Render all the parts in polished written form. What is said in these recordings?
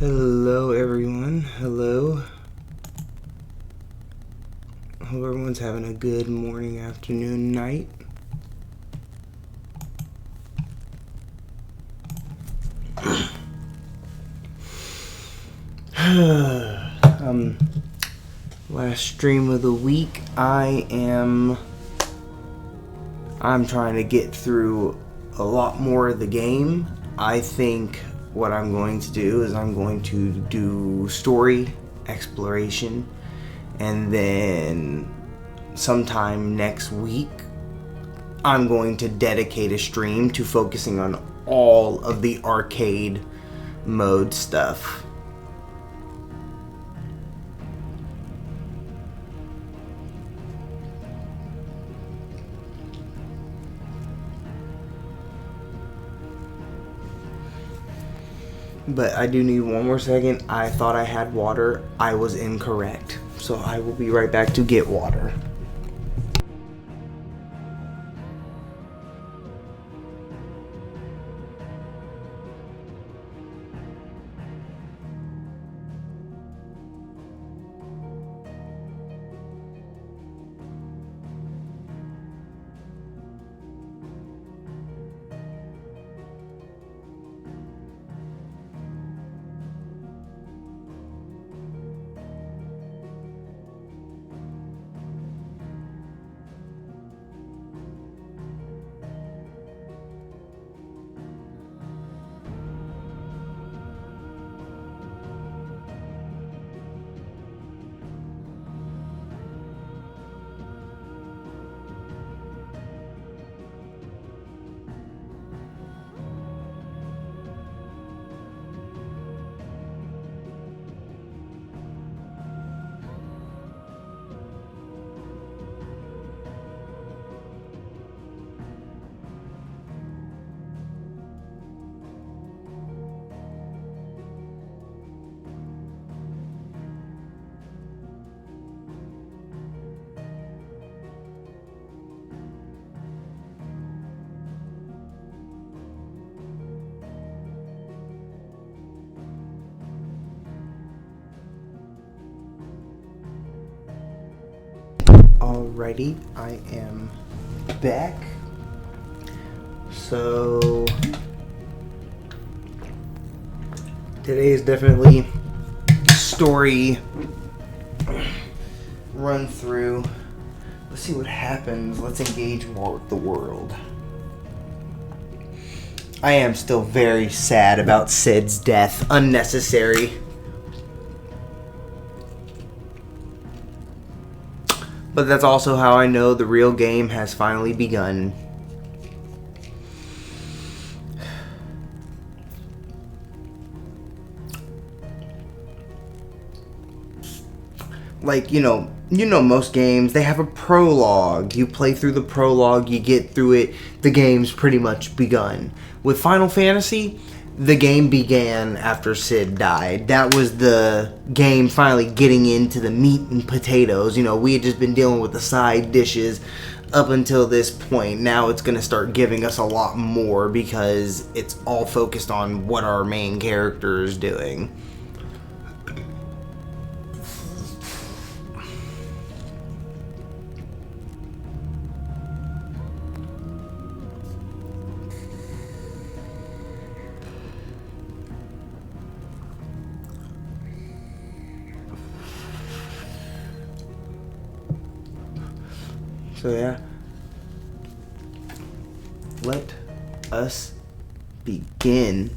Hello everyone, hello. Hope everyone's having a good morning, afternoon, night. Last stream of the week, I'm trying to get through a lot more of the game. I think what I'm going to do is I'm going to do story exploration, and then sometime next week I'm going to dedicate a stream to focusing on all of the arcade mode stuff. But I do need one more second. I thought I had water. I was incorrect. So I will be right back to get water. Alrighty, I am back. So today is definitely story run through. Let's see what happens. Let's engage more with the world. I am still very sad about Sid's death. Unnecessary. But that's also how I know the real game has finally begun. Like, you know most games, they have a prologue. You play through the prologue, you get through it, the game's pretty much begun. With Final Fantasy, the game began after Sid died. That was the game finally getting into the meat and potatoes. We had just been dealing with the side dishes up until this point. Now it's going to start giving us a lot more because it's all focused on what our main character is doing. So yeah, let us begin.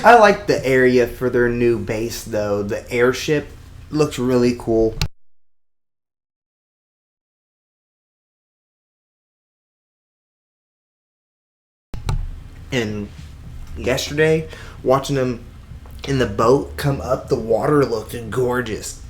I like the area for their new base, though. The airship looks really cool. And yesterday, watching them in the boat come up, the water looked gorgeous.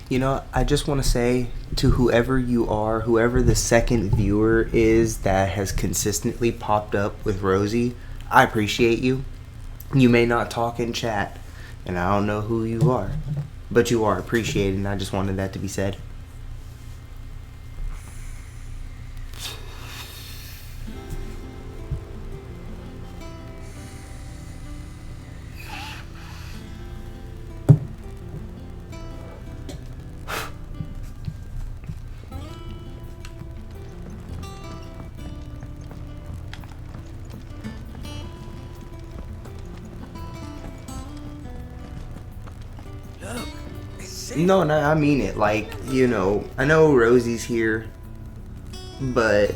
You know, I just want to say to whoever you are, whoever the second viewer is that has consistently popped up with Rosie, I appreciate you. You may not talk in chat, and I don't know who you are, but you are appreciated, and I just wanted that to be said. No, I mean it. Like, you know, I know Rosie's here, but,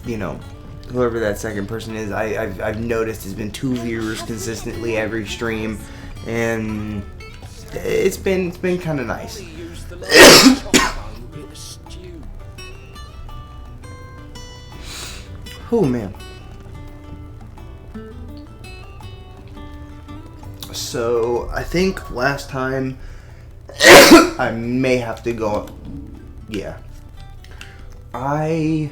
you know, whoever that second person is, I've noticed has been 2 viewers consistently every stream, and it's been kind of nice. Oh man. So I think last time I may have to go. Yeah. I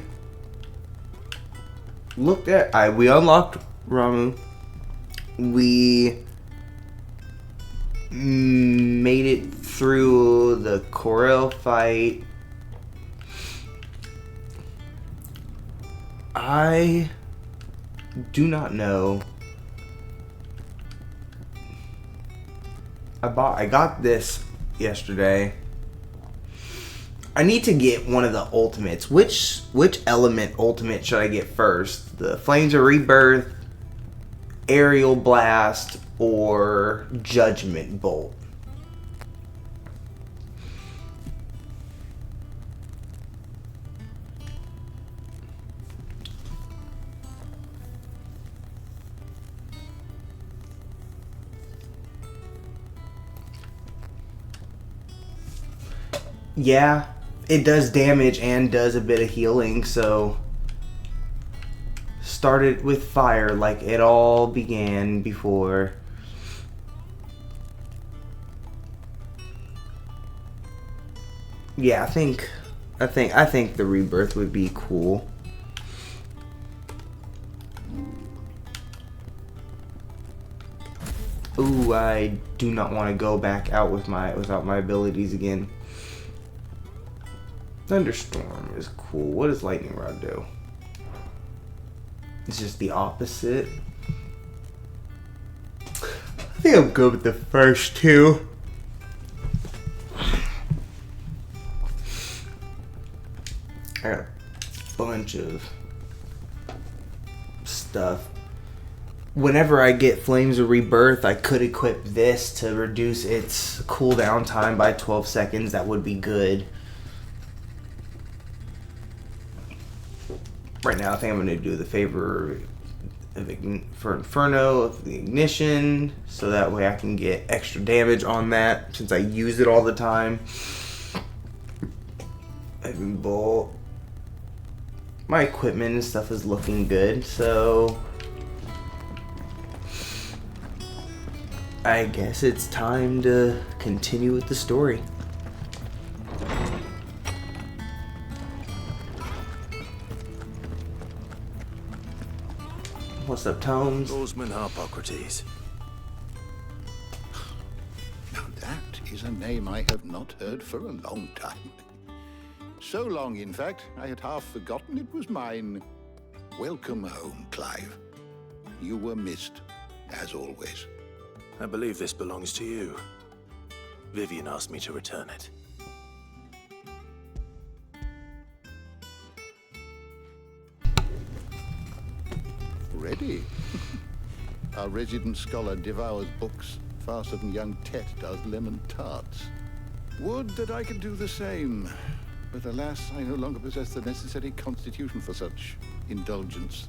looked at. We unlocked Ramu. We made it through the Corel fight. I do not know. I got this yesterday. I need to get one of the ultimates. Which element ultimate should I get first? The Flames of Rebirth, Aerial Blast, or Judgment Bolt? Yeah, it does damage and does a bit of healing, so started with fire like it all began before. Yeah, I think the Rebirth would be cool. Ooh, I do not want to go back out without my abilities again. Thunderstorm is cool. What does Lightning Rod do? It's just the opposite. I think I'm good with the first two. I got a bunch of stuff. Whenever I get Flames of Rebirth, I could equip this to reduce its cooldown time by 12 seconds. That would be good. Right now, I think I'm going to do the favor for Inferno of the Ignition, so that way I can get extra damage on that, since I use it all the time. Heavy Bolt. My equipment and stuff is looking good, so I guess it's time to continue with the story. What's up, Tomes? Orsman Harpocrates. Now that is a name I have not heard for a long time. So long, in fact, I had half forgotten it was mine. Welcome home, Clive. You were missed, as always. I believe this belongs to you. Vivian asked me to return it. see. Our resident scholar devours books faster than young Tet does lemon tarts. Would that I could do the same. But alas, I no longer possess the necessary constitution for such indulgence,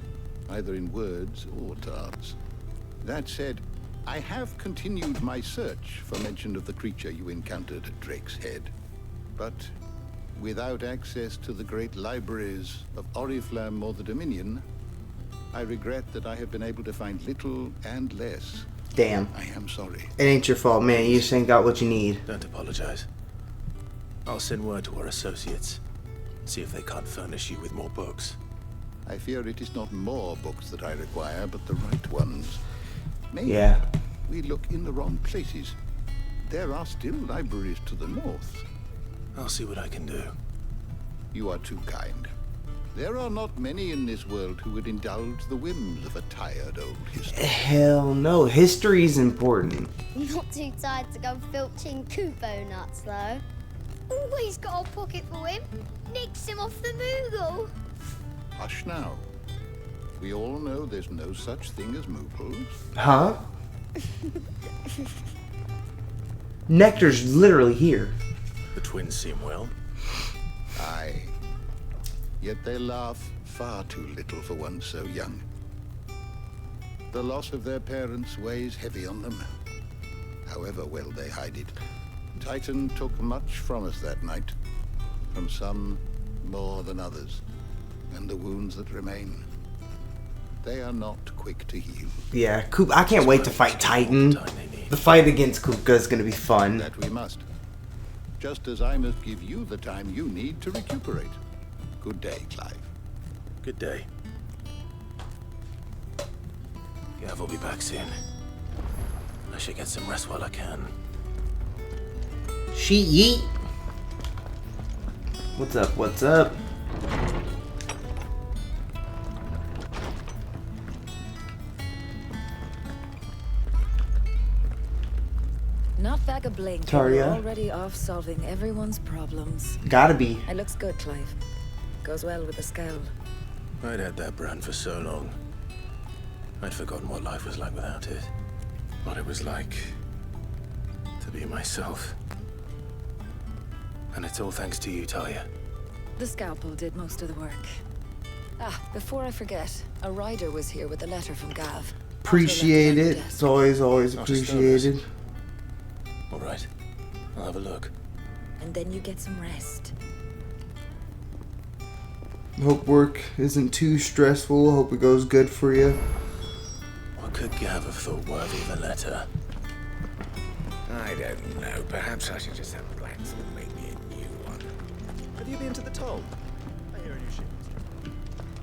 either in words or tarts. That said, I have continued my search for mention of the creature you encountered at Drake's Head. But without access to the great libraries of Oriflamme or the Dominion, I regret that I have been able to find little and less. Damn. I am sorry. It ain't your fault, man. You just ain't got what you need. Don't apologize. I'll send word to our associates. See if they can't furnish you with more books. I fear it is not more books that I require, but the right ones. Maybe we look in the wrong places. There are still libraries to the north. I'll see what I can do. You are too kind. There are not many in this world who would indulge the whims of a tired old history. Hell no. History's important. Not too tired to go filching Kupo nuts, though. Always got a pocket for him. Nicks him off the Moogle. Hush now. We all know there's no such thing as mooples. Huh? Nectar's literally here. The twins seem well. Aye. Yet they laugh far too little for one so young. The loss of their parents weighs heavy on them, however well they hide it. Titan took much from us that night, from some more than others, and the wounds that remain, they are not quick to heal. Yeah, I can't wait to fight Titan. The fight against Kupka is gonna be fun. That we must. Just as I must give you the time you need to recuperate. Good day, Clive. Good day. Gav will be back soon. I should get some rest while I can. She yeet. What's up? What's up? Not back a blink. Taria. You're already off solving everyone's problems. Gotta be. It looks good, Clive. Goes well with the scowl. I'd had that brand for so long. I'd forgotten what life was like without it. What it was like to be myself. And it's all thanks to you, Talia. The scalpel did most of the work. Ah, before I forget, a rider was here with a letter from Gav. Appreciate it. It's always Not appreciated. All right, I'll have a look. And then you get some rest. Hope work isn't too stressful. Hope it goes good for you. What could Gav have thought worthy of a letter? I don't know. Perhaps I should just have Blacksmith make me a new one. Have you been to the toll? I hear a new ship.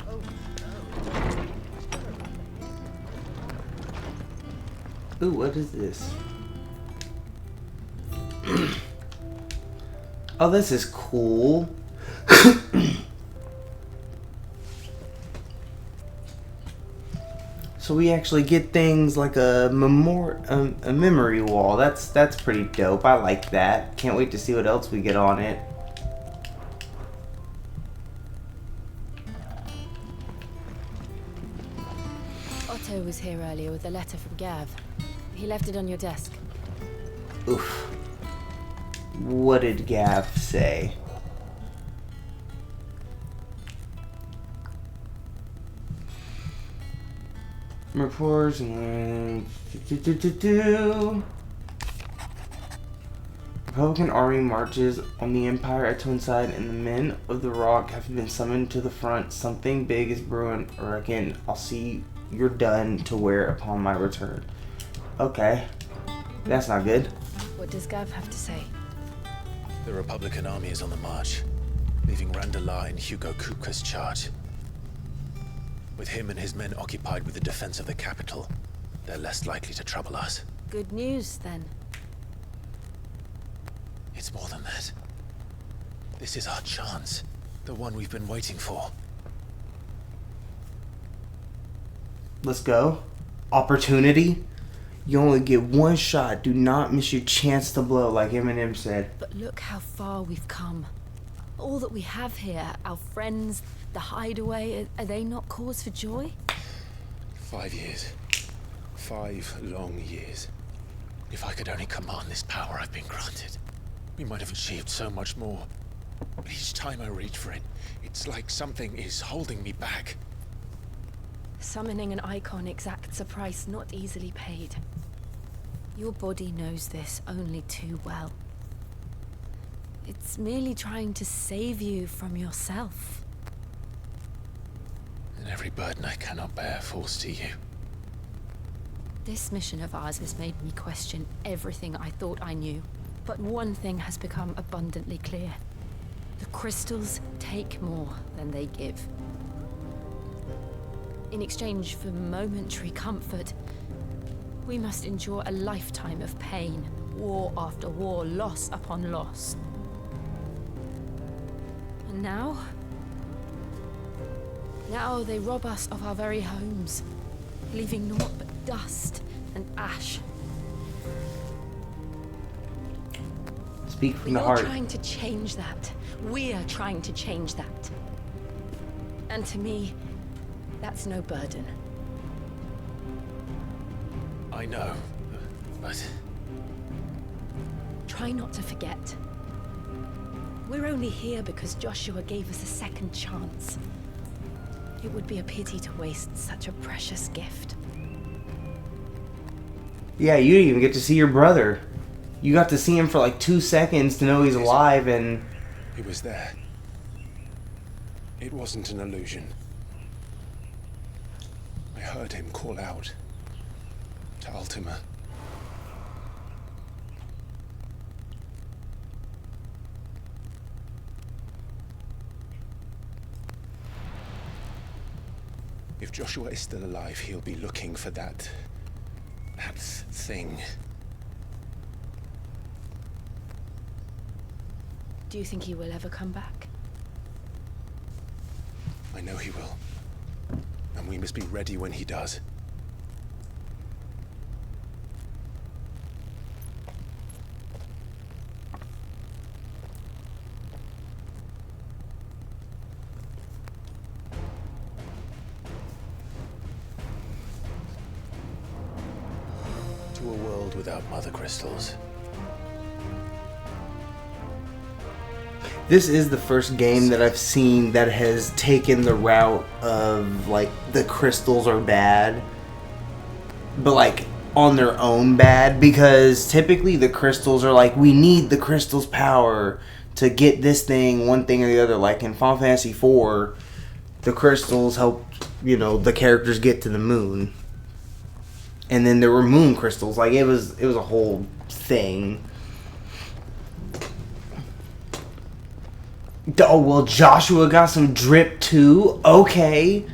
Oh, no. Ooh, what is this? Oh, this is cool. So we actually get things like a memory wall. That's pretty dope. I like that. Can't wait to see what else we get on it. Otto was here earlier with a letter from Gav. He left it on your desk. Oof. What did Gav say? Reports and Republican army marches on the Empire at Twinside, and the men of the Rock have been summoned to the front. Something big is brewing. Reckon I'll see you're done to wear upon my return. Okay, that's not good. What does Gav have to say? The Republican army is on the march, leaving Randalar in Hugo Kupka's charge. With him and his men occupied with the defense of the capital, they're less likely to trouble us. Good news, then. It's more than that. This is our chance. The one we've been waiting for. Let's go. Opportunity. You only get one shot. Do not miss your chance to blow, like Eminem said. But look how far we've come. All that we have here, our friends, the hideaway, are they not cause for joy? 5 years. 5 long years. If I could only command this power I've been granted, we might have achieved so much more. But each time I reach for it, it's like something is holding me back. Summoning an icon exacts a price not easily paid. Your body knows this only too well. It's merely trying to save you from yourself. And every burden I cannot bear falls to you. This mission of ours has made me question everything I thought I knew. But one thing has become abundantly clear. The crystals take more than they give. In exchange for momentary comfort, we must endure a lifetime of pain, war after war, loss upon loss. And now they rob us of our very homes, leaving naught but dust and ash. Speak from the You're heart. trying to change that. We're trying to change that. And to me, that's no burden. I know, but... Try not to forget. We're only here because Joshua gave us a second chance. It would be a pity to waste such a precious gift. Yeah, you didn't even get to see your brother. You got to see him for like 2 seconds to know he's alive, and... He was there. It wasn't an illusion. I heard him call out to Ultima. If Joshua is still alive, he'll be looking for that thing. Do you think he will ever come back? I know he will. And we must be ready when he does. To a world without mother crystals. This is the first game that I've seen that has taken the route of, like, the crystals are bad. But, like, on their own bad. Because typically the crystals are like, we need the crystal's power to get this thing, one thing or the other. Like in Final Fantasy IV, the crystals helped, you know, the characters get to the moon. And then there were moon crystals. Like, it was a whole thing. Oh, well, Joshua got some drip too? Okay.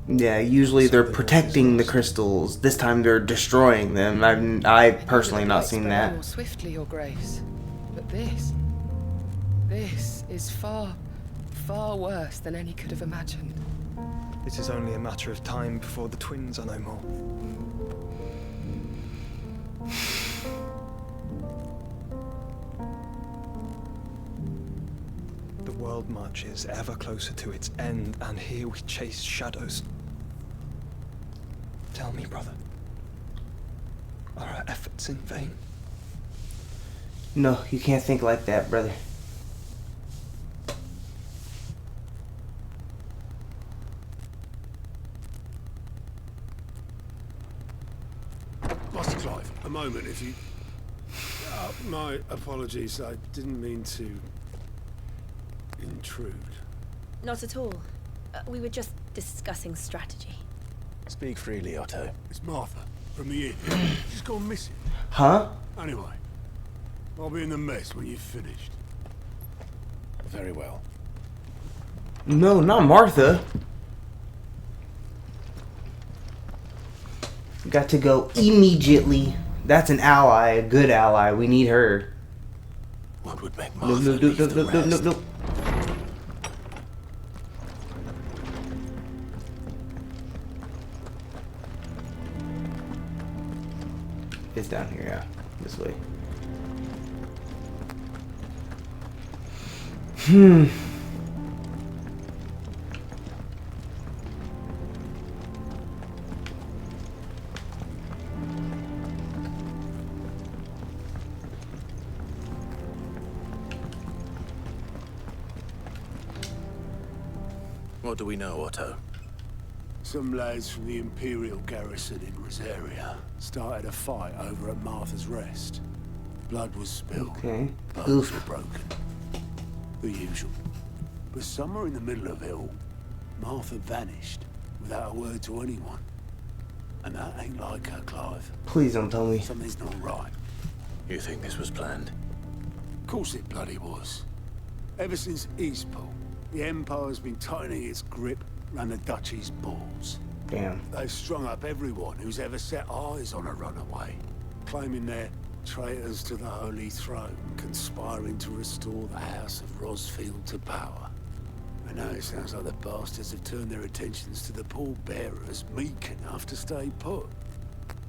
Yeah, usually they're protecting the crystals. This time they're destroying them. I've personally not seen that. More swiftly, Your Grace. But this is far, far worse than any could have imagined. It is only a matter of time before the twins are no more. The world marches ever closer to its end, and here we chase shadows. Tell me, brother, are our efforts in vain? No, you can't think like that, brother. Master Clive, a moment, if you... my apologies, I didn't mean to... intrude. Not at all. We were just discussing strategy. Speak freely, Otto. It's Martha, from the inn. She's gone missing. Huh? Anyway, I'll be in the mess when you've finished. Very well. No, not Martha. Got to go immediately. That's an ally, a good ally. We need her. What would make No, Martha no, no, leave no, the no, no, no, rest? no. It's down here, yeah. This way. What do we know, Otto? Some lads from the Imperial garrison in Rosaria started a fight over at Martha's Rest. Blood was spilled. Okay. Bones were broken. The usual. But somewhere in the middle of it all, Martha vanished without a word to anyone. And that ain't like her, Clive. Please don't tell me. Something's not right. You think this was planned? Of course it bloody was. Ever since Eastpool, the Empire's been tightening its grip around the Duchy's balls. Damn. They've strung up everyone who's ever set eyes on a runaway, claiming they're traitors to the Holy Throne, conspiring to restore the House of Rosfield to power. I know it sounds like the bastards have turned their attentions to the pallbearers meek enough to stay put.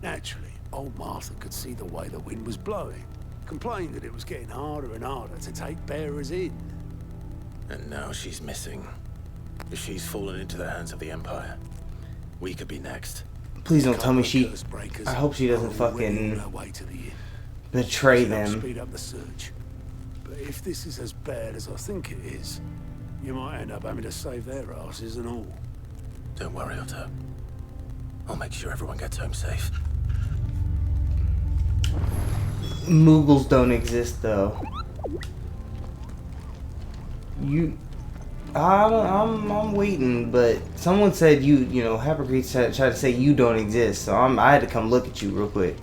Naturally, old Martha could see the way the wind was blowing, complained that it was getting harder and harder to take bearers in. And now she's missing. If she's fallen into the hands of the Empire, we could be next. Please don't tell me she... I hope she doesn't fucking betray them. Speed up the search. But if this is as bad as I think it is, you might end up having to save their asses and all. Don't worry, Otto. I'll make sure everyone gets home safe. Moogles don't exist, though. I'm waiting, but someone said you know, Hippocrates tried to say you don't exist, so I had to come look at you real quick.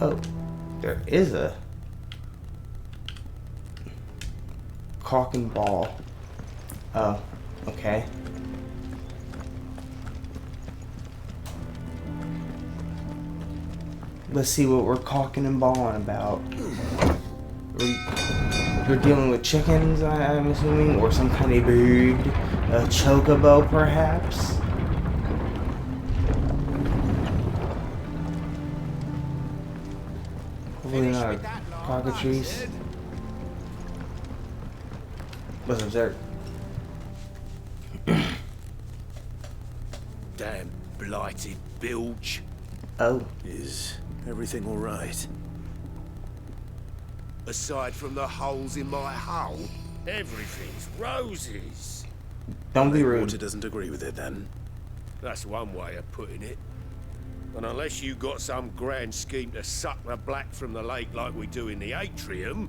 Oh, there is a cock and ball. Oh, okay. Let's see what we're cocking and balling about. We're dealing with chickens, I'm assuming, or some kind of bird. A chocobo, perhaps? Hopefully not a cockatrice. What's up, sir? Damn blighted bilge. Oh. Is everything all right? Aside from the holes in my hull, everything's roses. Don't be rude. Water doesn't agree with it, then? That's one way of putting it. And unless you got some grand scheme to suck the black from the lake like we do in the atrium,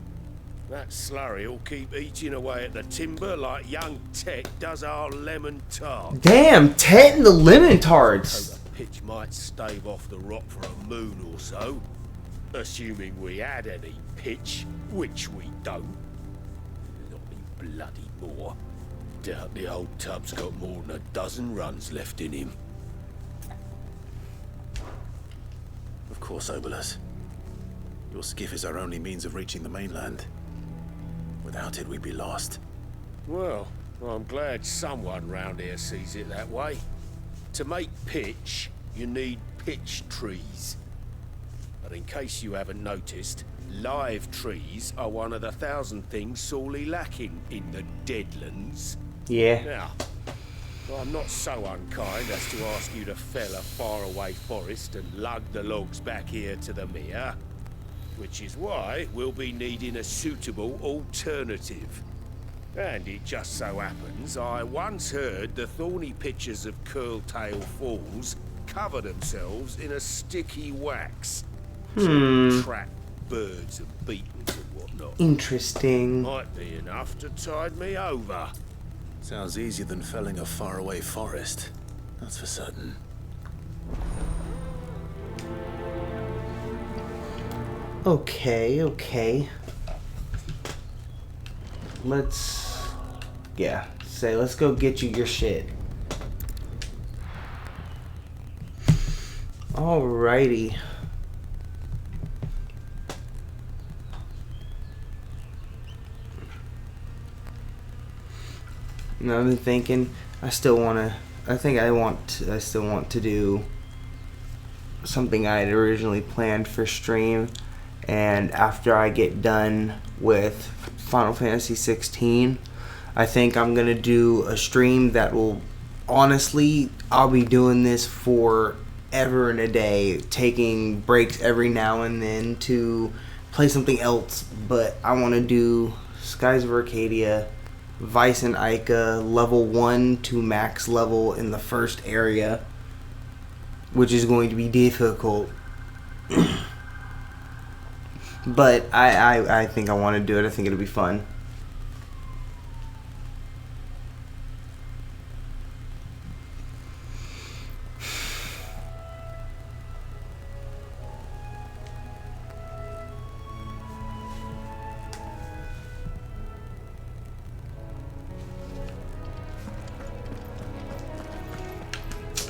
that slurry will keep eating away at the timber like young Tet does our lemon tart. Damn, Tet and the lemon tarts. So the pitch might stave off the rock for a moon or so, assuming we had any pitch, which we don't. Not any bloody more. Doubt the old tub's got more than a dozen runs left in him. Of course, Obolus. Your skiff is our only means of reaching the mainland. Without it, we'd be lost. Well, I'm glad someone round here sees it that way. To make pitch, you need pitch trees. But in case you haven't noticed, live trees are one of the 1,000 things sorely lacking in the Deadlands. Yeah. Now, I'm not so unkind as to ask you to fell a faraway forest and lug the logs back here to the mere, which is why we'll be needing a suitable alternative. And it just so happens I once heard the thorny pitchers of Curltail Falls cover themselves in a sticky wax to trap birds and beetles and whatnot. Interesting. Might be enough to tide me over. Sounds easier than felling a faraway forest. That's for certain. Okay. Let's go get you your shit. Alrighty. Now I've been thinking, I still want to do something I had originally planned for stream, and after I get done with Final Fantasy 16, I think I'm gonna do a stream that will honestly, I'll be doing this forever and a day, taking breaks every now and then to play something else. But I want to do Skies of Arcadia, Vice and Ica, level 1 to max level in the first area, which is going to be difficult. But I think I want to do it. I think it'll be fun.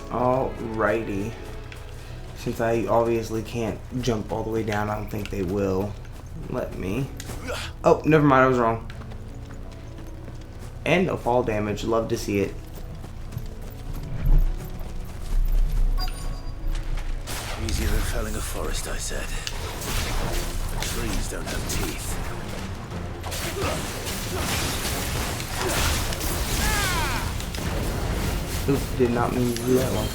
Alrighty. Since I obviously can't jump all the way down, I don't think they will let me. Oh, never mind, I was wrong. And no fall damage. Love to see it. Easier than felling a forest, I said. But trees don't have teeth. Oops, did not mean to do that one.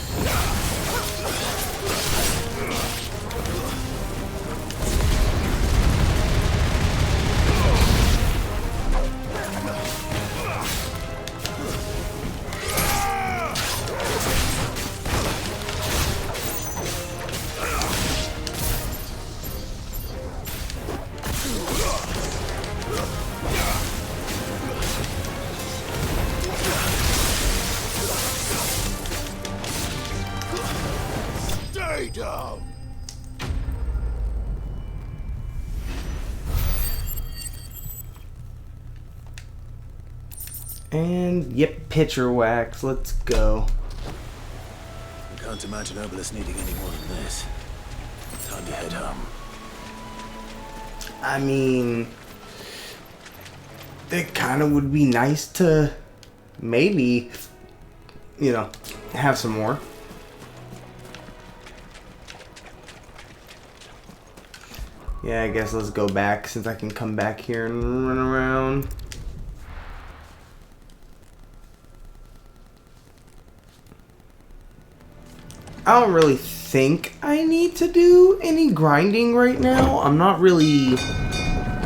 Stay down! And yep, pitcher wax. Let's go. I can't imagine Obelisk needing any more than this. Time to head home. I mean, it kind of would be nice to maybe, you know, have some more. Yeah, I guess let's go back since I can come back here and run around. I don't really think I need to do any grinding right now. I'm not really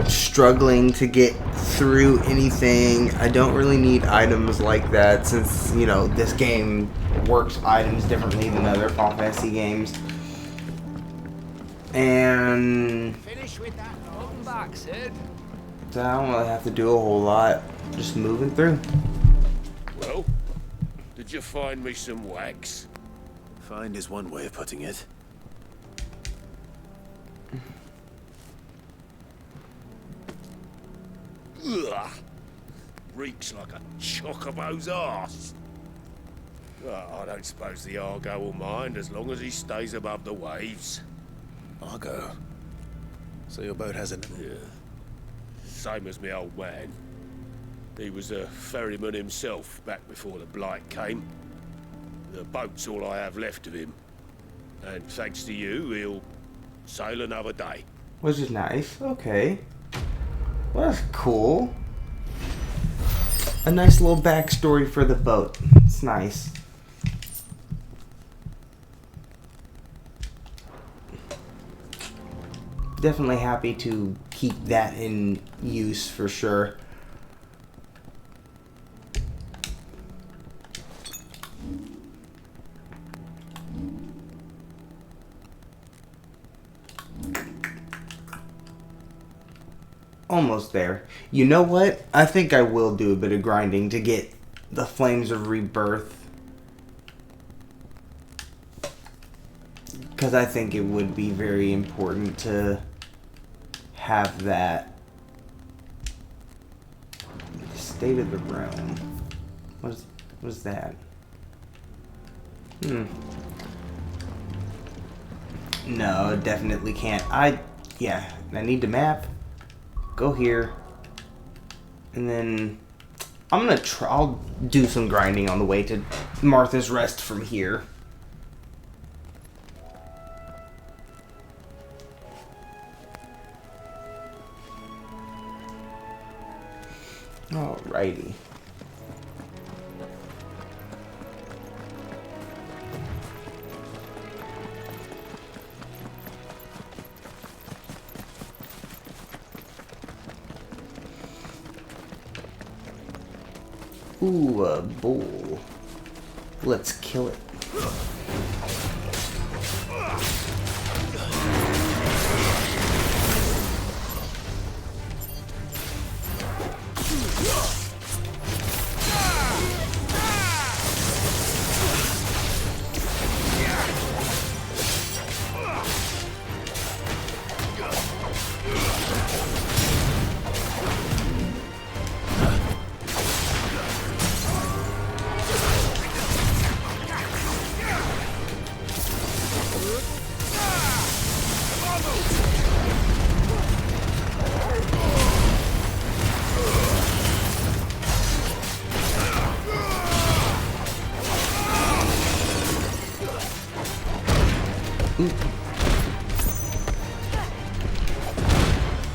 struggling to get through anything. I don't really need items like that since, you know, this game works items differently than other Final Fantasy games. And Finish with that. Welcome back, Sid. so I don't really have to do a whole lot. Just moving through. Well, did you find me some wax? Find is one way of putting it. Ugh. Reeks like a chocobo's arse. Well, I don't suppose the Argo will mind as long as he stays above the waves. Argo. So your boat has an... Yeah. Same as me old man. He was a ferryman himself back before the Blight came. The boat's all I have left of him. And thanks to you, he'll sail another day. Which is nice. Okay. Well, that's cool. A nice little backstory for the boat. It's nice. Definitely happy to keep that in use for sure. Almost there. You know what? I think I will do a bit of grinding to get the Flames of Rebirth. Because I think it would be very important to have that. State of the Realm. What is that? No, definitely can't. Yeah, I need the map. Go here. And then I'll do some grinding on the way to Martha's Rest from here. Alrighty. Ooh, a bull. Let's kill it.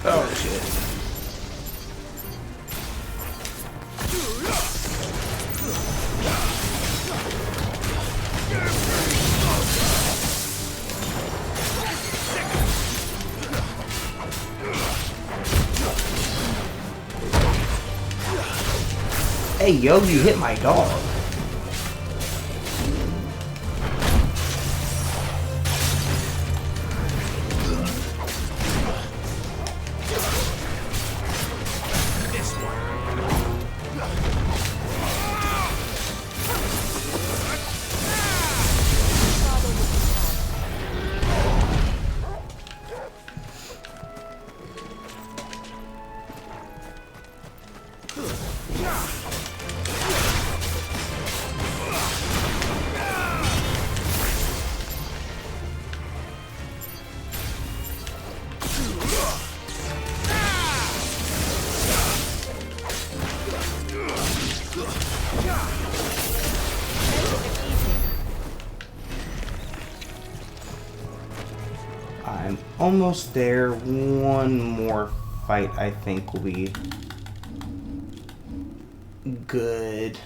Oh shit. Hey yo, you hit my dog. I'm almost there. One more fight I think will be good.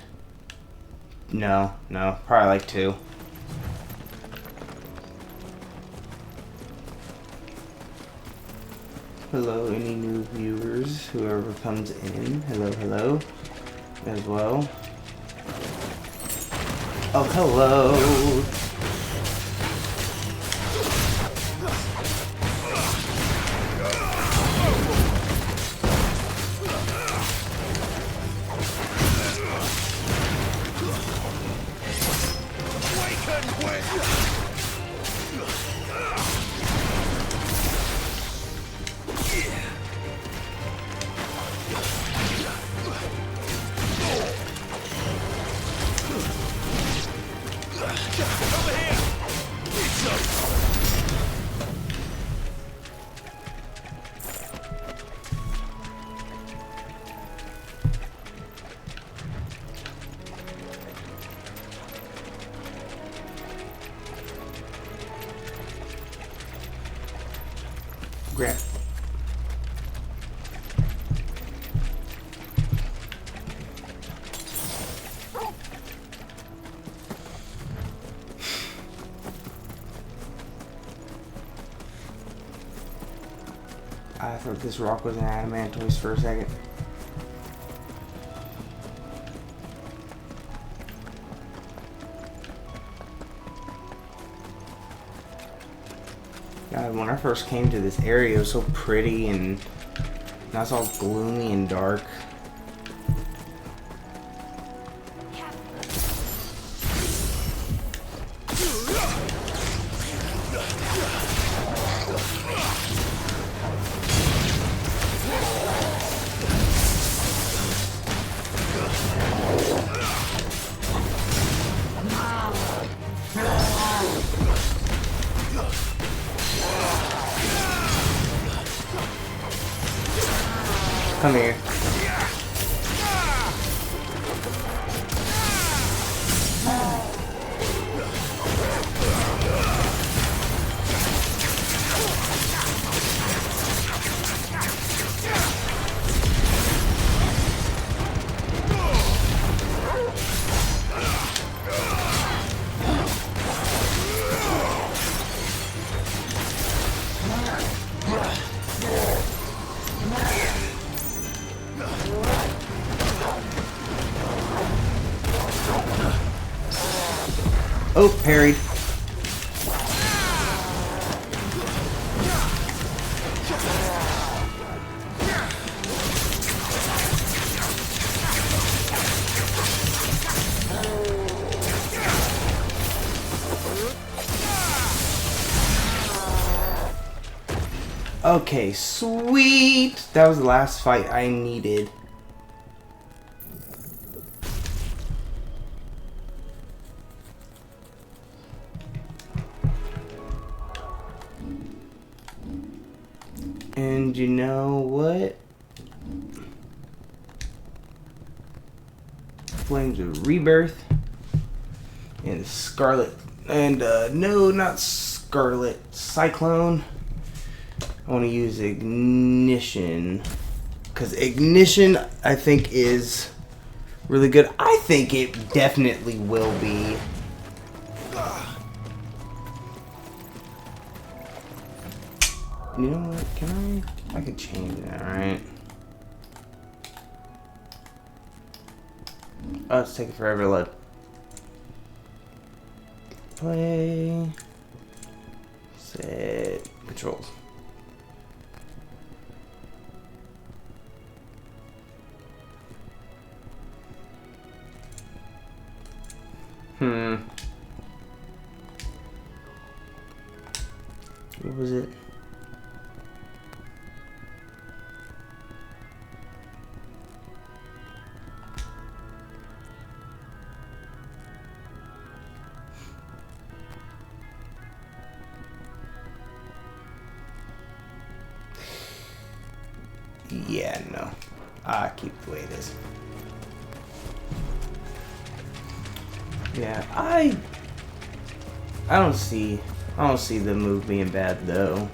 No, probably like 2. Hello, any new viewers, whoever comes in. Hello, as well. Oh, hello. Grab. I thought this rock was an adamantoise for a second. God, when I first came to this area, it was so pretty, and now it's all gloomy and dark. Come here. Oh, parried. Okay, sweet! That was the last fight I needed. And you know what? Flames of Rebirth. And Scarlet. And, no, not Scarlet. Cyclone. I want to use Ignition. Because Ignition, I think, is really good. I think it definitely will be. You know what? Can I could change that, right? Oh, it's taking forever to load. Play. Set. Controls. What was it? Yeah, no. Keep it the way it is. Yeah, I don't see the move being bad though.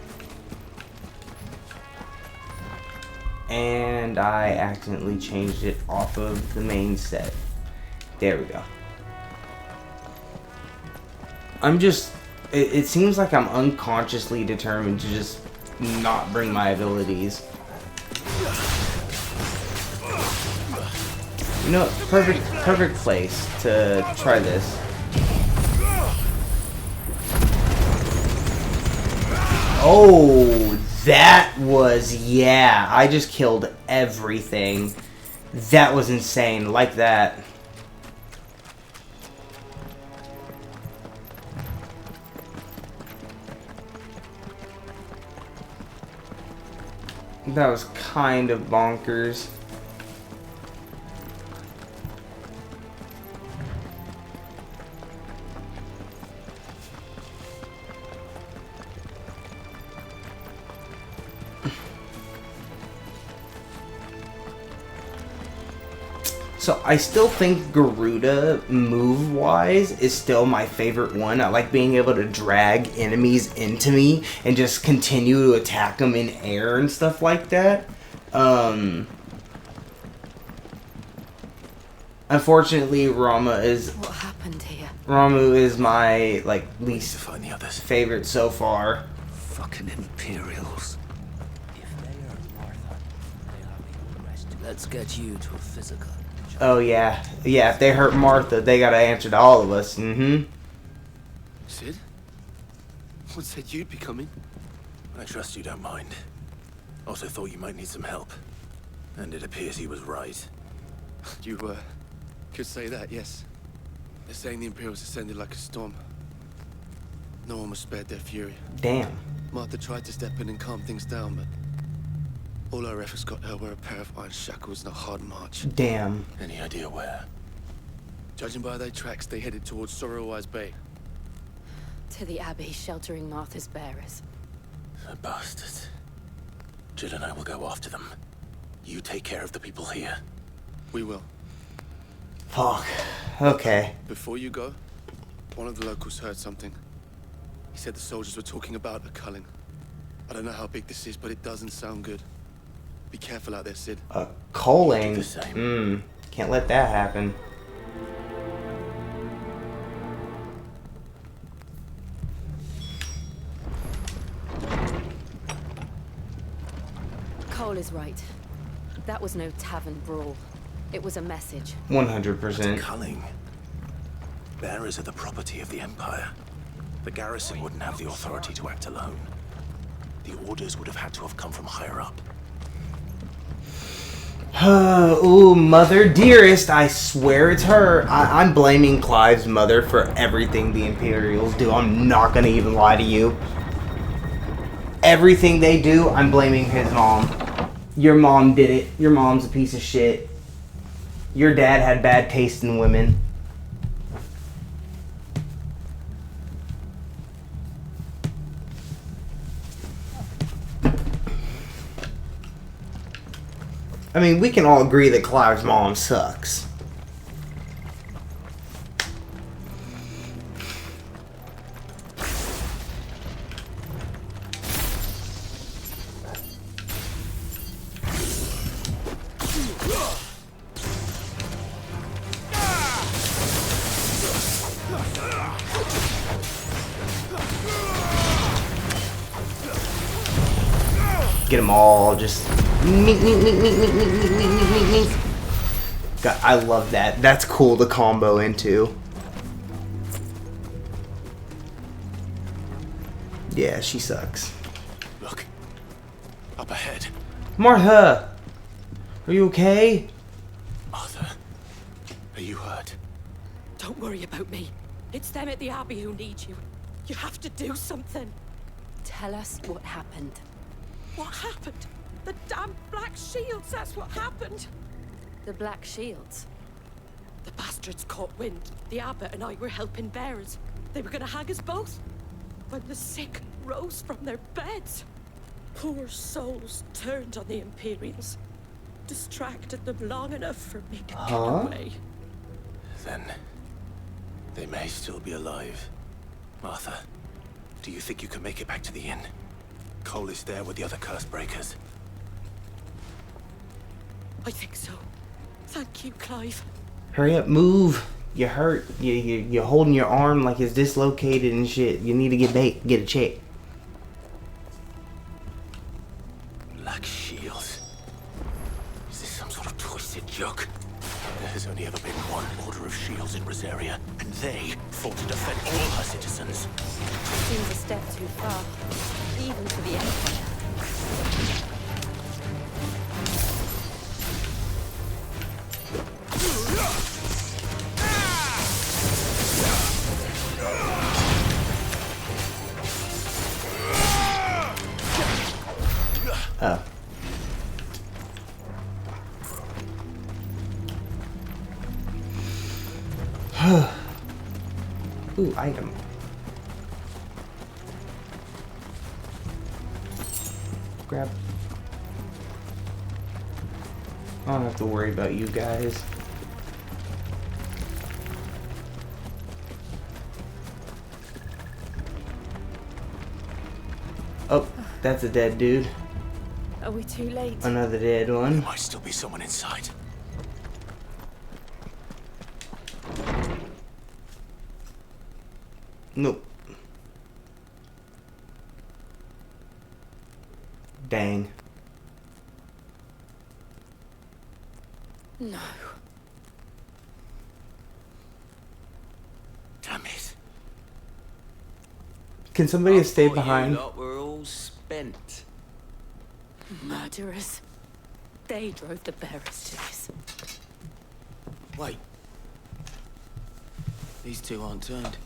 And I accidentally changed it off of the main set. There we go. It seems like I'm unconsciously determined to just not bring my abilities. You know, perfect place to try this. Oh, that was, yeah, I just killed everything. That was insane, like that. That was kind of bonkers. So I still think Garuda, move-wise, is still my favorite one. I like being able to drag enemies into me and just continue to attack them in air and stuff like that. Unfortunately, Rama is... What happened here? Ramu is my, like, least Find the others. favorite so far. Fucking Imperials. If they are Martha, they'll have me arrested. Let's get you to a physical. Oh, yeah. Yeah, if they hurt Martha, they gotta answer to all of us. Mm-hmm. Sid? What said you'd be coming? I trust you don't mind. Also thought you might need some help. And it appears he was right. You, could say that, yes. They're saying the Imperials descended like a storm. No one was spared their fury. Damn. Martha tried to step in and calm things down, but all our efforts got her were a pair of iron shackles and a hard march. Damn. Any idea where? Judging by their tracks, they headed towards Sorrowwise Bay. To the Abbey, sheltering Martha's bearers. The bastards. Jill and I will go after them. You take care of the people here. We will. Fuck. Okay. Before you go, one of the locals heard something. He said the soldiers were talking about a culling. I don't know how big this is, but it doesn't sound good. Be careful out there, Sid. A culling? The same. Can't let that happen. Cole is right. That was no tavern brawl. It was a message. 100%. Culling. Bearers are the property of the Empire. The garrison wouldn't have the authority to act alone. The orders would have had to have come from higher up. Ooh, Mother Dearest, I swear it's her. I'm blaming Clive's mother for everything the Imperials do. I'm not gonna even lie to you. Everything they do, I'm blaming his mom. Your mom did it. Your mom's a piece of shit. Your dad had bad taste in women. I mean, we can all agree that Clive's mom sucks. Get them all just... God, I love that. That's cool to combo into. Yeah, she sucks. Look. Up ahead. Martha! Are you okay? Martha, are you hurt? Don't worry about me. It's them at the Abbey who need you. You have to do something. Tell us what happened. What happened? The damn Black Shields, that's what happened. The Black Shields? The bastards caught wind. The Abbot and I were helping bearers. They were gonna hang us both. When the sick rose from their beds, poor souls turned on the Imperials. Distracted them long enough for me to get away. Then, they may still be alive. Martha, do you think you can make it back to the inn? Cole is there with the other curse breakers. I think so. Thank you, Clive. Hurry up, move. You hurt. You're holding your arm like it's dislocated and shit. You need to get it checked. Black Shields. Is this some sort of twisted joke? There has only ever been one order of shields in Rosaria, and they fought to defend all her citizens. Seems a step too far, even for the Empire. Oh. Ooh, item. Grab. I don't have to worry about you guys. Oh, that's a dead dude. Are we too late? Another dead one. There might still be someone inside. Nope. Dang. No. Damn it. Can somebody stay behind? You lot were all spent. Murderers. They drove the bearers to this. Wait. These two aren't turned.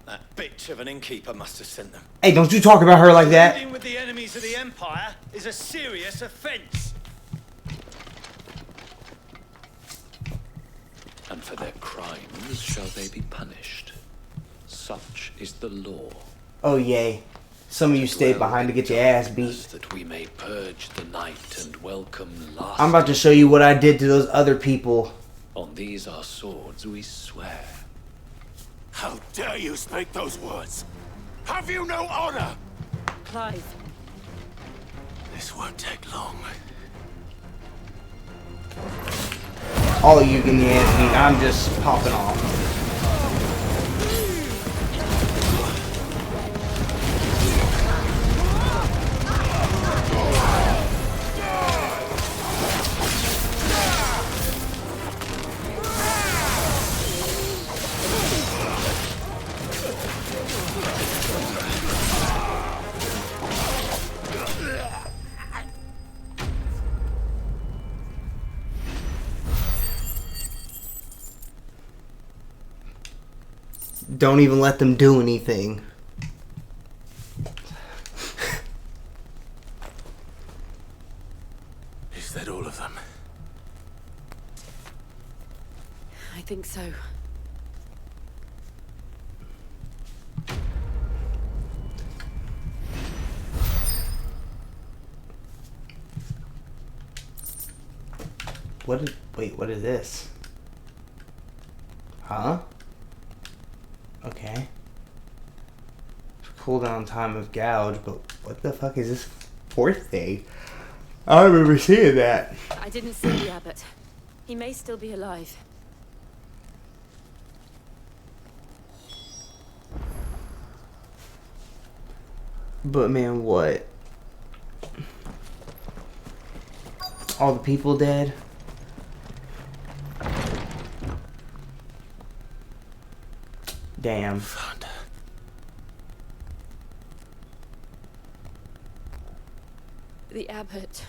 That bitch of an innkeeper must have sent them. Hey, don't you talk about her like that. Dealing with the enemies of the Empire is a serious offense. And for their crimes shall they be punished. Such is the law. Oh, yay. Some of you stayed behind to get your ass beat. That we may purge the night and welcome last. I'm about to show you what I did to those other people. On these our swords we swear. How dare you speak those words? Have you no honor? Clive. This won't take long. All of you can ask me. I'm just popping off. Don't even let them do anything. Is that all of them? I think so. Wait, what is this? Huh? Okay. Cooldown time of gouge, but what the fuck is this 4th day? I don't remember seeing that. I didn't see the abbot. He may still be alive. But man, what? All the people dead? Damn. The abbot.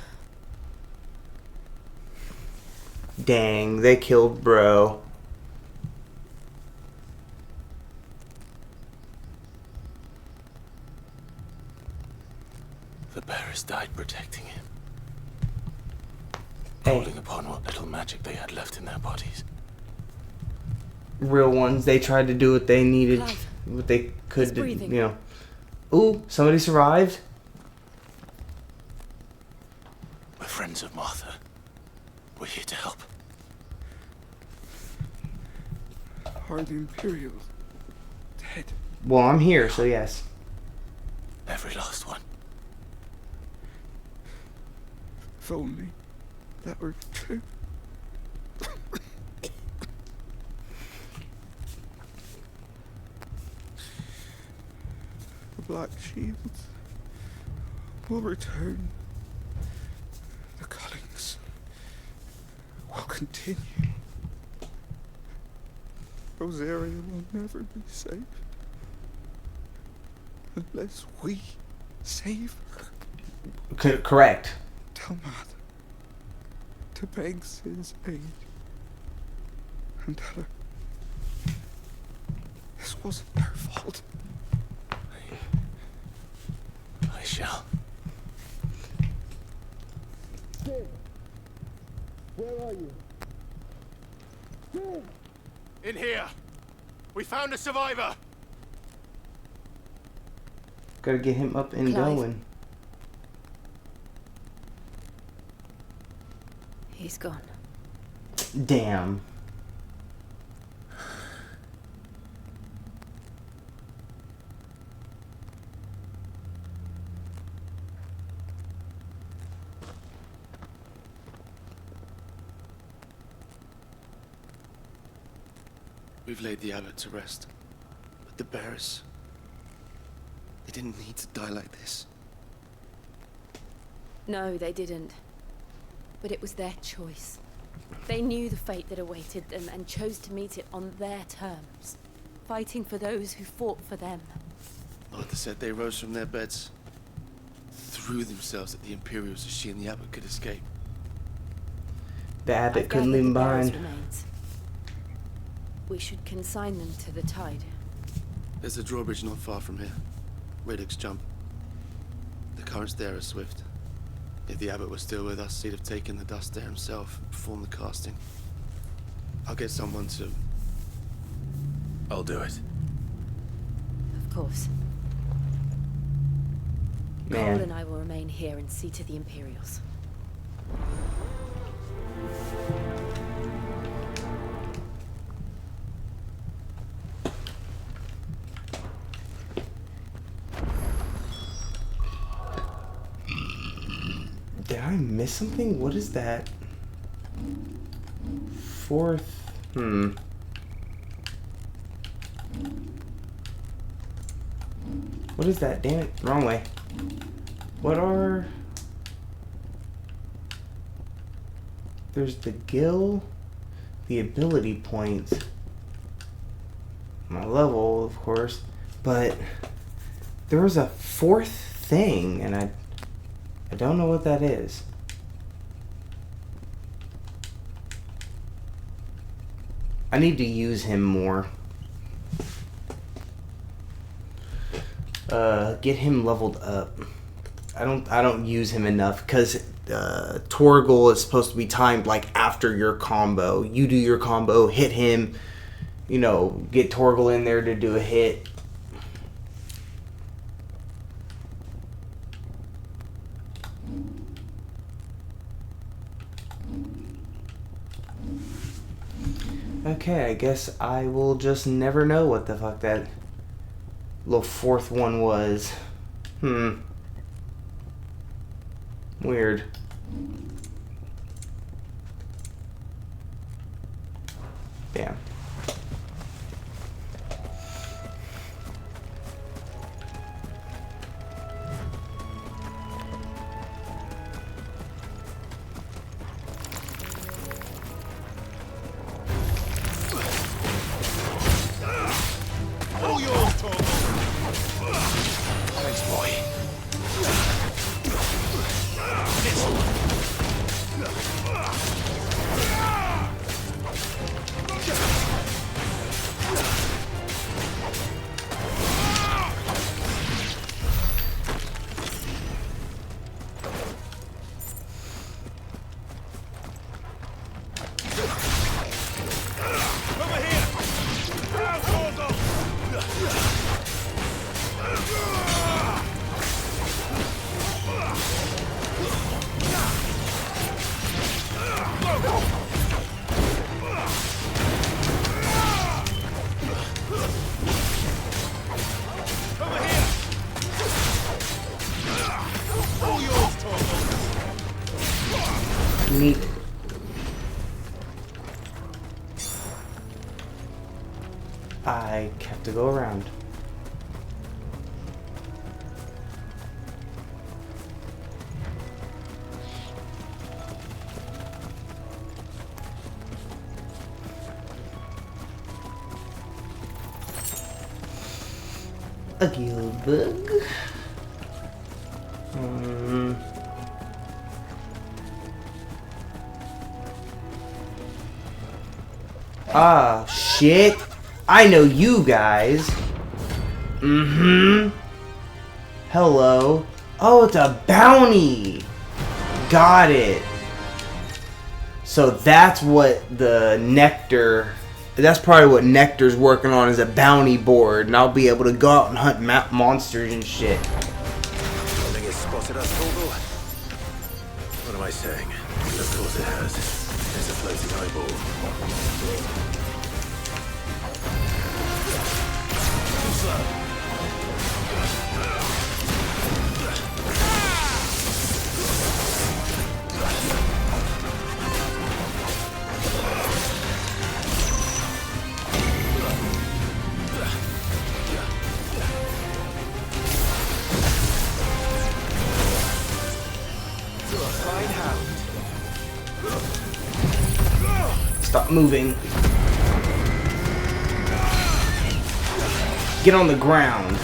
Dang, they killed bro. The bearers died protecting him. Hey. Calling upon what little magic they had left in their bodies. Real ones, they tried to do what they needed, Clive, what they could do, breathing. you know. Ooh, somebody survived? We're friends of Martha. We're here to help. Are the Imperials dead? Well, I'm here, so yes. Every last one. If only that were true. The Black Shields will return. The cullings will continue. Rosaria will never be safe unless we save her. Correct. Tell Mother to beg Sid's aid and tell her this wasn't her fault. I shall. Sid, where are you? Sid! In here! We found a survivor! Gotta get him up and Clive. going. He's gone. Damn. We've laid the abbot to rest. But the bearers... they didn't need to die like this. No, they didn't. But it was their choice. They knew the fate that awaited them and chose to meet it on their terms, fighting for those who fought for them. Martha said they rose from their beds, threw themselves at the Imperials so she and the abbot could escape. The abbot I've couldn't gathered leave him the bearers' behind. remains. We should consign them to the tide. There's a drawbridge not far from here. Radix jump. The currents there are swift. If the abbot was still with us, he'd have taken the dust there himself and performed the casting. I'll get someone to... I'll do it. Of course. Man. Cole and I will remain here and see to the Imperials. Did I miss something? What is that? 4th. What is that? Damn it. Wrong way. What are... There's the gill, the ability points, my level, of course, but there was a 4th thing, and I don't know what that is. I need to use him more. Get him leveled up. I don't use him enough because Torgal is supposed to be timed like after your combo. You do your combo, hit him, you know, get Torgal in there to do a hit. Okay, I guess I will just never know what the fuck that little fourth one was. Weird. Damn. All yours, Torgal. Thanks, boy. Over here! Now, Torgal! Over here! All yours, Torgal! Neat. I have to go around. A guild bug. Ah, shit. I know you guys. Hello. Oh, it's a bounty. Got it. So that's what the Nectar... That's probably what Nectar's working on, is a bounty board. And I'll be able to go out and hunt monsters and shit. Something has spotted us, Torgal. What am I saying? Of course it has. There's a floating eyeball. Stop moving. Get on the ground.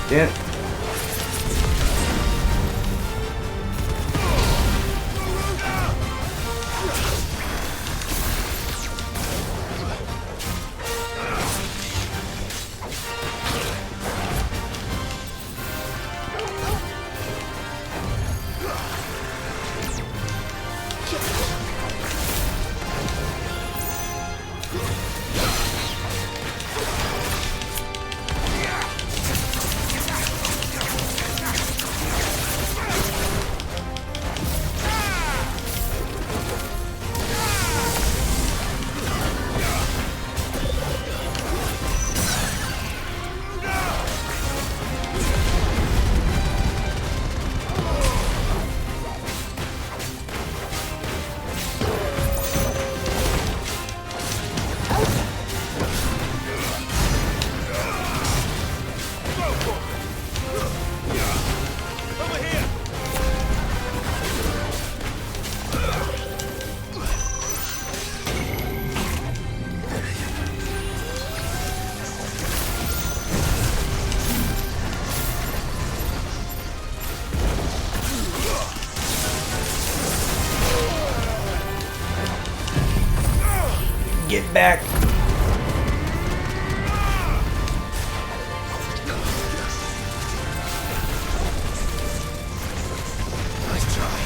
Yeah. back. Nice try.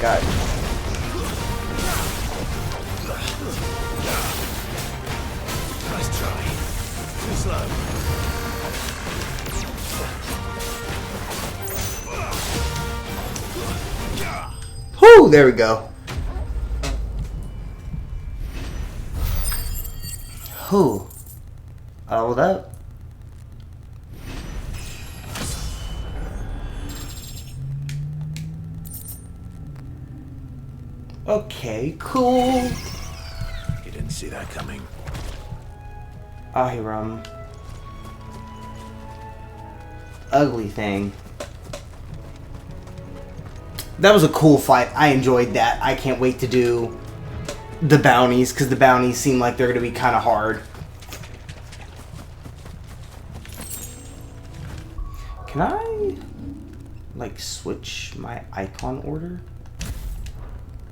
God. Nice try. Too slow. Whew, there we go. Whew. Hold up. Okay, cool. You didn't see that coming. Ahiram. Ugly thing. That was a cool fight. I enjoyed that. I can't wait to do the bounties, because the bounties seem like they're going to be kind of hard. Can I, like, switch my icon order?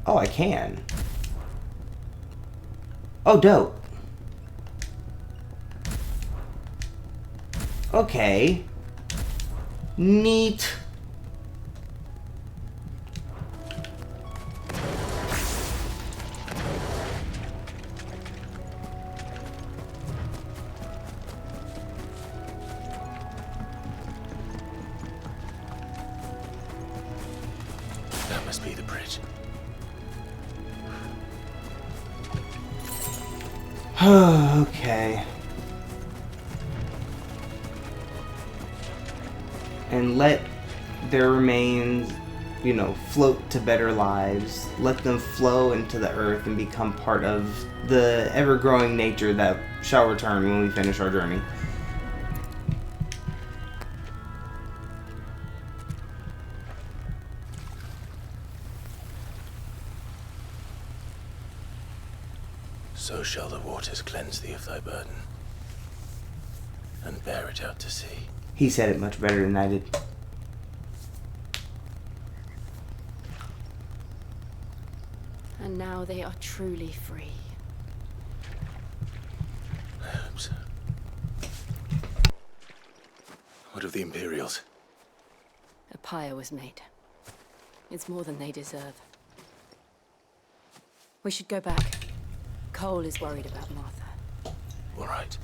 Oh, I can. Oh, dope. Okay. Neat. That must be the bridge. Okay. And let their remains, you know, float to better lives. Let them flow into the earth and become part of the ever-growing nature that shall return when we finish our journey. So shall the waters cleanse thee of thy burden, and bear it out to sea. He said it much better than I did. And now they are truly free. I hope so. What of the Imperials? A pyre was made. It's more than they deserve. We should go back. Cole is worried about Martha. All right.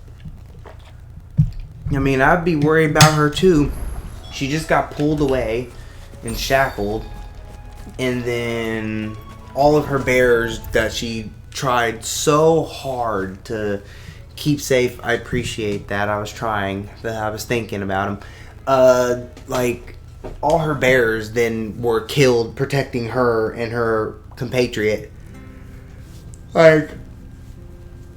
I mean, I'd be worried about her too. She just got pulled away and shackled, and then all of her bears that she tried so hard to keep safe. I appreciate that. I was trying. I was thinking about them. Like, all her bears then were killed protecting her and her compatriot. Like,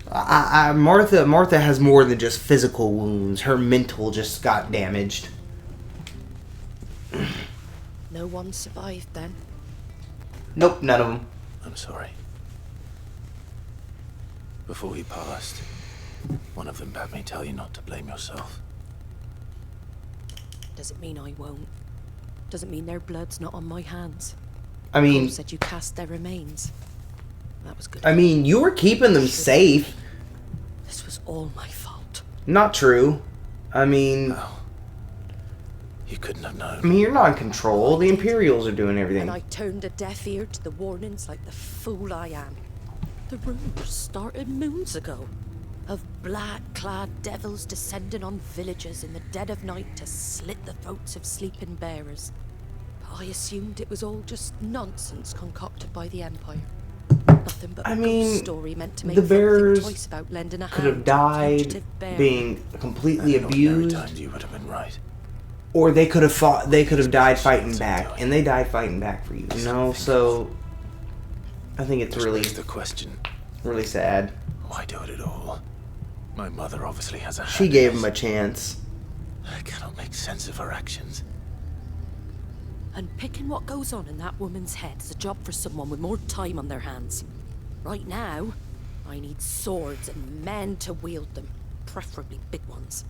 Martha has more than just physical wounds. Her mental just got damaged. No one survived then? Nope, none of them. I'm sorry. Before he passed, one of them bade me tell you not to blame yourself. Doesn't mean I won't. Doesn't mean their blood's not on my hands. I mean, Cole said you cast their remains. That was good. I mean, you were keeping them safe. This was all my fault. Not true. I mean... Well, you couldn't have known. I mean, you're not in control. The Imperials are doing everything. And I turned a deaf ear to the warnings like the fool I am. The rumors started moons ago. Of black-clad devils descending on villages in the dead of night to slit the throats of sleeping bearers. But I assumed it was all just nonsense concocted by the Empire. Nothing but a ghost story meant to make the folk think bears twice about lending a could hand have to a died fugitive bear. being completely abused, Times you would have been right. or they could have fought. They could have died fighting back, and they died fighting back for you. You know, so I think it's really the question. really sad. Why do it at all? My mother obviously has a She hand gave in him a this. chance. I cannot make sense of her actions. Unpicking what goes on in that woman's head is a job for someone with more time on their hands. Right now, I need swords and men to wield them, preferably big ones.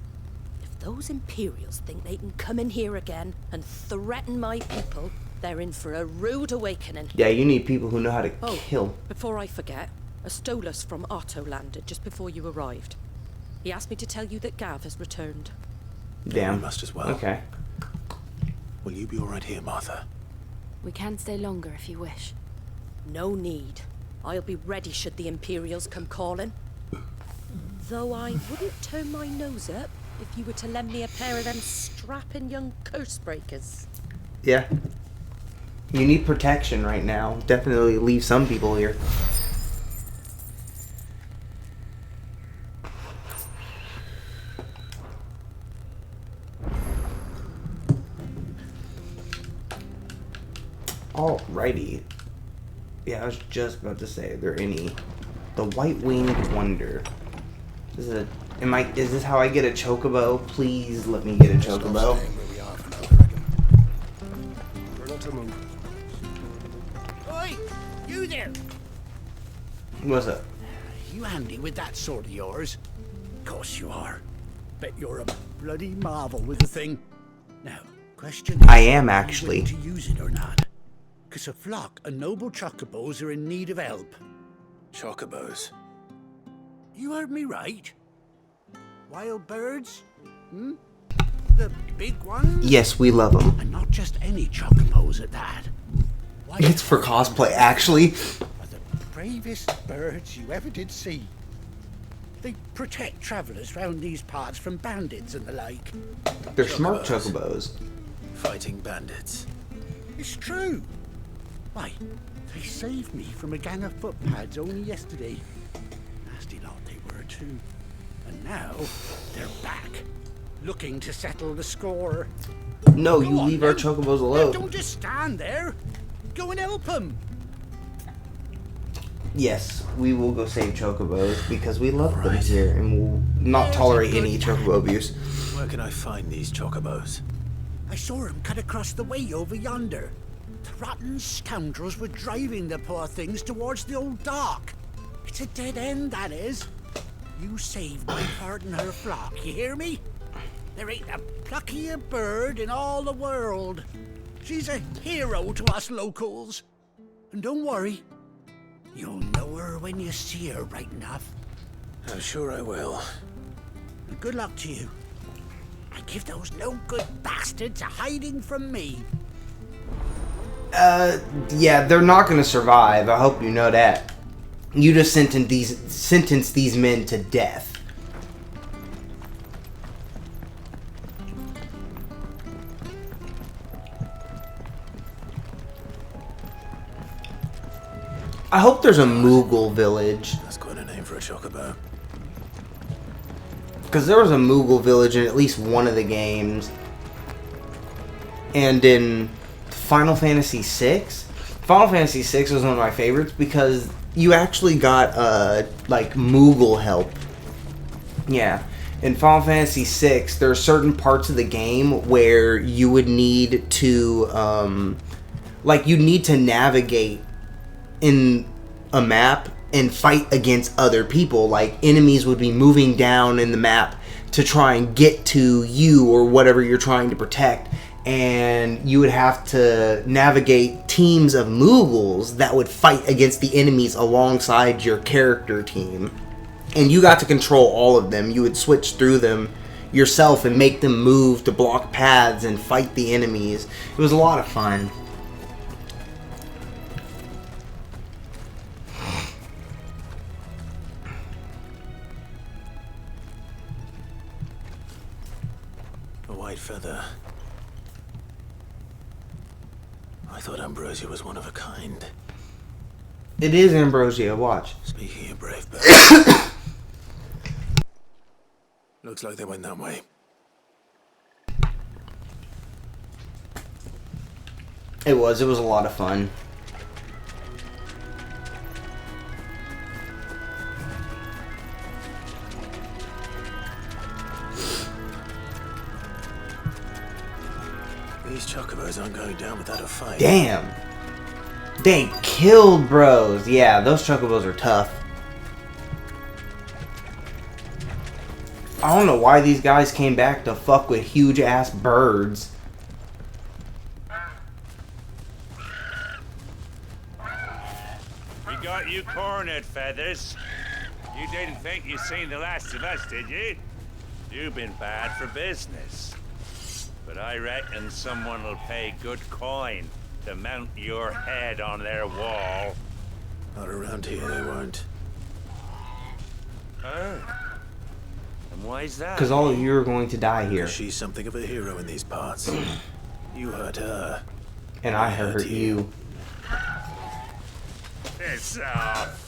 If those Imperials think they can come in here again and threaten my people, they're in for a rude awakening. Yeah, you need people who know how to kill. Before I forget, a Stolas from Otto landed just before you arrived. He asked me to tell you that Gav has returned. Damn. We must as well. Okay. Will you be all right here, Martha? We can stay longer if you wish. No need. I'll be ready should the Imperials come calling. Though I wouldn't turn my nose up if you were to lend me a pair of them strapping young curse breakers. Yeah. You need protection right now. Definitely leave some people here. Alrighty. Yeah, I was just about to say, are there any? The White Winged Wonder. Is this how I get a chocobo? Please let me get a chocobo. We're not to move. Oi! You there! What's up? You handy with that sword of yours? Course you are. Bet you're a bloody marvel with the thing. Now, question is, I am actually. are you willing to use it or not? Because a flock of noble chocobos are in need of help. Chocobos? You heard me right. Wild birds? Hmm? The big ones? Yes, we love them. And not just any chocobos at that. It's for cosplay, actually. Are the bravest birds you ever did see. They protect travellers round these parts from bandits and the like. They're smart chocobos. Fighting bandits. It's true. Why, they saved me from a gang of footpads only yesterday. Nasty lot they were too. And now, they're back. Looking to settle the score. No, you leave our chocobos alone. Don't just stand there. Go and help them. Yes, we will go save chocobos because we love them here and will not tolerate any chocobo abuse. Where can I find these chocobos? I saw him cut across the way over yonder. The rotten scoundrels were driving the poor things towards the old dock. It's a dead end, that is. You saved my part in her flock, you hear me? There ain't a pluckier bird in all the world. She's a hero to us locals. And don't worry, you'll know her when you see her right enough. I'm sure I will. And good luck to you. I give those no-good bastards a hiding from me. Yeah, they're not gonna survive. I hope you know that. You just sentence these men to death. I hope there's a Moogle village. That's quite a name for a chocobo. Because there was a Moogle village in at least one of the games. And in Final Fantasy VI? Final Fantasy VI was one of my favorites because you actually got, like, Moogle help. Yeah. In Final Fantasy VI, there are certain parts of the game where you would need to, you need to navigate in a map and fight against other people. Like, enemies would be moving down in the map to try and get to you or whatever you're trying to protect. And you would have to navigate teams of Moogles that would fight against the enemies alongside your character team. And you got to control all of them. You would switch through them yourself and make them move to block paths and fight the enemies. It was a lot of fun. A white feather. I thought Ambrosia was one of a kind. It is Ambrosia, watch. Speaking of brave birds. Looks like they went that way. It was a lot of fun. These chocobos aren't going down without a fight. Damn. They killed bros. Yeah, those chocobos are tough. I don't know why these guys came back to fuck with huge ass birds. We got you cornered, Feathers. You didn't think you'd seen the last of us, did you? You've been bad for business. But I reckon someone will pay good coin to mount your head on their wall. Not around here, they won't. Oh. And why's that? Because all of you are going to die here. She's something of a hero in these parts. You hurt her. And I hurt you. Piss off.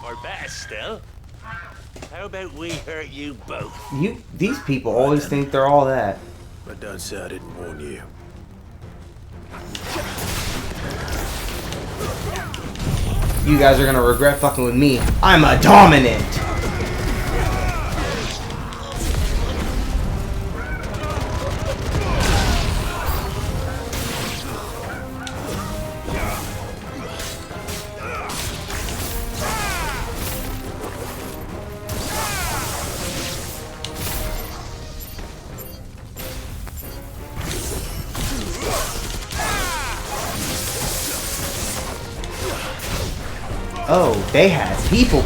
Or better still, how about we hurt you both? These people always think they're all that. But don't say I didn't warn you. You guys are gonna regret fucking with me. I'm a dominant. Oh, they had people.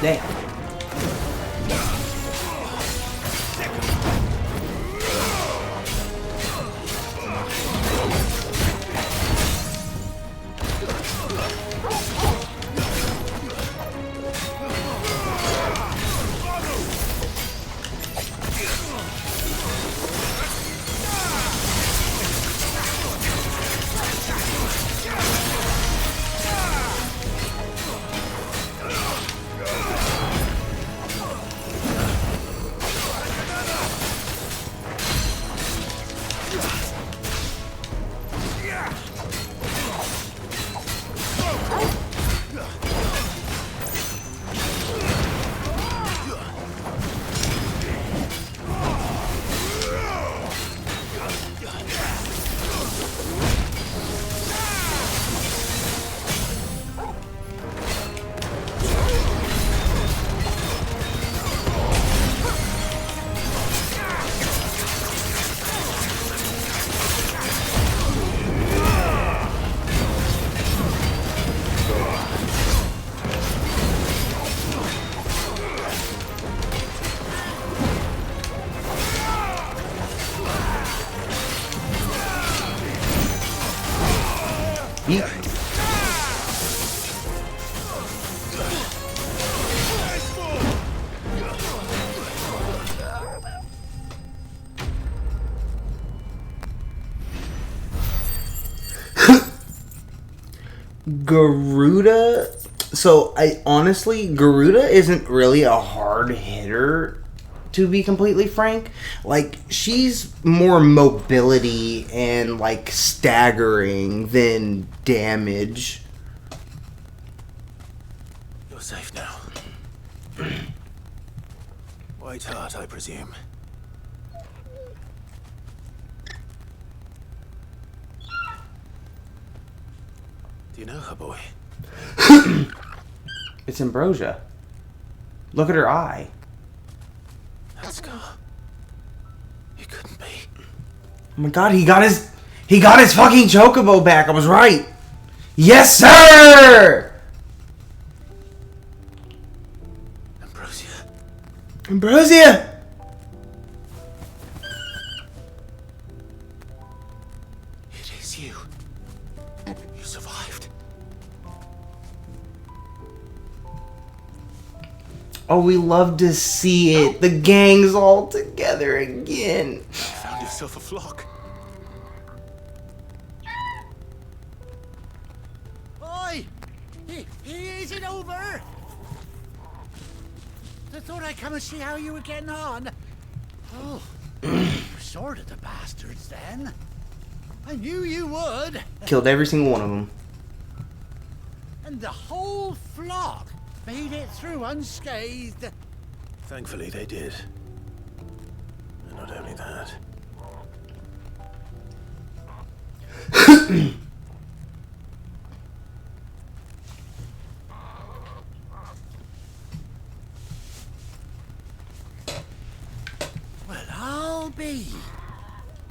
Damn. Garuda. So I honestly, Garuda isn't really a hard hitter, to be completely frank. Like, she's more mobility and like staggering than damage. You're safe now. White Heart, I presume. Do you know her, boy? It's Ambrosia. Look at her eye. Let's go. It couldn't be. Oh my god, he got his fucking chocobo back. I was right. Yes, sir! Ambrosia! It is you. You survived. Oh, we love to see it. The gang's all together again. Found yourself a flock. Oi! Is it over? I thought I'd come and see how you were getting on. Oh, sorted the bastards then. I knew you would. Killed every single one of them. And the whole flock made it through unscathed. Thankfully, they did. And not only that. Well, I'll be.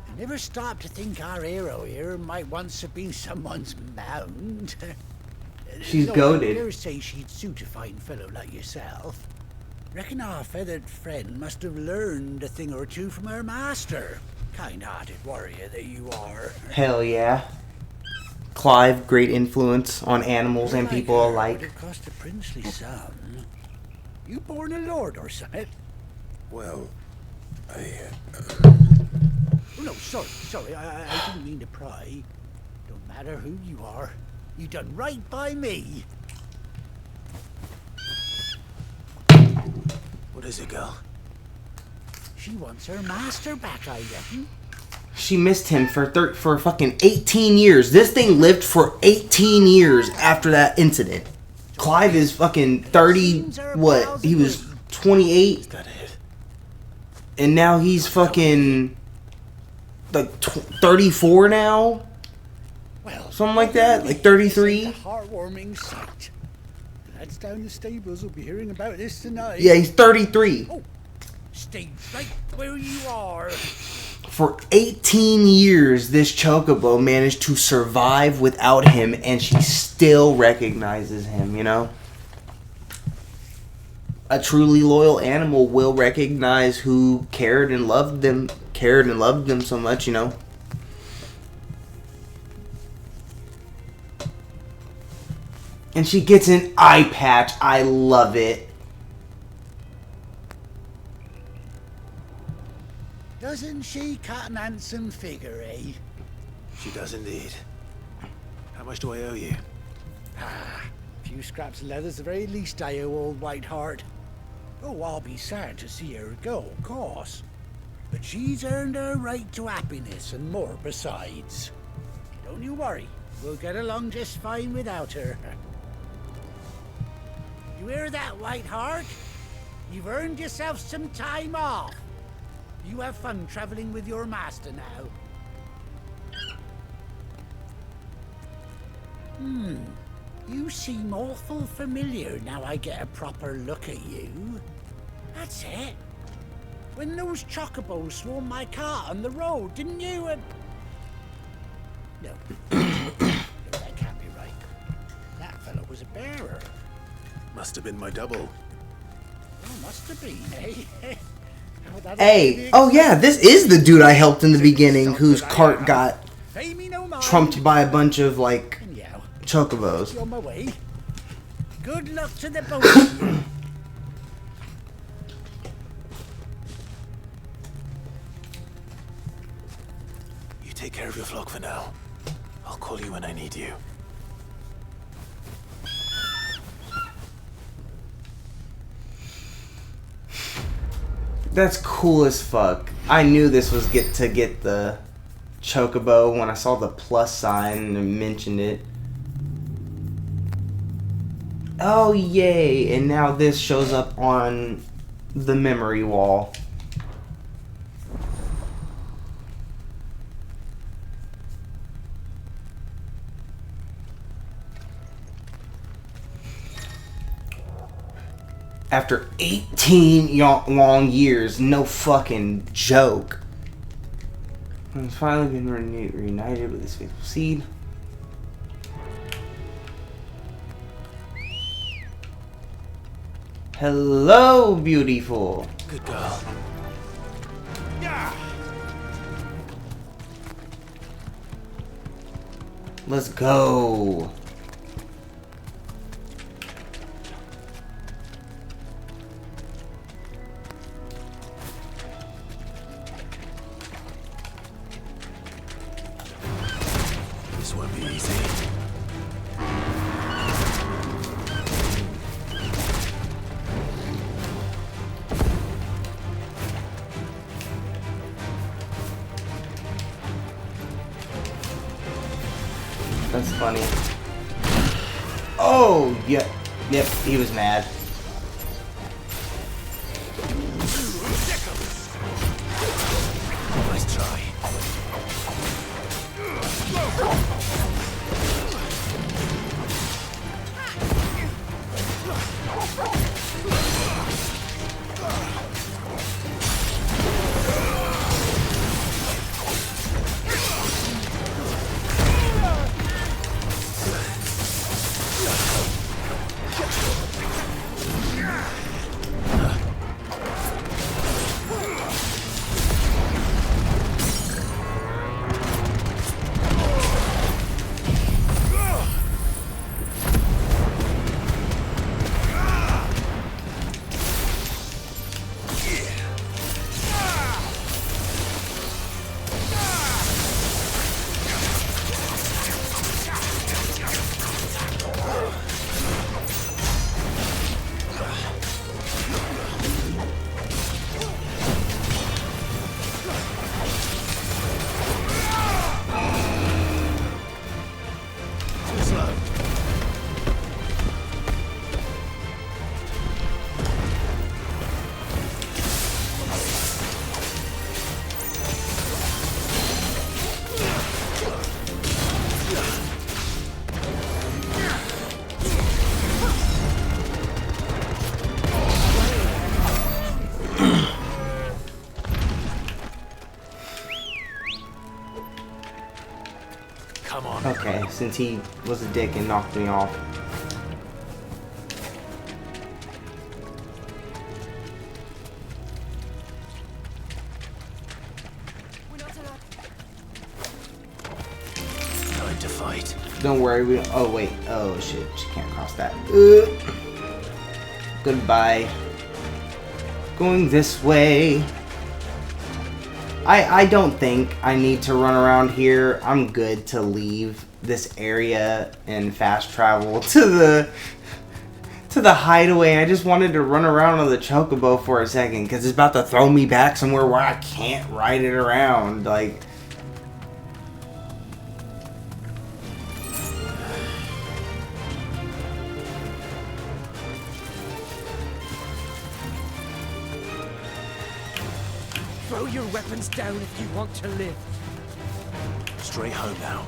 I never stopped to think our hero here might once have been someone's mound. She's No, goated. I dare say she'd suit a fine fellow like yourself. Reckon our feathered friend must have learned a thing or two from her master. Kind-hearted warrior that you are. Hell yeah. Clive, great influence on animals and people alike. It cost a princely sum. You born a lord or something? Well, Oh no, sorry, I didn't mean to pry. Don't matter who you are. You done right by me. what is it, girl? She wants her master back, I reckon. She missed him for fucking 18 years. This thing lived for 18 years after that incident. Clive is fucking 30, what? He was 28. And now he's fucking like 34 now? Something like that? Like 33? A heartwarming sight. The lads down the stables will be hearing about this tonight. Yeah, he's 33. Oh, stay right where you are. For 18 years, this chocobo managed to survive without him, and she still recognizes him, you know? A truly loyal animal will recognize who cared and loved them so much, you know? And she gets an eye patch. I love it. Doesn't she cut an handsome figure, eh? She does indeed. How much do I owe you? A few scraps of leather's the very least I owe old Whiteheart. Oh, I'll be sad to see her go, of course. But she's earned her right to happiness and more besides. Don't you worry. We'll get along just fine without her. You hear that, Whiteheart? You've earned yourself some time off. You have fun traveling with your master now. You seem awful familiar now I get a proper look at you. That's it. When those chocobos swarmed my car on the road, didn't you? No. No, that can't be right. That fellow was a bearer. Must have been my double. Oh, must have been, eh? Hey, oh yeah, this is the dude I helped in the beginning whose cart got trumped by a bunch of, like, chocobos. On my way. Good luck to the both of you. You take care of your flock for now. I'll call you when I need you. That's cool as fuck. I knew this was get the chocobo when I saw the plus sign and mentioned it. Oh yay, and now this shows up on the memory wall. After 18 long years, no fucking joke. He's finally been reunited with his faithful seed. Hello, beautiful. Good girl. Let's go. That's funny. Oh, yeah. Yep, he was mad. Nice try. Okay, since he was a dick and knocked me off. Time to fight. Don't worry, we don't. Oh, wait. Oh, shit. She can't cross that. Goodbye. Going this way. I don't think I need to run around here. I'm good to leave this area and fast travel to the hideaway. I just wanted to run around on the chocobo for a second because it's about to throw me back somewhere where I can't ride it around. Like, Throw your weapons down if you want to live. Straight home now.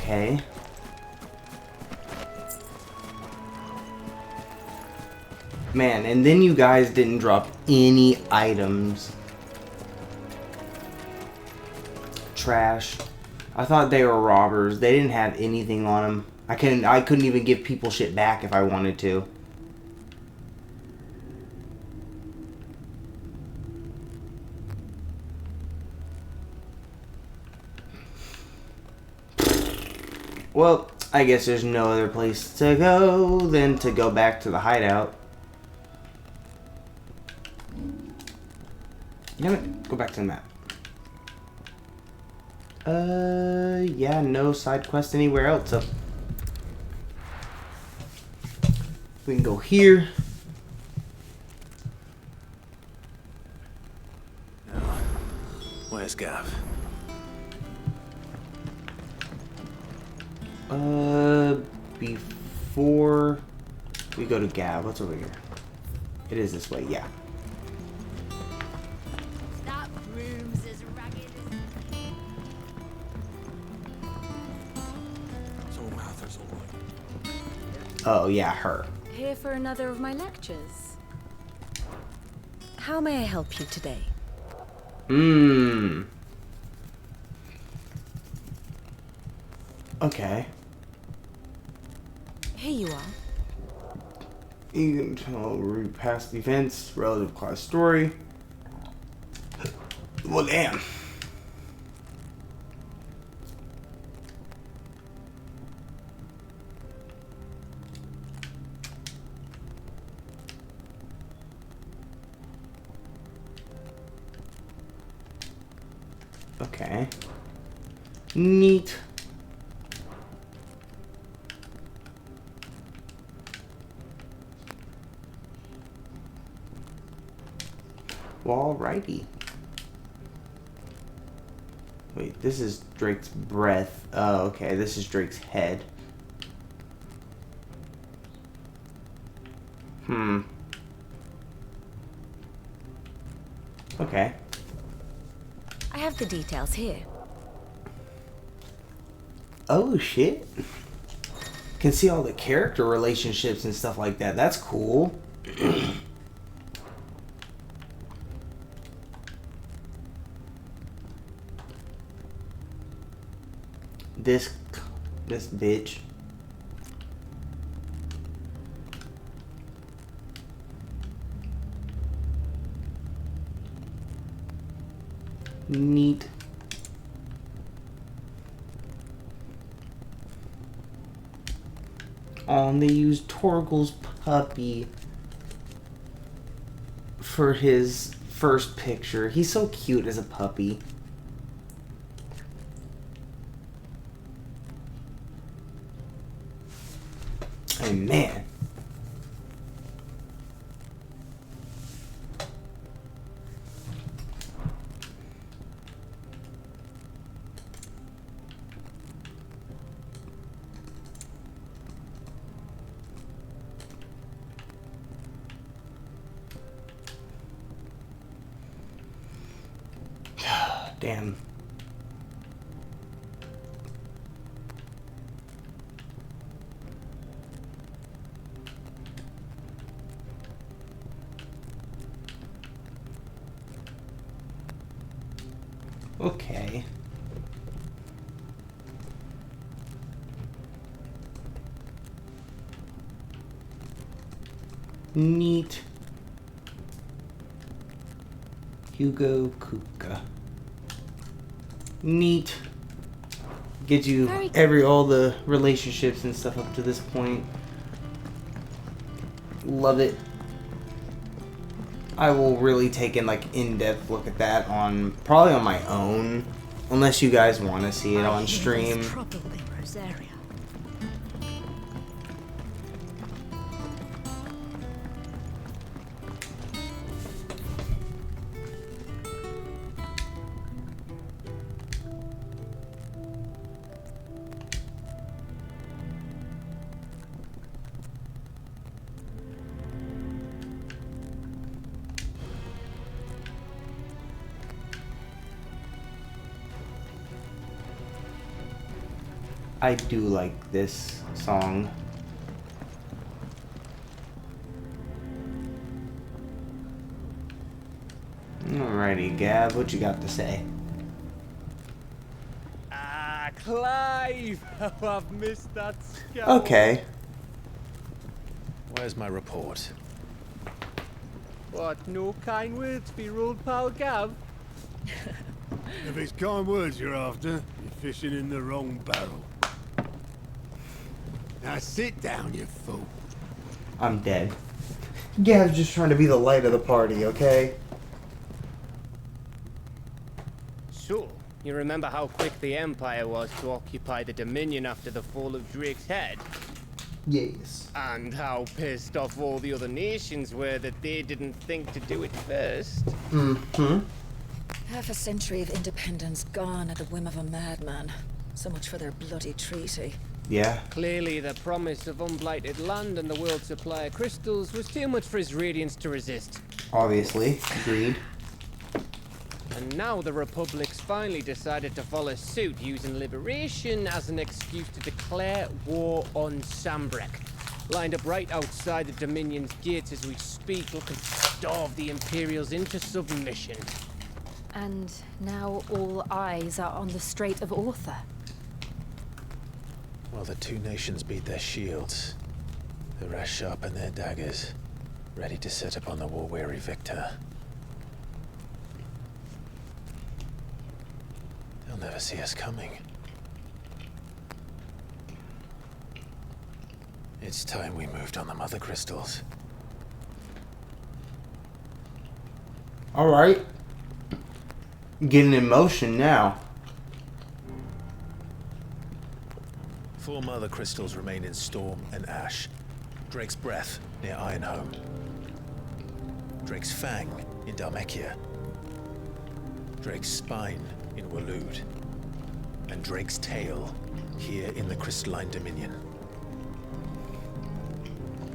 okay. Man, and then you guys didn't drop any items. Trash. I thought they were robbers. They didn't have anything on them. I couldn't even give people shit back if I wanted to. Well, I guess there's no other place to go than to go back to the hideout. Damn it, go back to the map. Yeah, no side quest anywhere else, so we can go here. Where's Gav? Before we go to Gav, what's over here? It is this way, yeah. That room's as ragged as... Oh, yeah, her. Here for another of my lectures. How may I help you today? Okay. Here you are. You can tell past events, relative class story. Well, damn. Okay. Neat. Alrighty. Wait, this is Drake's breath. Oh, okay, this is Drake's head. Okay. I have the details here. Oh, shit. Can see all the character relationships and stuff like that. That's cool. This bitch. Neat. And they used Torgal's puppy for his first picture. He's so cute as a puppy. Oh, man. Damn. Okay. Neat. Hugo Kupka. Neat. Get you all the relationships and stuff up to this point. Love it. I will really take in like in-depth look at that on probably on my own, unless you guys want to see it on stream. Probably Rosaria. I do like this song. Alrighty, Gab, what you got to say? Ah, Clive! How I've missed that scout. Okay. Where's my report? What, no kind words for your old pal Gav? If it's kind words you're after, you're fishing in the wrong barrel. Now sit down, you fool. I'm dead. Gab's just trying to be the light of the party, okay? So, you remember how quick the Empire was to occupy the Dominion after the fall of Drake's head? Yes. And how pissed off all the other nations were that they didn't think to do it first? Mm-hmm. Half a century of independence gone at the whim of a madman. So much for their bloody treaty. Yeah. Clearly, the promise of unblighted land and the world's supply of crystals was too much for his radiance to resist. Obviously. Agreed. And now the Republic's finally decided to follow suit, using liberation as an excuse to declare war on Sambrek. Lined up right outside the Dominion's gates as we speak, looking to starve the Imperials into submission. And now all eyes are on the Strait of Author. While the two nations beat their shields, the rest sharpen their daggers, ready to set upon the war-weary victor. They'll never see us coming. It's time we moved on the mother crystals. Alright. Getting in motion now. 4 mother crystals remain in Storm and Ash. Drake's Breath near Ironhome. Drake's Fang in Dhalmekia. Drake's Spine in Waloed. And Drake's Tail here in the Crystalline Dominion.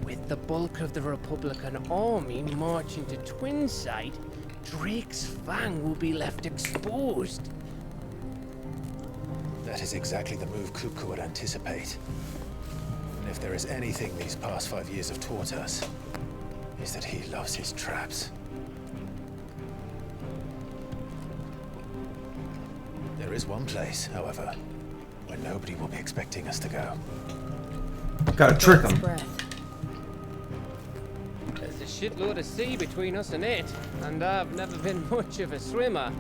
With the bulk of the Republican army marching to Twinside, Drake's Fang will be left exposed. That is exactly the move Kupka would anticipate. And if there is anything these past 5 years have taught us, is that he loves his traps. There is one place, however, where nobody will be expecting us to go. Gotta trick him. There's a shitload of sea between us and it, and I've never been much of a swimmer.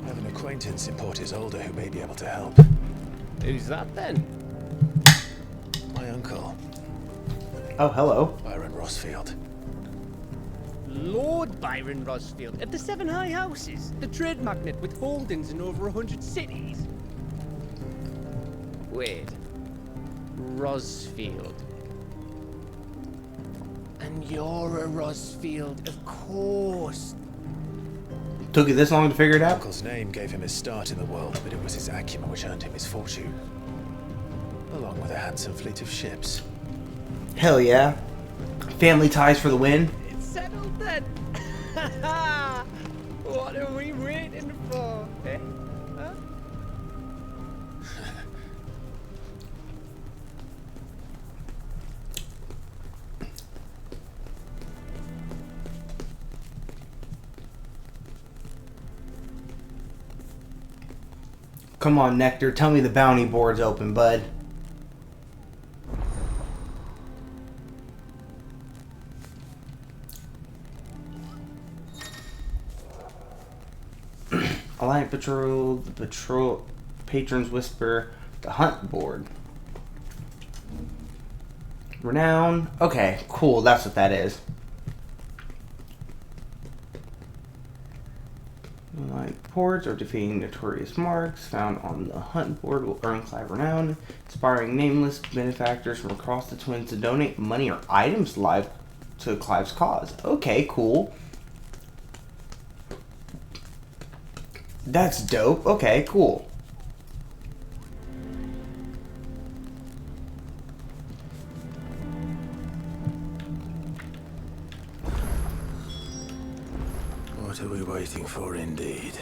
I have an acquaintance in Port Isolde who may be able to help. Who's that then? My uncle. Oh, hello. Byron Rosfield. Lord Byron Rosfield at the Seven High Houses, the trade magnate with holdings in over 100 cities. Wait. Rosfield. And you're a Rosfield, of course. Took you this long to figure it out? Uncle's name gave him his start in the world, but it was his acumen which earned him his fortune. Along with a handsome fleet of ships. Hell yeah. Family ties for the win. It's settled then. What are we waiting for? Eh? Huh? Come on, Nectar. Tell me the bounty board's open, bud. Alliant Patrol, the Patrol, Patron's Whisper, the Hunt board. Renown. Okay, cool. That's what that is. Alliant reports or defeating notorious marks found on the Hunt board will earn Clive renown, inspiring nameless benefactors from across the Twins to donate money or items live to Clive's cause. Okay, cool. That's dope. Okay, cool. What are we waiting for, indeed?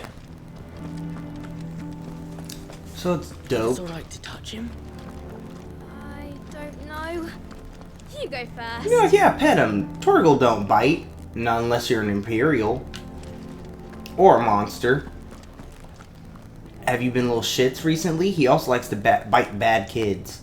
So it's dope. It's alright to touch him. I don't know. You go first. Yeah, pet him. Torgal don't bite. Not unless you're an Imperial. Or a monster. Have you been little shits recently? He also likes to bite bad kids.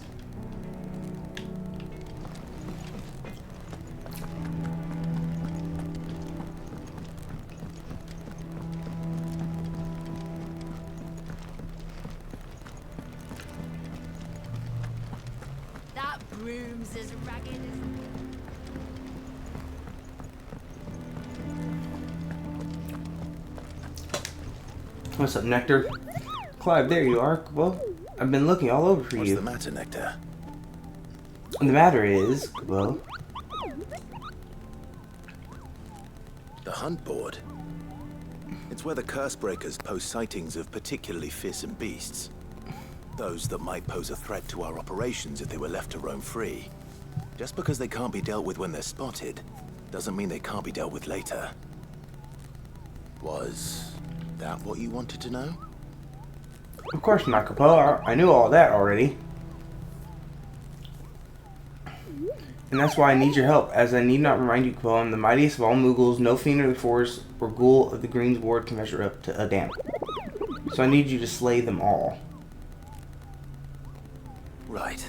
That broom's as ragged as... What's up, Nectar? Clive, there you are. Well, I've been looking all over for you. What's the matter, Nectar? And the matter is, well... The Hunt board. It's where the Cursebreakers post sightings of particularly fearsome beasts. Those that might pose a threat to our operations if they were left to roam free. Just because they can't be dealt with when they're spotted, doesn't mean they can't be dealt with later. Was that what you wanted to know? Of course not, Capo. I knew all that already. And that's why I need your help, as I need not remind you, Capo, I'm the mightiest of all Mughals. No fiend of the forest or ghoul of the Greensward can measure up to a damn. So I need you to slay them all. Right.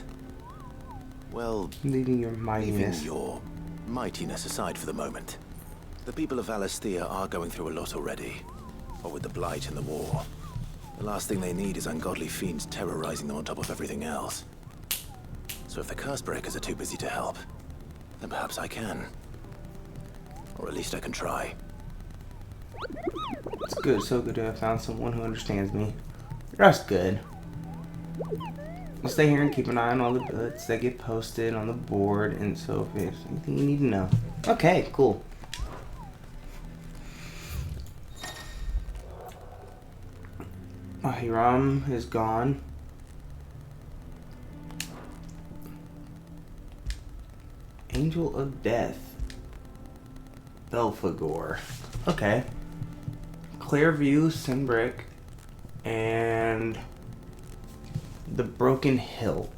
Well, leaving your mightiness. Leaving your mightiness aside for the moment. The people of Valisthea are going through a lot already. What with the Blight and the war. The last thing they need is ungodly fiends terrorizing them on top of everything else. So if the Cursebreakers are too busy to help, then perhaps I can. Or at least I can try. It's good, so good to have found someone who understands me. That's good. I'll stay here and keep an eye on all the bits that get posted on the board, and so if there's anything you need to know. Okay, cool. Hiram is gone. Angel of Death. Belphegor. Okay. Clearview, Sinbrick, and the Broken Hill.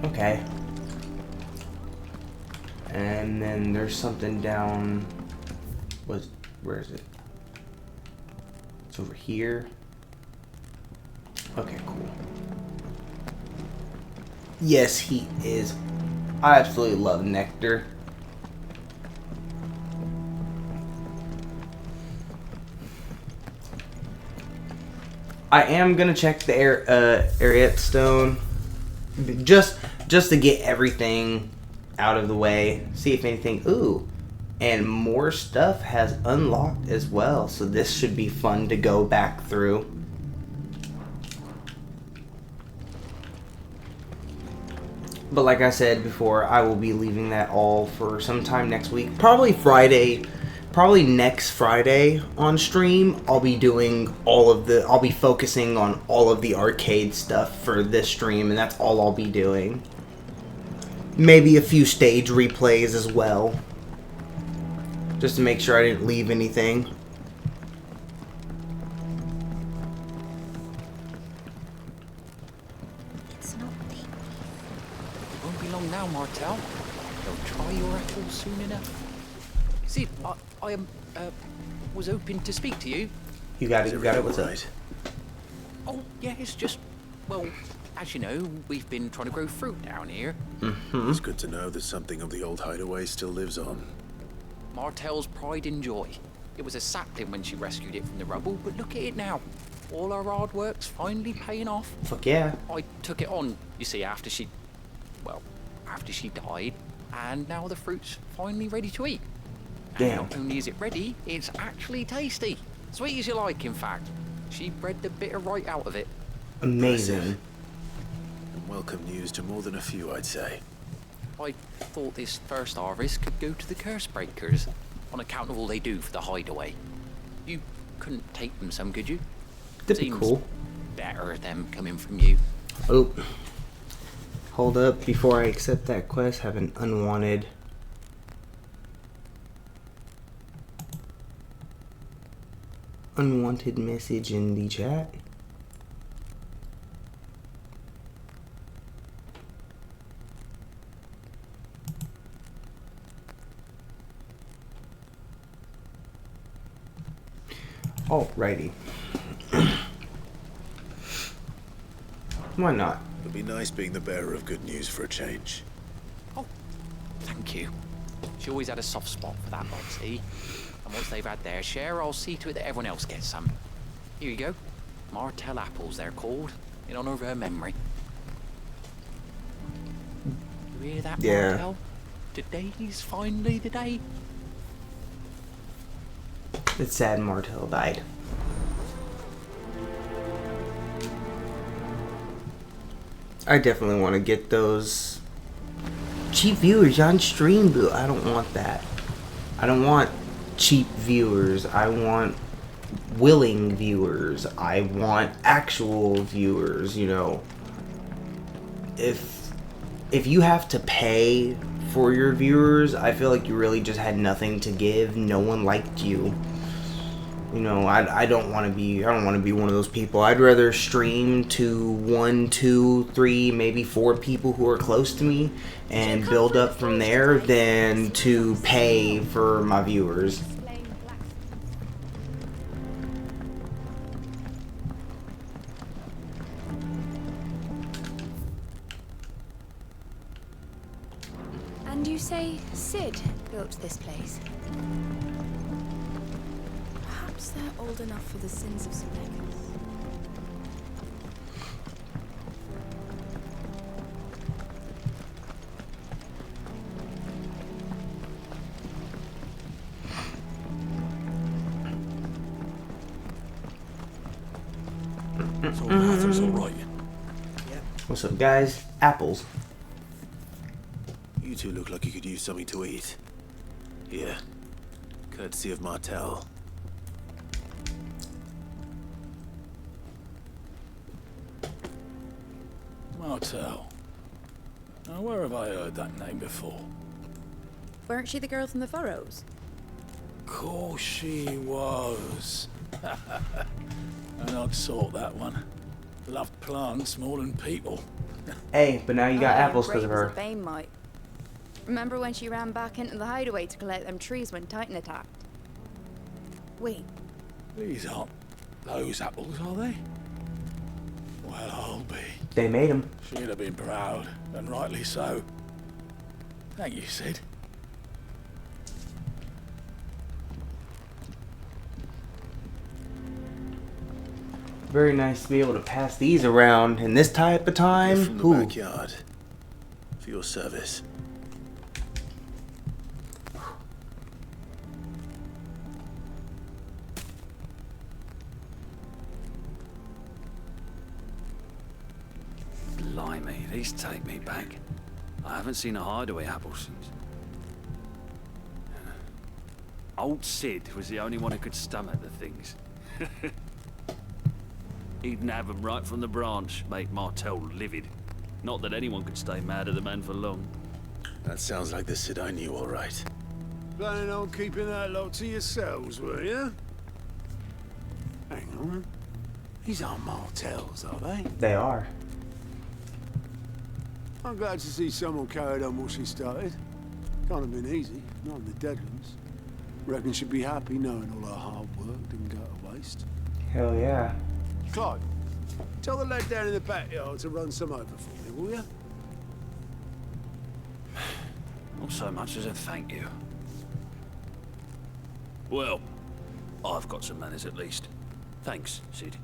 Okay. And then there's something down. Where is it? It's over here. Okay, cool. Yes, he is. I absolutely love Nectar. I am gonna check the Ariete Stone just to get everything out of the way. See if anything. Ooh, and more stuff has unlocked as well. So this should be fun to go back through. But like I said before, I will be leaving that all for sometime next week. Probably Friday. Probably next Friday on stream, I'll be doing I'll be focusing on all of the arcade stuff for this stream, and that's all I'll be doing. Maybe a few stage replays as well. Just to make sure I didn't leave anything. It's not deep. It won't be long now, Martel. They'll try your apples soon enough. See, I was hoping to speak to you. You got it, what's up? Oh, yeah, it's just, well, as you know, we've been trying to grow fruit down here. Mm-hmm. It's good to know that something of the old hideaway still lives on. Martel's pride and joy. It was a sapling when she rescued it from the rubble, but look at it now. All our hard work's finally paying off. Fuck yeah. I took it on, you see, after she died, and now the fruit's finally ready to eat. And not only is it ready, it's actually tasty. Sweet as you like, in fact. She bred the bitter right out of it. Amazing. And welcome news to more than a few, I'd say. I thought this first harvest could go to the curse breakers, on account of all they do for the hideaway. You couldn't take them some, could you? That'd be cool. Better them coming from you. Oh. Hold up, before I accept that quest, have an unwanted message in the chat. Alrighty. Why not? It'd be nice being the bearer of good news for a change. Oh, thank you. She always had a soft spot for that lot, see? And once they've had their share, I'll see to it that everyone else gets some. Here you go. Martel apples, they're called, in honor of her memory. You hear that, Yeah. Martel? Today's finally the day. It's sad Martel died. I definitely want to get those cheap viewers on stream, but I don't want that. I don't want cheap viewers. I want willing viewers. I want actual viewers, you know. If you have to pay for your viewers, I feel like you really just had nothing to give. No one liked you. You know, I don't want to be one of those people. I'd rather stream to 1, 2, 3, maybe 4 people who are close to me and build up from there than to pay for my viewers. And you say Sid built this place? Perhaps they're old enough for the sins of Seneca. So Arthur's all right. What's up, guys? Apples. You two look like you could use something to eat. Here. Courtesy of Martel. Martel. Now, where have I heard that name before? Weren't she the girl from the Furrows? Course she was. An odd sort, that one. Loved plants more than people. Hey, but now you got apples because of brave her. as a Bane might. Remember when she ran back into the hideaway to collect them trees when Titan attacked? Wait, These aren't those apples, are they? Well, I'll be. They made them. She'd have been proud, and rightly so. Thank you, Sid. Very nice to be able to pass these around in this type of time. From the backyard. For your service. Blimey, these take me back. I haven't seen a hideaway apple since. Old Sid was the only one who could stomach the things. He'd nab 'em right from the branch, make Martel livid. Not that anyone could stay mad at the man for long. That sounds like the Sid I knew, all right. Planning on keeping that lot to yourselves, were you? Hang on. These aren't Martels, are they? They are. I'm glad to see someone carried on what she started. Can't have been easy, not in the Deadlands. Reckon she'd be happy knowing all her hard work didn't go to waste. Hell yeah. Clive, tell the lad down in the backyard to run some over for me, will you? Not so much as a thank you. Well, I've got some manners at least. Thanks, Sid.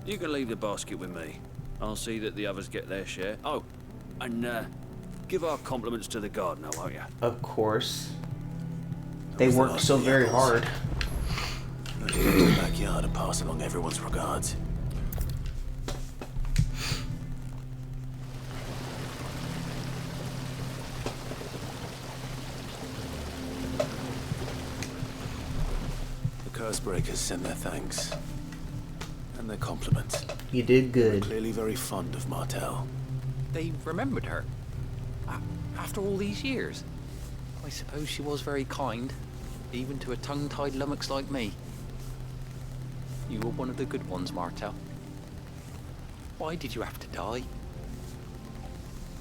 You can leave the basket with me. I'll see that the others get their share. Oh, and give our compliments to the gardener, won't you? Of course. They work so very hard. Go to the backyard and pass along everyone's regards. The Cursebreakers send their thanks. And their compliments. You did good. They're clearly very fond of Martel. They remembered her. After all these years. I suppose she was very kind, even to a tongue-tied lummox like me. You were one of the good ones, Martel. Why did you have to die?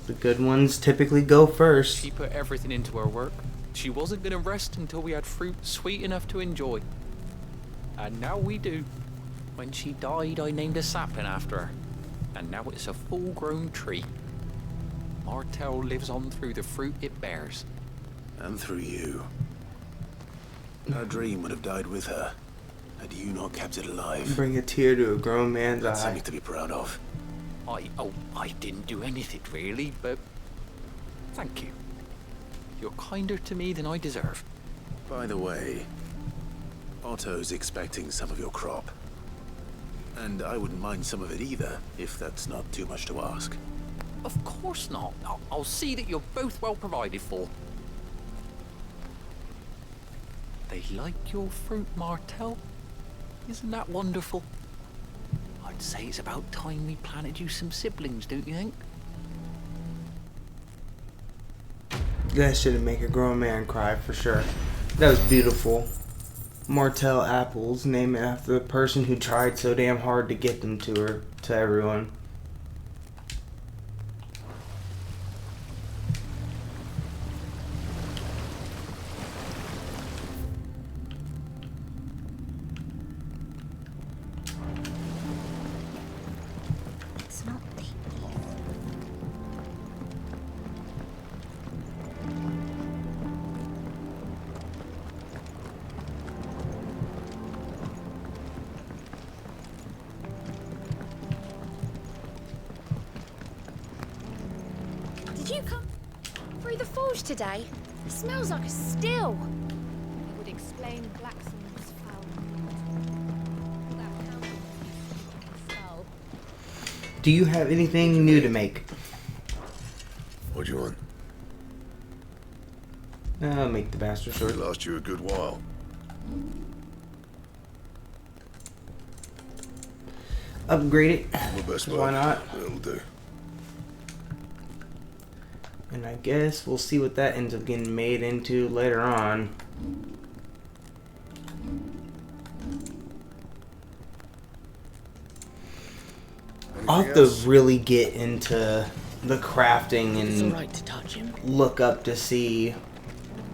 The good ones typically go first. She put everything into her work. She wasn't going to rest until we had fruit sweet enough to enjoy. And now we do. When she died, I named a sapling after her. And now it's a full-grown tree. Martel lives on through the fruit it bears. And through you. Her dream would have died with her, had you not kept it alive. Bring a tear to a grown man's That's eye. something to be proud of. I didn't do anything really, but thank you. You're kinder to me than I deserve. By the way, Otto's expecting some of your crop. And I wouldn't mind some of it either, if that's not too much to ask. Of course not. I'll see that you're both well provided for. They like your fruit, Martel. Isn't that wonderful? I'd say it's about time we planted you some siblings, don't you think? That shouldn't make a grown man cry for sure. That was beautiful. Martel apples, named after the person who tried so damn hard to get them to her, to everyone. It's not these. did you come through the forge today? It smells like a still. It would explain Blackson's foul. That candle skull. Do you have anything new to make? What do you want? Make the bastard sword. It'll last you a good while. Upgrade it. My best Why not? It'll do. And I guess we'll see what that ends up getting made into later on. I'll have to really get into the crafting and look up to see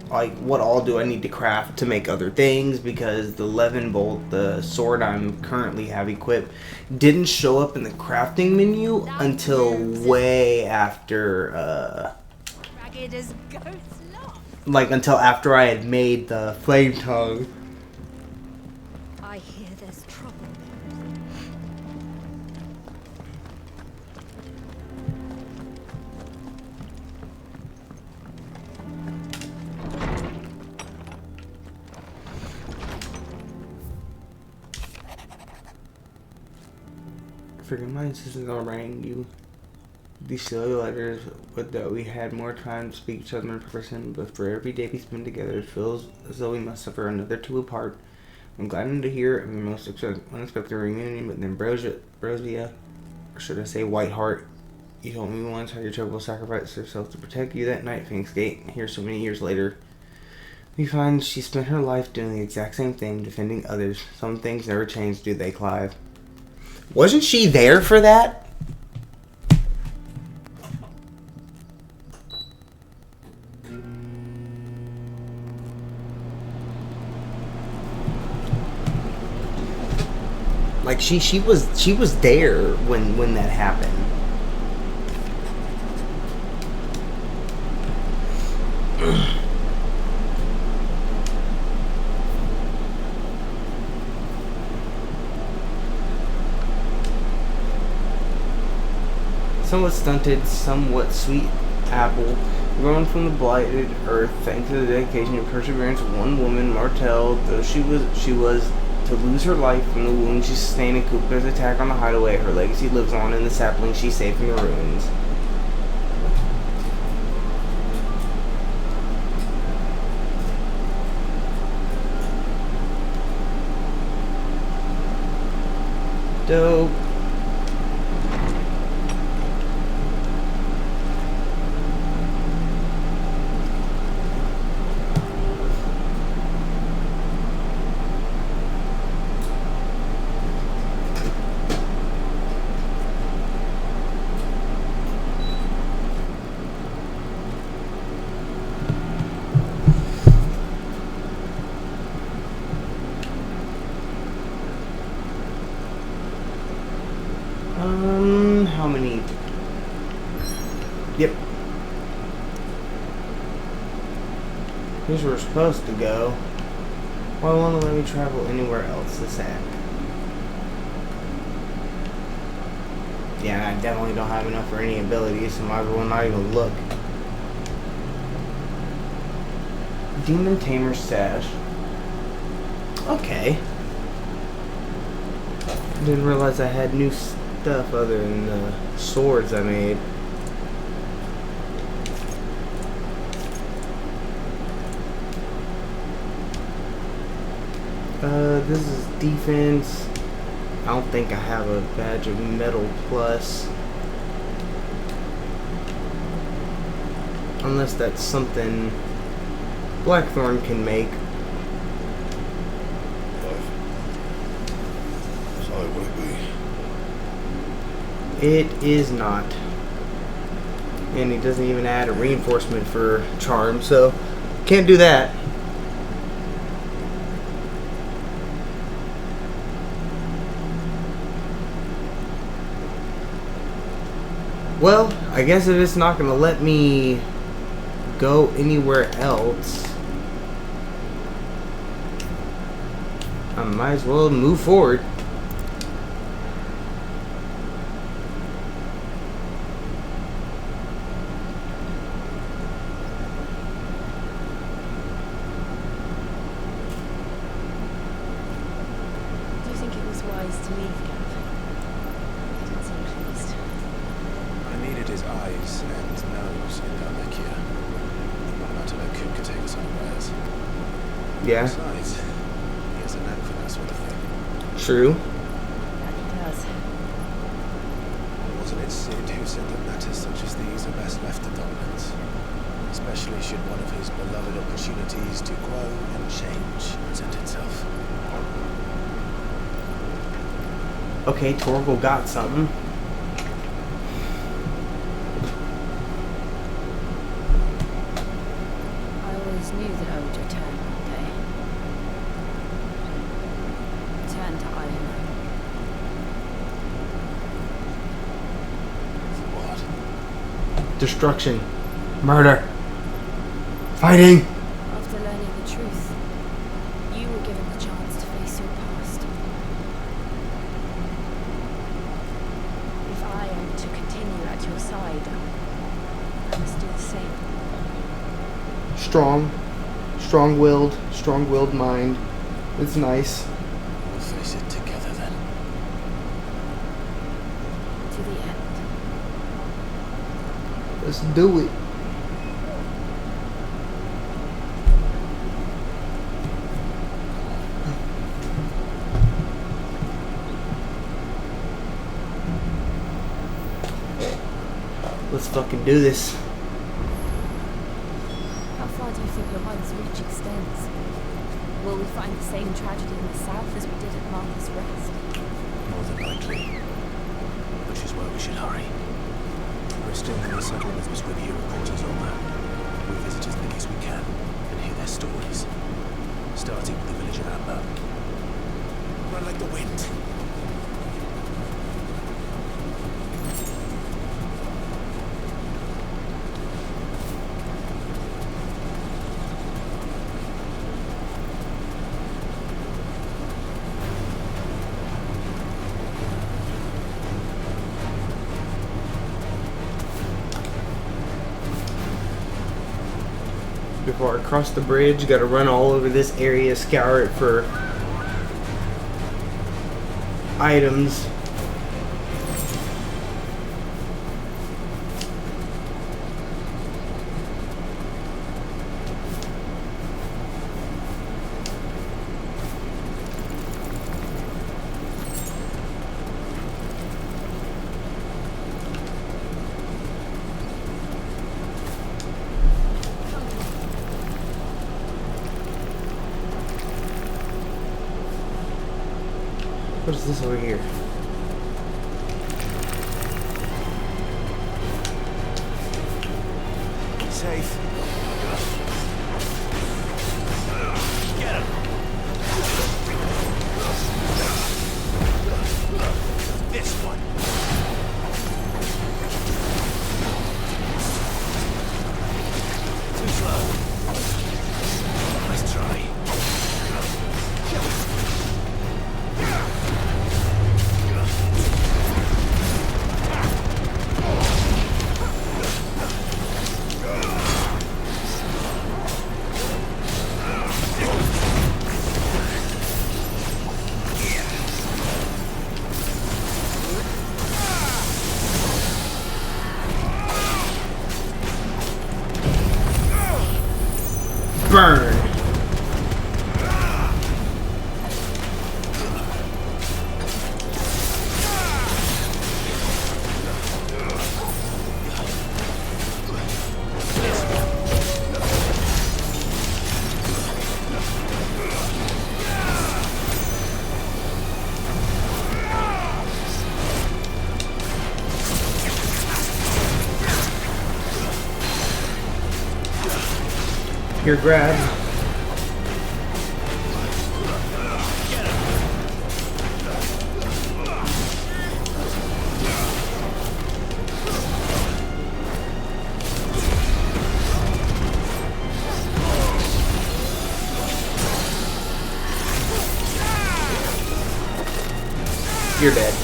like what all do I need to craft to make other things, because the 11 bolt, the sword I'm currently have equipped, didn't show up in the crafting menu until way after like until after I had made the flame tongue. I hear there's trouble. Freaking my insistence on writing you these silly letters with that we had more time to speak to each other in person, but for every day we spend together it feels as though we must suffer another two apart. I'm glad to hear of your most unexpected reunion, but then Brosia, or should I say Whiteheart, you told me once how your trouble sacrificed herself to protect you that night, Finksgate. Here so many years later, we find she spent her life doing the exact same thing, defending others. Some things never change, do they, Clive? Wasn't she there for that? Like she was there when that happened. Somewhat stunted, somewhat sweet apple, grown from the blighted earth, thanks to the dedication and perseverance of one woman, Martell, though she was to lose her life from the wound she sustained in Kupka's attack on the hideaway. Her legacy lives on in the sapling she saved from the ruins. Dope. How many? Yep. Here's where we're supposed to go. Why won't it let me travel anywhere else this at? Yeah, I definitely don't have enough for any abilities, so might as well not even look. Demon Tamer Stash. Okay. Didn't realize I had new stuff other than the swords I made. This is defense. I don't think I have a badge of metal plus. Unless that's something Blackthorn can make. Sorry, would it be? It is not. And he doesn't even add a reinforcement for charm, so can't do that. Well, I guess if it's not going to let me go anywhere else, I might as well move forward. Do you think it was wise to leave, Gav? It didn't seem pleased. face and nose in Dalmacia. Not enough to let Coop could take us unawares. Yeah. Besides, he has a knack for that sort of thing. True. That he does. Wasn't it Sid who said that matters such as these are best left to dominance? Especially should one of his beloved opportunities to grow and change present itself. Okay, Torgal got something. I always knew that I would return one day. Return to Iron. What? Destruction. Murder. Fighting. After learning the truth, you were given the chance to face your past. If I am to continue at your side, I must do the same. Strong. Strong-willed mind. It's nice. We'll face it together then. To the end. Let's do it. Let's fucking do this. How far do you think your mind's reach extends? Will we find the same tragedy in the south as we did at Martha's Rest? More than likely. Which is why we should hurry. We're still in the settlements with review reporters on that. We'll visit as many as we can and hear their stories. Starting with the village of Amber. Run like the wind. Before I cross the bridge, gotta run all over this area, scour it for items. What is this over here? Safe. Get him! This one. Too slow. Nice try. Burn! Here, grab. You're dead.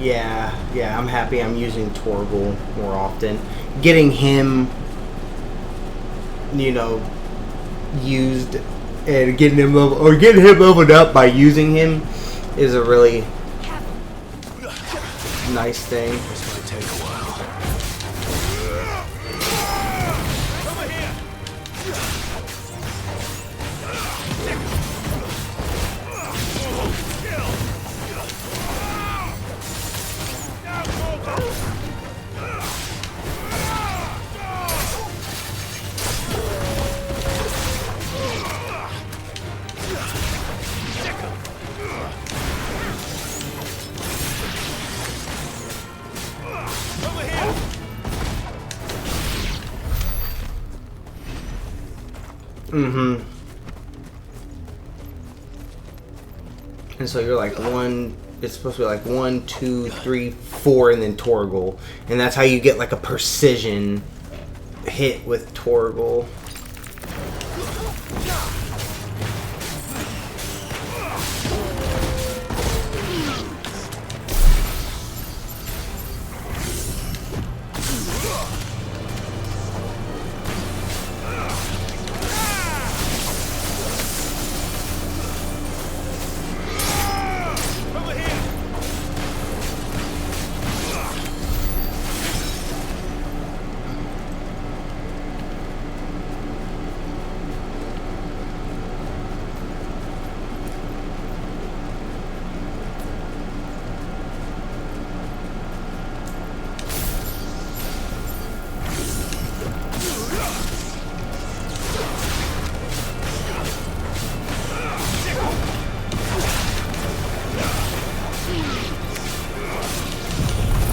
Yeah, I'm happy I'm using Torgal more often. Getting him, you know, used and getting him leveled up by using him is a really nice thing. This might take a while. Mm-hmm. And so you're like it's supposed to be like 1, 2, 3, 4, and then Torgal. And that's how you get like a precision hit with Torgal.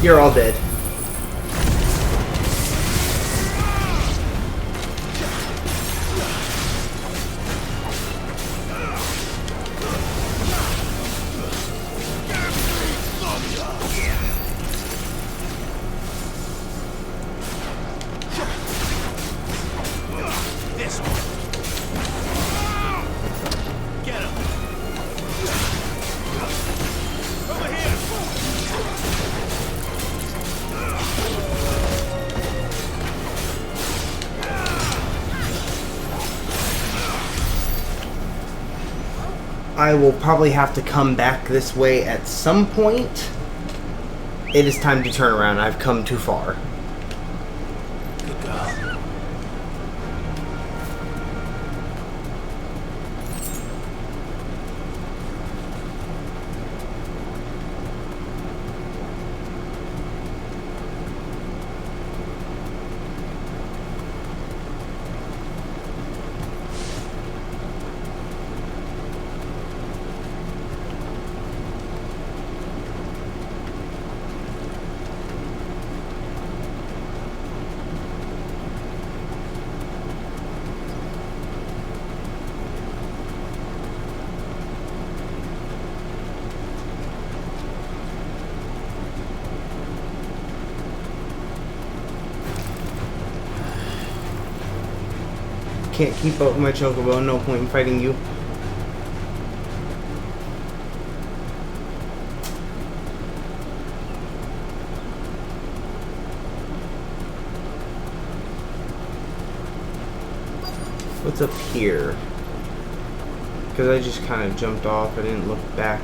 You're all dead. I will probably have to come back this way at some point. It is time to turn around. I've come too far. Good girl. Can't keep up with my chocobo, no point in fighting you. What's up here? Because I just kind of jumped off, I didn't look back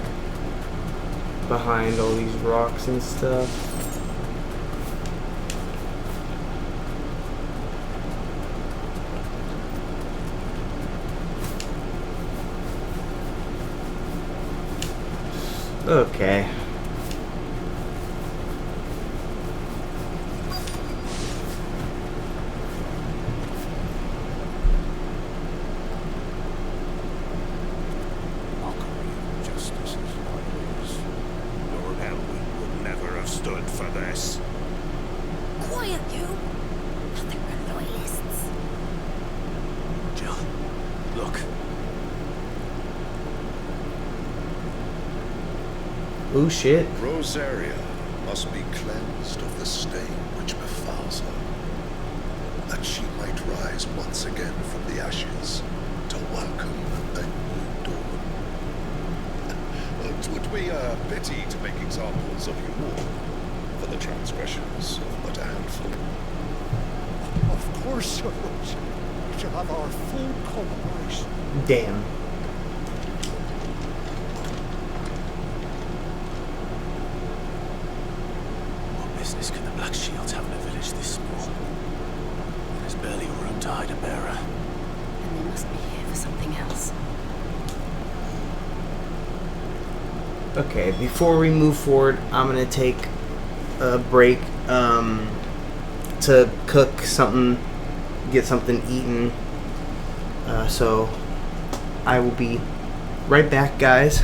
behind all these rocks and stuff. Okay. Justice is always. Lord Helwyn would never have stood for this. Quiet, you! Nothing but loyalists. Jill, look. Oh shit. Rosaria must be cleansed of the stain which befalls her, that she might rise once again from the ashes to welcome a new dawn. 'Twould we pity to make examples of you all for the transgressions of but a handful. Of course, Sir Rose. You shall have our full cooperation. Damn. What business can the Black Shields have in a village this small? There's barely room to hide a bearer. And they must be here for something else. Okay, before we move forward, I'm gonna take a break to cook something, get something eaten. So I will be right back, guys.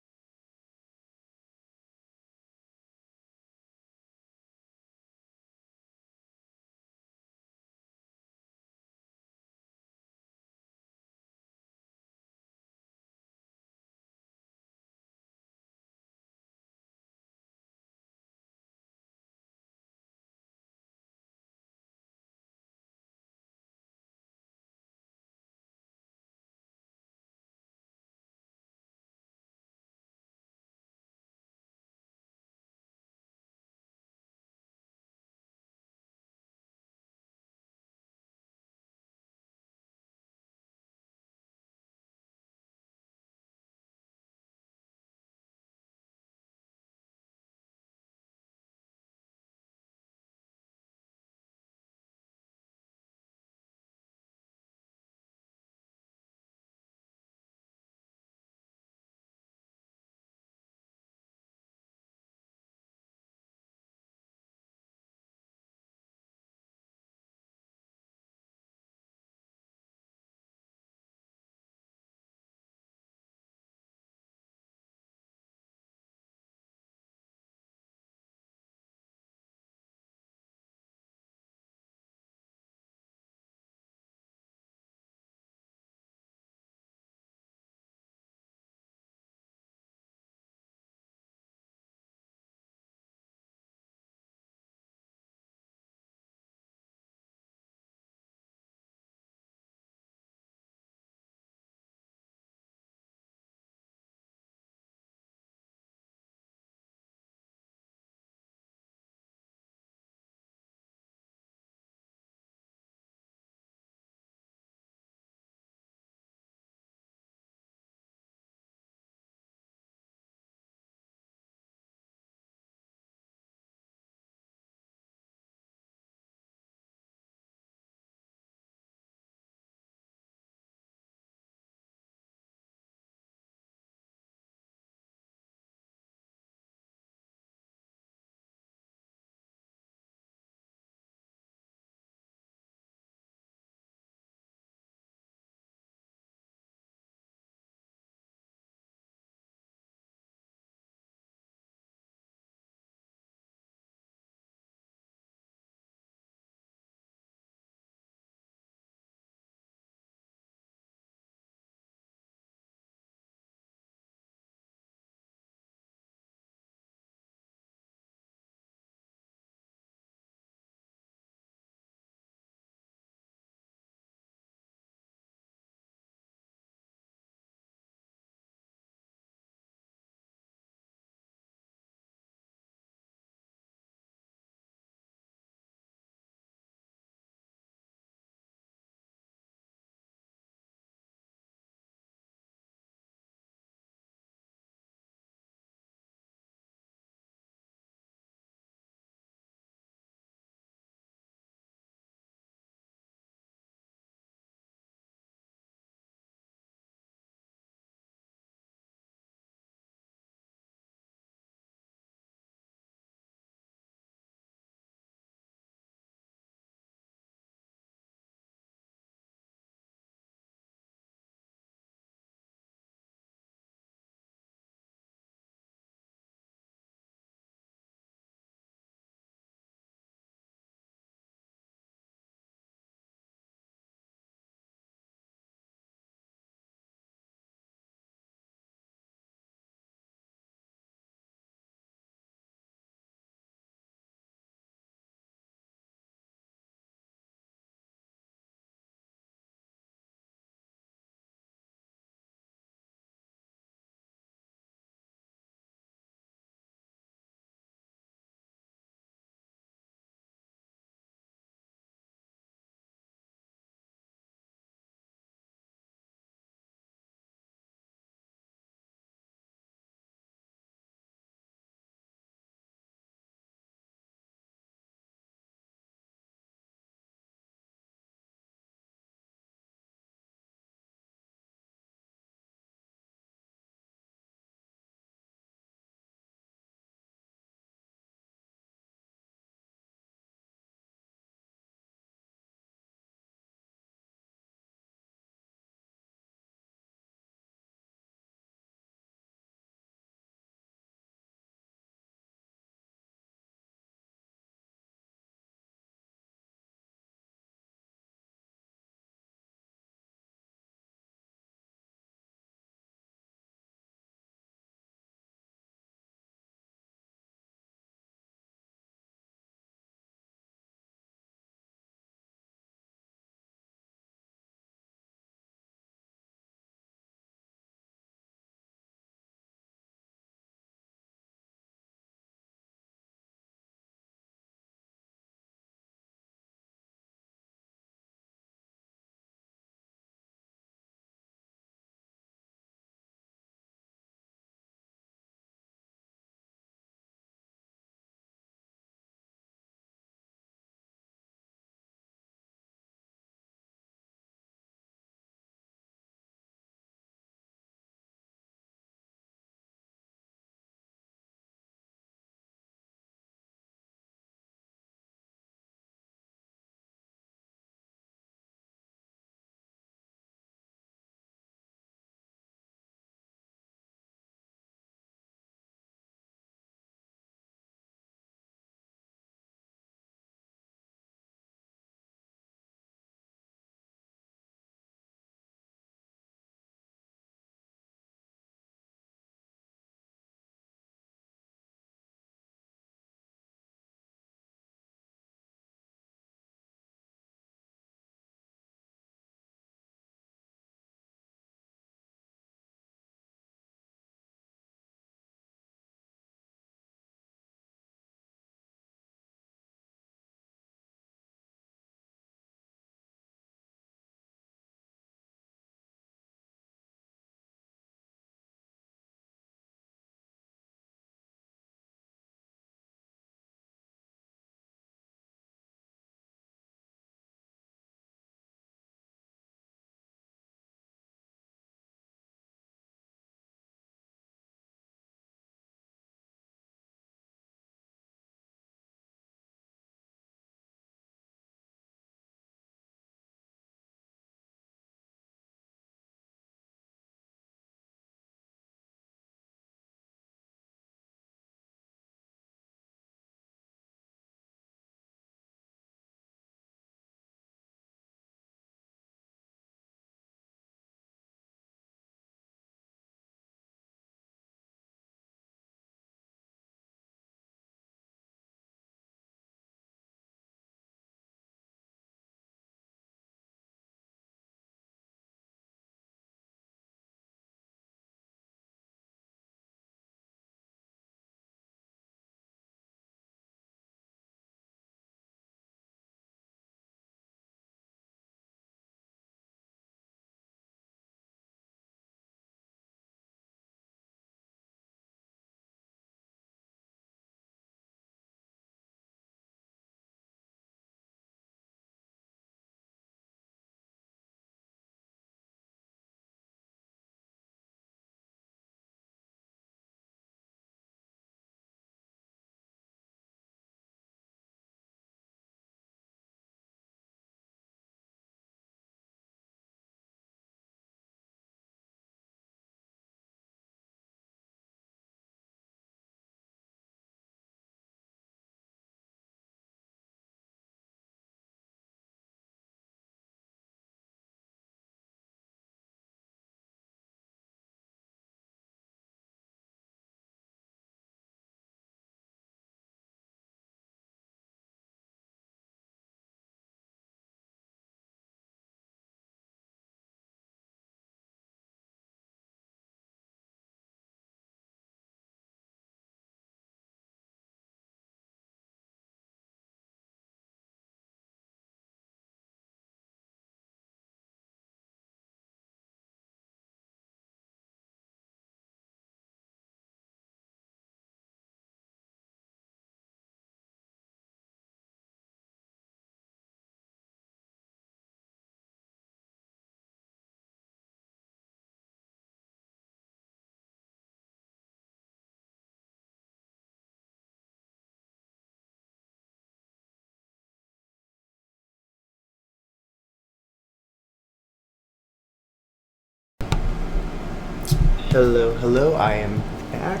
Hello, hello, I am back.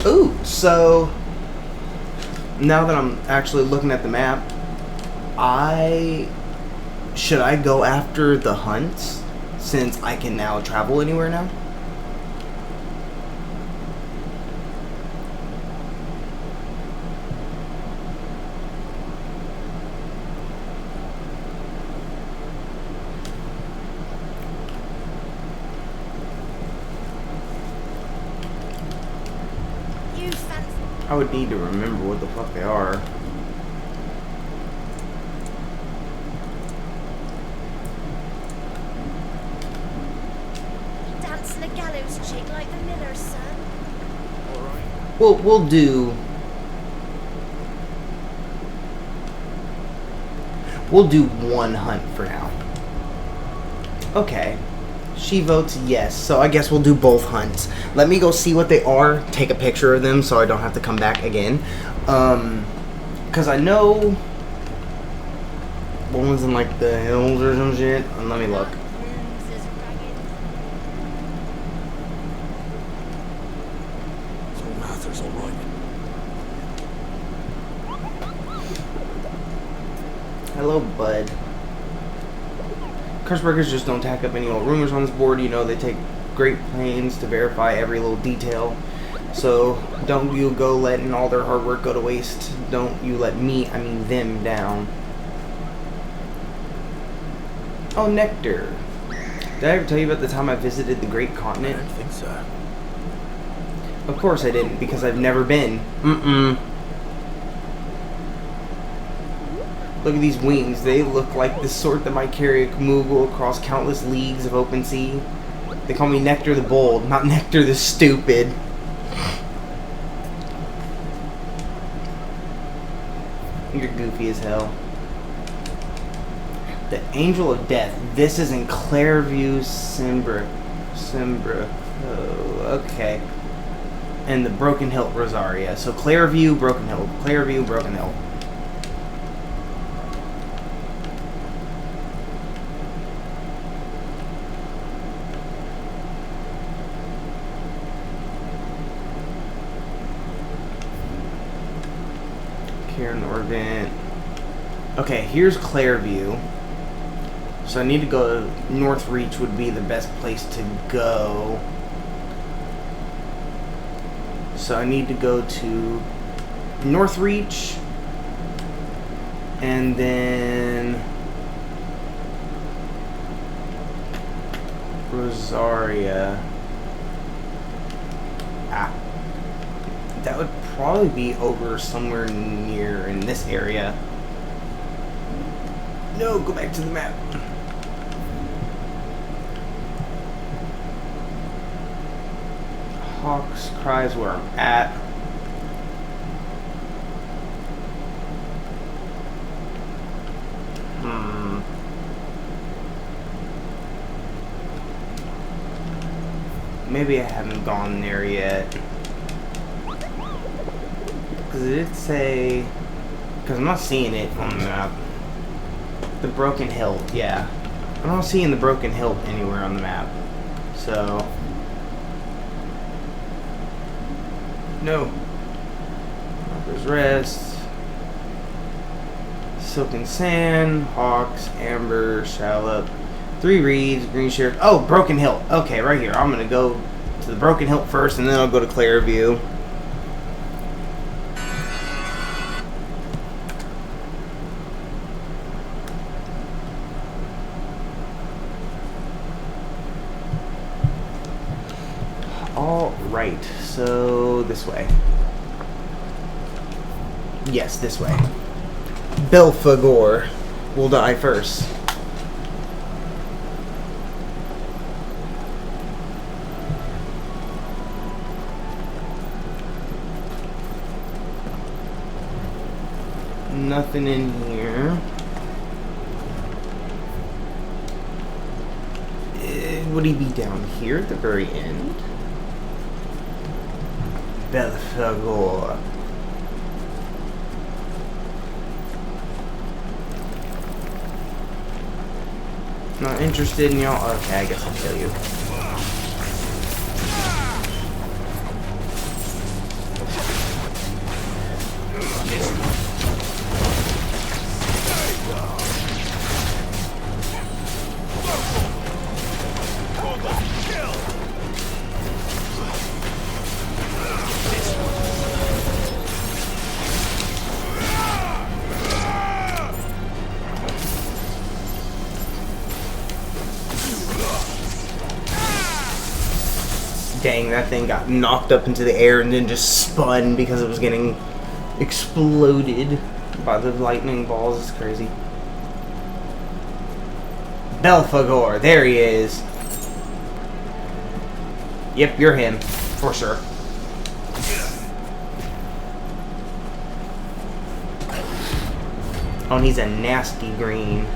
Ooh, so now that I'm actually looking at the map, should I go after the hunts since I can now travel anywhere now? I would need to remember what the fuck they are. Dancing a gallows chick like the miller's son. We'll do one hunt for now. Okay. She votes yes, so I guess we'll do both hunts. Let me go see what they are, take a picture of them so I don't have to come back again. Because I know one was in like the hills or some shit. Let me look. So Arthur's alright. Hello, bud. Cursebreakers just don't tack up any old rumors on this board. You know, they take great pains to verify every little detail. So don't you go letting all their hard work go to waste. Don't you let them down. Oh, Nectar. Did I ever tell you about the time I visited the Great Continent? I don't think so. Of course I didn't, because I've never been. Look at these wings. They look like the sort that might carry a Moogle across countless leagues of open sea. They call me Nectar the Bold, not Nectar the Stupid. You're goofy as hell. The Angel of Death. This is in Clairview, Simbra. Oh, okay. And the Broken Hilt, Rosaria. So Clairview, Broken Hill. Clairview, Broken Hill. Cairn Okay, here's Clairview. So I need to go to North Reach would be the best place to go. So I need to go to North Reach and then Rosaria. That would probably be over somewhere near in this area. No, go back to the map. Hawk's Cry is where I'm at. Maybe I haven't gone there yet. Because it did say... Because I'm not seeing it on the map. The Broken Hilt, yeah. I'm not seeing the Broken Hilt anywhere on the map. So... No. There's Rest. Silken Sand, Hawks, Amber, Shallop. 3 Reeds, Green Sheriff. Oh, Broken Hilt. Okay, right here. I'm going to go to the Broken Hilt first, and then I'll go to Clairview. Alright, so this way. Yes, this way. Belphegor will die first. Nothing in here. Would he be down here at the very end? Belphegor. Not interested in y'all? Okay, I guess I'll kill you. Dang, that thing got knocked up into the air and then just spun because it was getting exploded by the lightning balls. It's crazy. Belphegor, there he is. Yep, you're him, for sure. Oh, and he's a nasty green.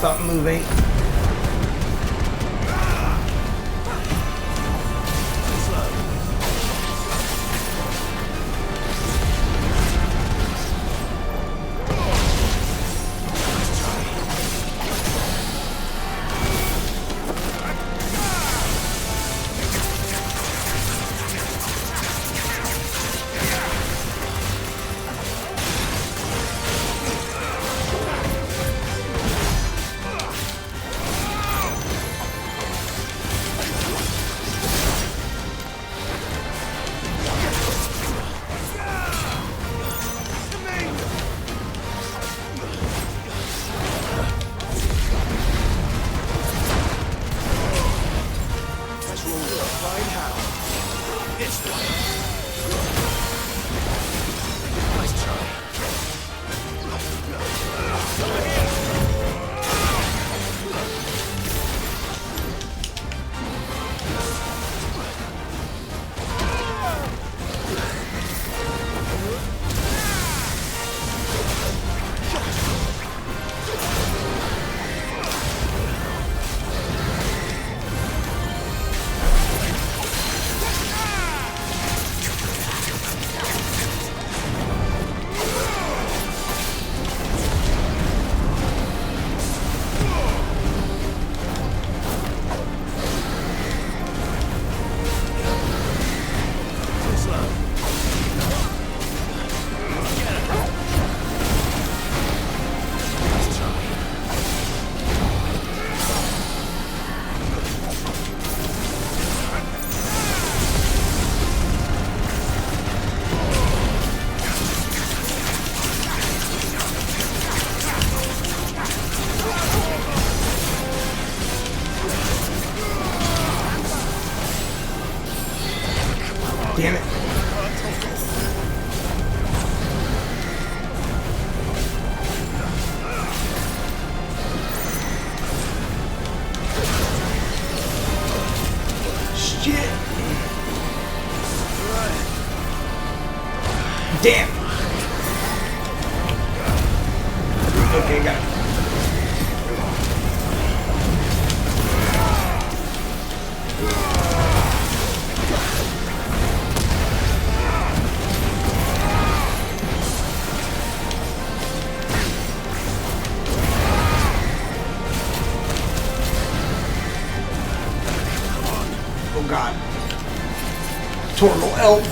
Stop moving. Damn it. Shit. Damn. Okay, got it. Oh god. Tornal elk.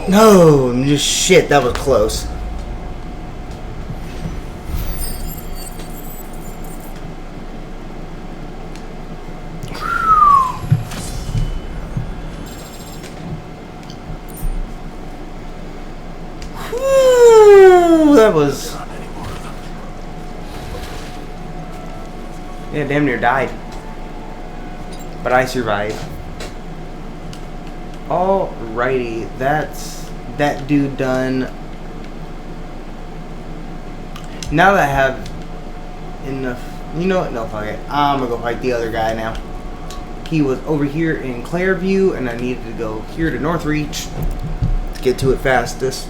No, just shit, that was close. Whew, that was... Yeah, damn near died. But I survived. Alrighty, that's that dude done. Now that I have enough, you know what? No, fuck it. I'm gonna go fight the other guy now. He was over here in Clairview, and I needed to go here to Northreach to get to it fastest.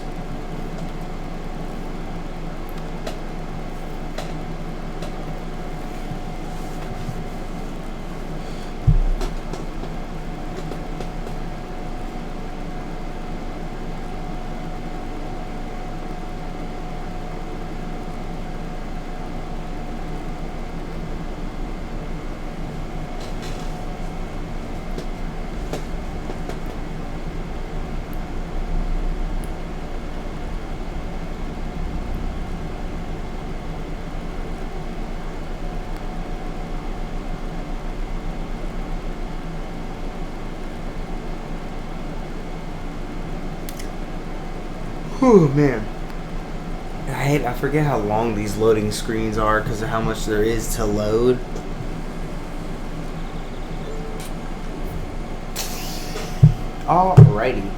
Whew, man. I forget how long these loading screens are because of how much there is to load. Alrighty.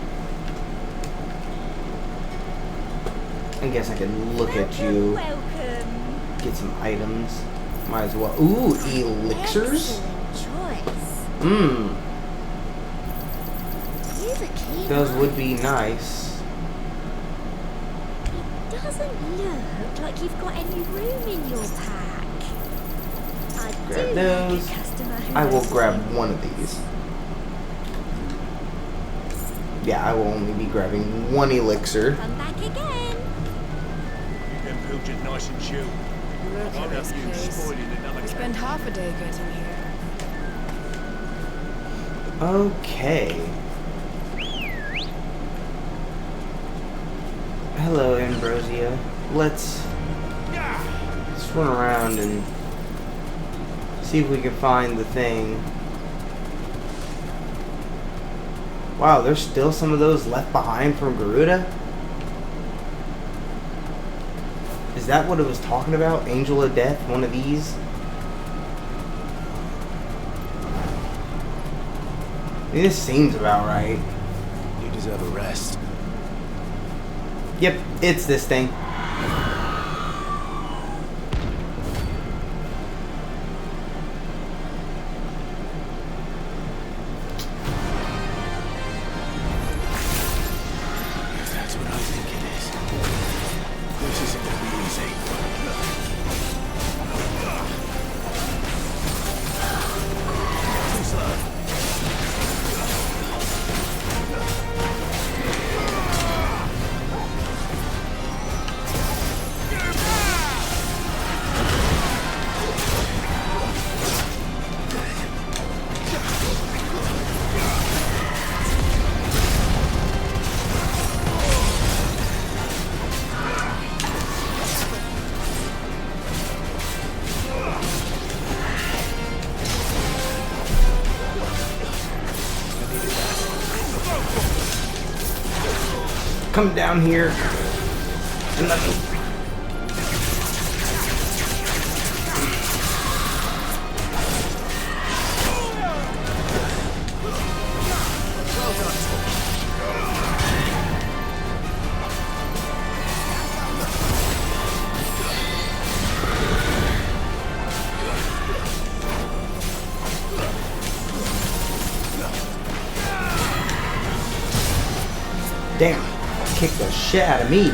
I guess I can look at you. Get some items. Might as well. Ooh, elixirs? Mmm. Those would be nice. Doesn't look like you've got any room in your pack. I Grab do those. like a customer who I will knows grab when. one of these. Yeah, I will only be grabbing one elixir. Come back again. Keep them pilchards nice and chill. Look I'll at have this you place. spoiling another We spend half a day getting here. Okay. Hello, Ambrosia. Let's run around and see if we can find the thing. Wow, there's still some of those left behind from Garuda? Is that what it was talking about? Angel of Death? One of these? This seems about right. You deserve a rest. Yep, it's this thing. That's what I think it is. This isn't gonna be easy. Too slow. Come down here and let me. Damn, kick the shit out of me.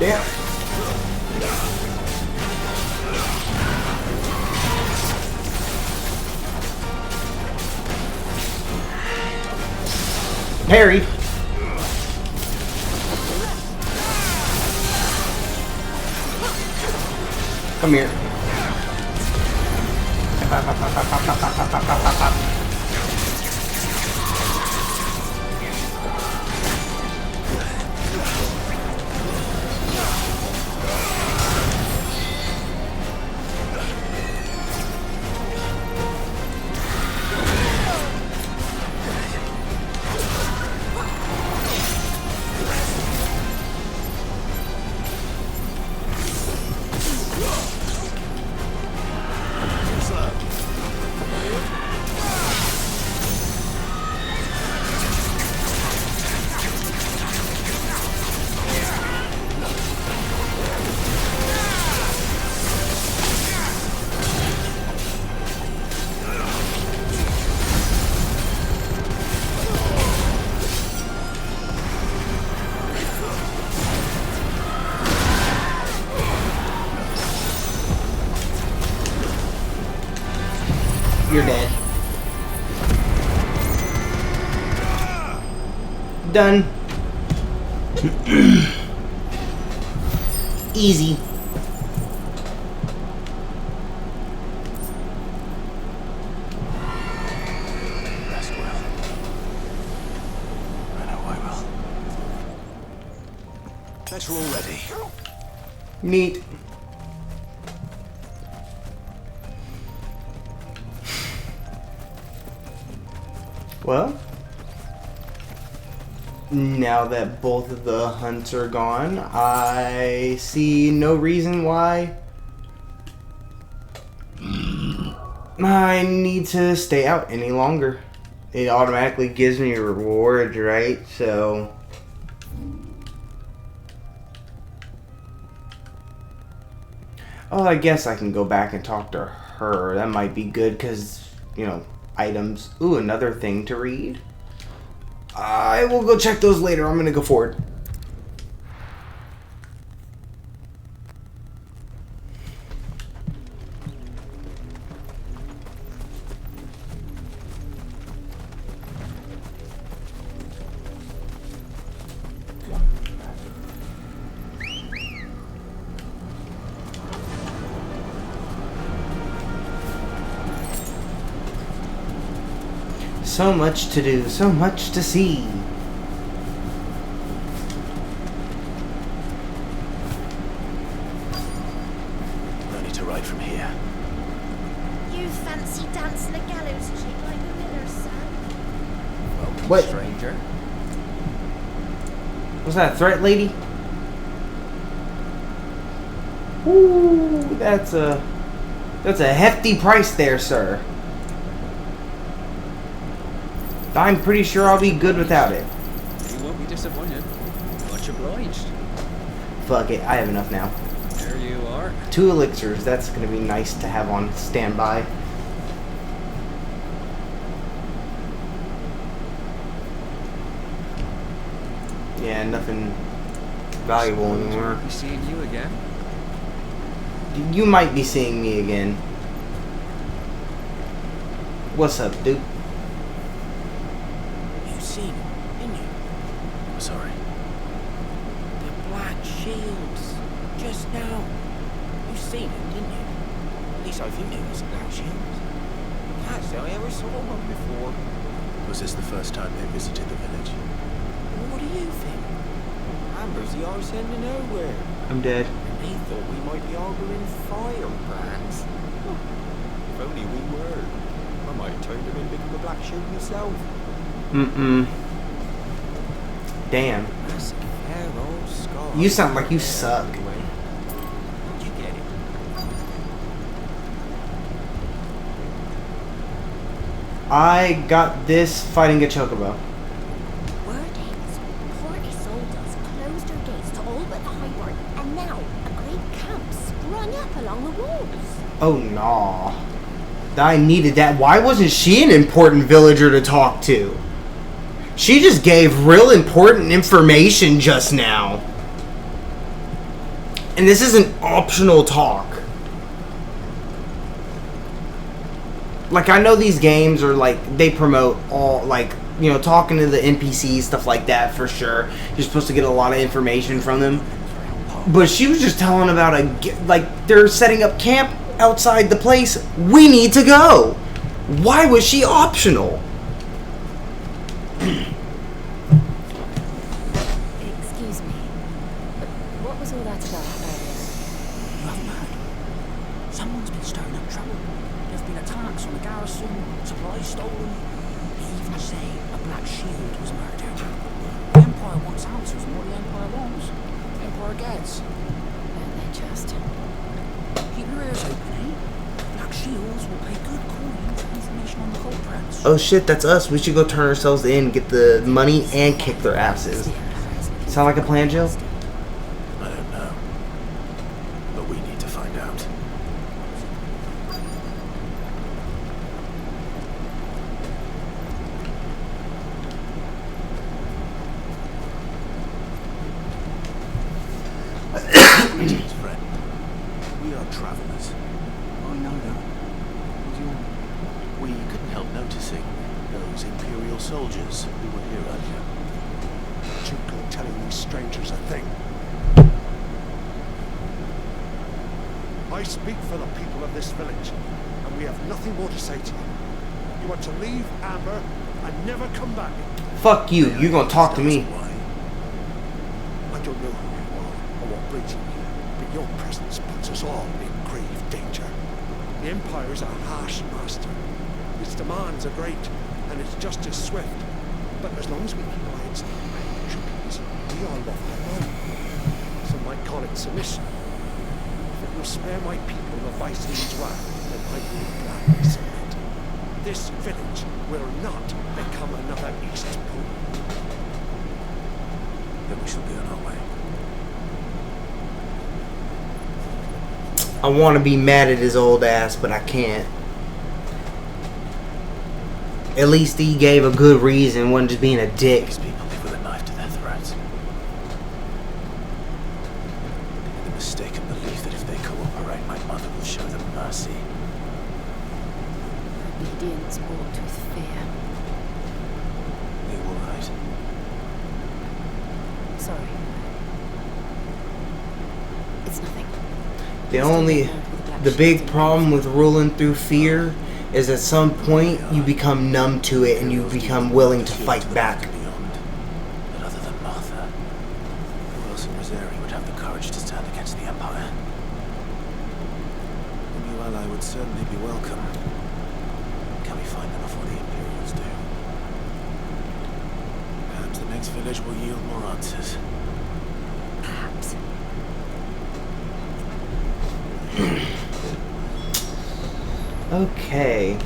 Damn. Parry. Come here. You're dead. Done. Easy. Rest well. I know I will. Guess we're all ready. Neat. Well, now that both of the hunts are gone, I see no reason why I need to stay out any longer. It automatically gives me rewards, right? So oh, I guess I can go back and talk to her. That might be good because, you know, items. Ooh, another thing to read. I will go check those later. I'm gonna go forward. So much to do, so much to see. No need to ride from here. You fancy dancing a gallows chick like the miller's son? Welcome, What? stranger. Was that a threat, lady? Ooh, that's a hefty price there, sir. I'm pretty sure I'll be good without it. You won't be disappointed. Much obliged. Fuck it, I have enough now. There you are. 2 elixirs, that's gonna be nice to have on standby. Yeah, nothing valuable anymore. I'll be seeing you again. You might be seeing me again. What's up, dude? You seen him, didn't you? Sorry. The black shields. Just now. You seen him, didn't you? At least I think it was a black shield. Can't say I ever saw one before. Was this the first time they visited the village? What do you think? Amber's the arse end of nowhere. I'm dead. They thought we might be arguing firebrands. If only we were. I might have turned him in and become a black shield myself. Damn. That's a fair old scar. You sound like you suck. How'd you get it? I got this fighting a chocobo. Word is, Port Isolde's closed her gates to all but the High Ward, and now a great camp sprung up along the walls. Oh, nah. I needed that. Why wasn't she an important villager to talk to? She just gave real important information just now. And this is an optional talk. Like, I know these games are like, they promote all, like, you know, talking to the NPCs, stuff like that, for sure. You're supposed to get a lot of information from them. But she was just telling about like, they're setting up camp outside the place we need to go. Why was she optional? Excuse me, but what was all that about earlier? You haven't heard? Someone's been stirring up trouble. There've been attacks on the garrison, supplies stolen. They even say a black shield was murdered. The Empire wants answers, and what the Empire wants, the Empire gets. And they just... Keep your ears open, eh? Black shields will pay good coin for information on the culprits. Oh shit, that's us. We should go turn ourselves in, get the money, and kick their asses. Sound like a plan, Jill? I don't know. But we need to find out. Greetings, friend. We are travelers. I know that. We couldn't help noticing those Imperial soldiers who were here earlier. You go telling these strangers a thing. I speak for the people of this village, and we have nothing more to say to you. You are to leave Amber and never come back. Fuck you. You gonna talk to me. I don't know who you are or what brings you here, but your presence puts us all in grave danger. The Empire is a harsh master. Its demands are great, and its justice swift. But as long as we keep our heads down and tributes, we are left alone. Some might call it submission. If it will spare my people the Viceroy's wrath, then I will gladly submit. This village will not become another East Pool. Then we shall be on our way. I want to be mad at his old ass, but I can't. At least he gave a good reason, wasn't just being a dick. These people live with a knife to their throats. And the mistaken belief that if they cooperate, my mother will show them mercy. Obedience walked with fear. Are you alright? Sorry. It's nothing. The big problem with ruling through fear is at some point you become numb to it and you become willing to fight back. But other than Martha, who else in Rosari would have the courage to stand against the Empire? A new ally would certainly be welcome. Can we find them before the Imperials do? Perhaps the next village will yield more answers. Perhaps. Okay.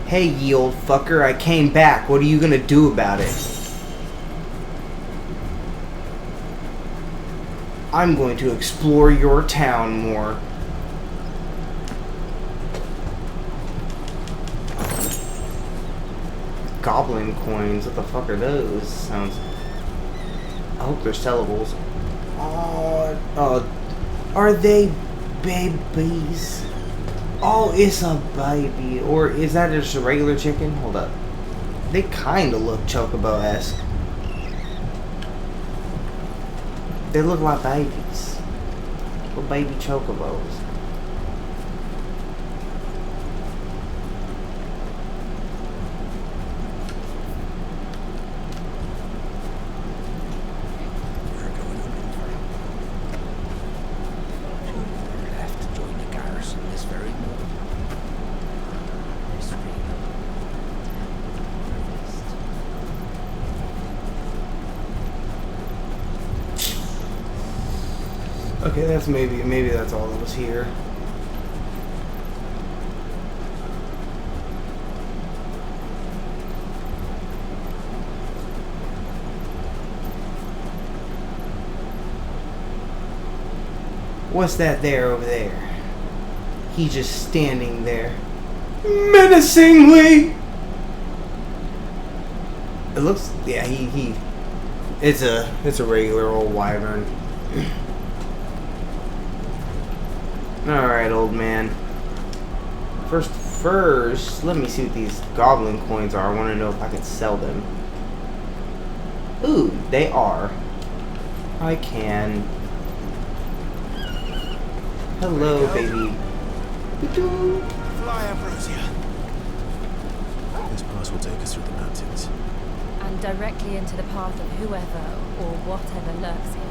Hey, ye old fucker, I came back. What are you gonna do about it? I'm going to explore your town more. Goblin coins, what the fuck are those? Sounds... I hope they're sellables. Oh, are they babies? Oh, it's a baby. Or is that just a regular chicken? Hold up. They kind of look chocobo-esque. They look like babies. Little baby chocobos. Okay, that's maybe that's all that was here. What's that there over there? He's just standing there, menacingly. It looks, yeah, it's a regular old wyvern. All right, old man. First, let me see what these goblin coins are. I want to know if I can sell them. Ooh, they are. I can. Hello, baby. Fly, Ambrosia. This pass will take us through the mountains. And directly into the path of whoever or whatever lurks here.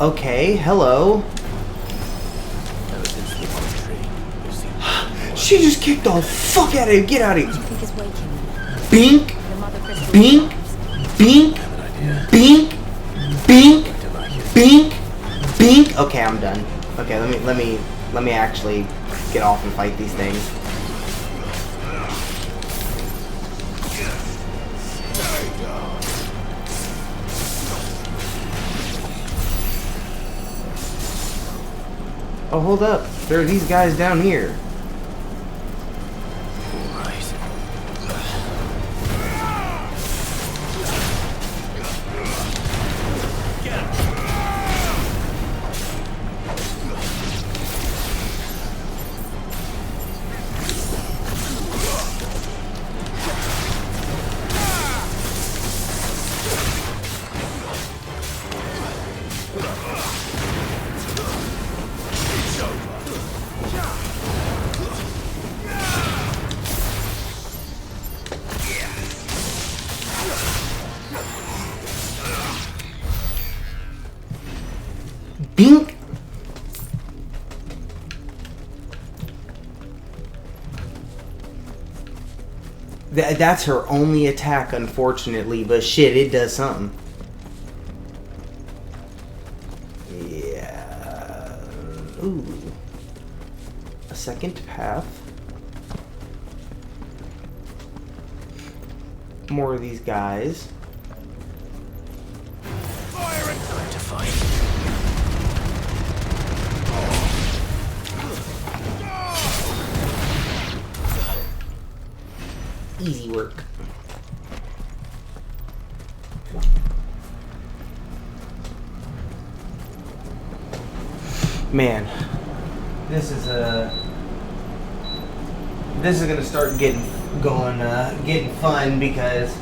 Okay, hello. Ever since the olive tree, we've seen She just kicked the fuck out of him. Get out of here. What do you think is waking them? Bink, The Mother Crystal bink, bink, bink, bink, bink, bink. Okay, I'm done. Okay, let me actually get off and fight these things. Oh, hold up. There are these guys down here. Bink. That's her only attack, unfortunately, but shit, it does something. Yeah. Ooh. A second path. More of these guys. Fire and time to fight. Easy work. Man, this is gonna start getting fun, because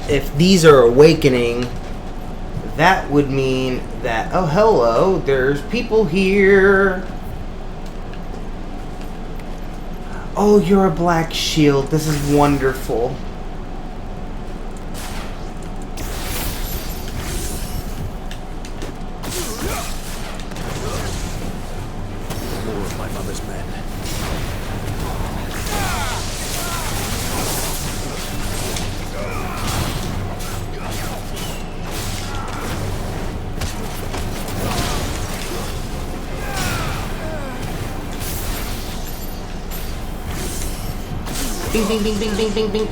if these are awakening, that would mean that, oh hello, there's people here. Oh, you're a black shield. This is wonderful. More of my mother's men. Bing, bing, bing, bing, bing, bing, bing.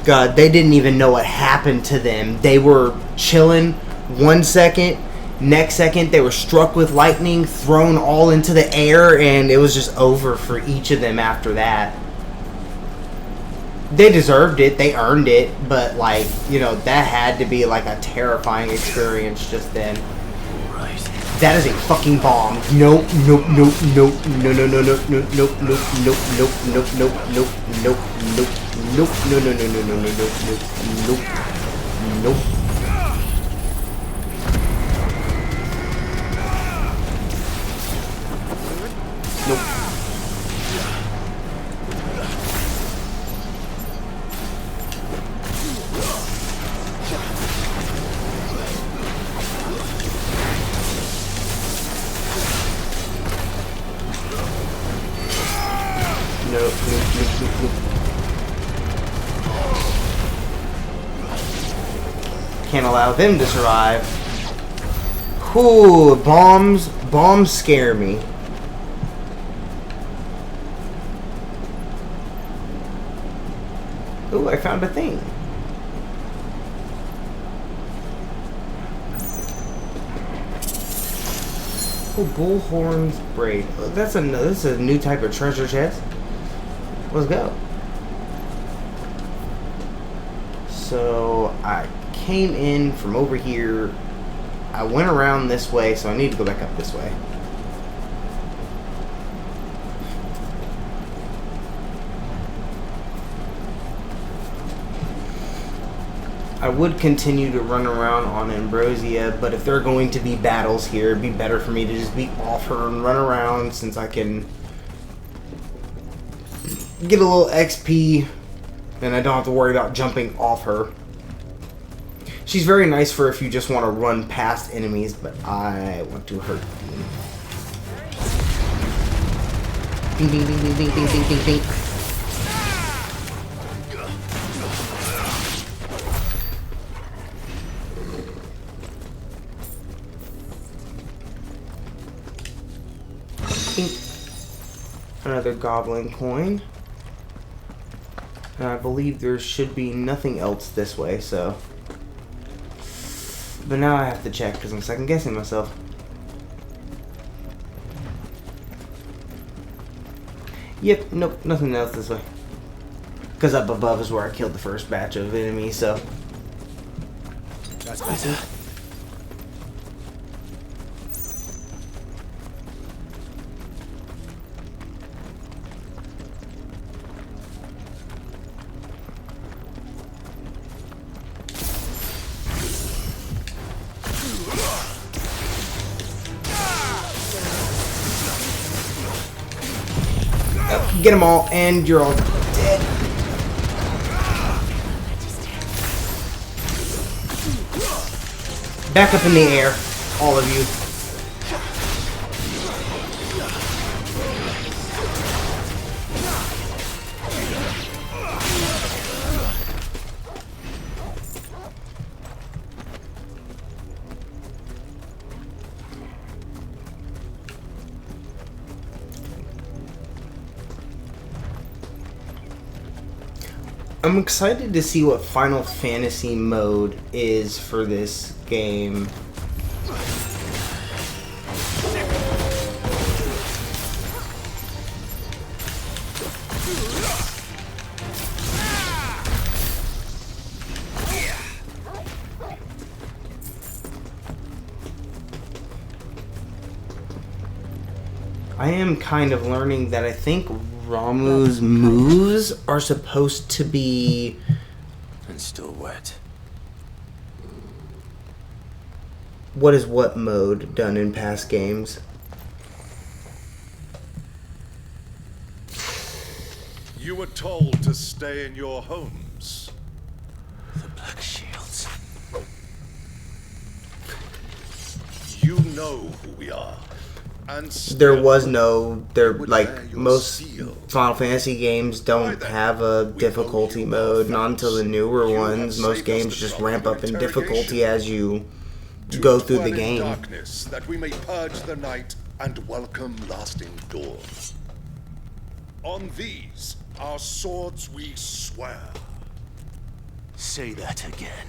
God, they didn't even know what happened to them. They were chilling 1 second. Next second, they were struck with lightning, thrown all into the air, and it was just over for each of them after that. They deserved it. They earned it. But, like, you know, that had to be, like, a terrifying experience just then. Right. That is a fucking bomb. Nope, nope, nope, nope, no, no, no, no, no, nope, nope, nope, nope, nope, nope, nope, nope, nope, nope, no, no, no, no, no, no, nope, nope, nope, nope. Nope. Can't allow them to survive. Ooh, bombs scare me. Ooh, I found a thing. Oh, bullhorn's braid. Oh, this is a new type of treasure chest. Let's go. So I came in from over here. I went around this way, so I need to go back up this way. I would continue to run around on Ambrosia, but if there are going to be battles here, it'd be better for me to just be off her and run around, since I can get a little XP and I don't have to worry about jumping off her. She's very nice for if you just want to run past enemies, but I want to hurt them. Ding, ding, ding, ding, ding, ding, ding, ding, ding. Another goblin coin. And I believe there should be nothing else this way, so. But now I have to check because I'm second guessing myself. Yep, nope, nothing else this way. Because up above is where I killed the first batch of enemies, so. That's better. Get them all, and you're all dead. Back up in the air, all of you. I'm excited to see what Final Fantasy mode is for this game. I am kind of learning that I think Ramuh's moves are supposed to be... And still wet. What is what mode done in past games? You were told to stay in your homes. The Black Shields. You know who we are. And there was no... like, most Final Fantasy games don't have a difficulty mode, not until the newer ones. Most games just ramp up in difficulty as you go through the game. Darkness, that we may purge the night and welcome lasting dawn. On these, our swords we swear. Say that again.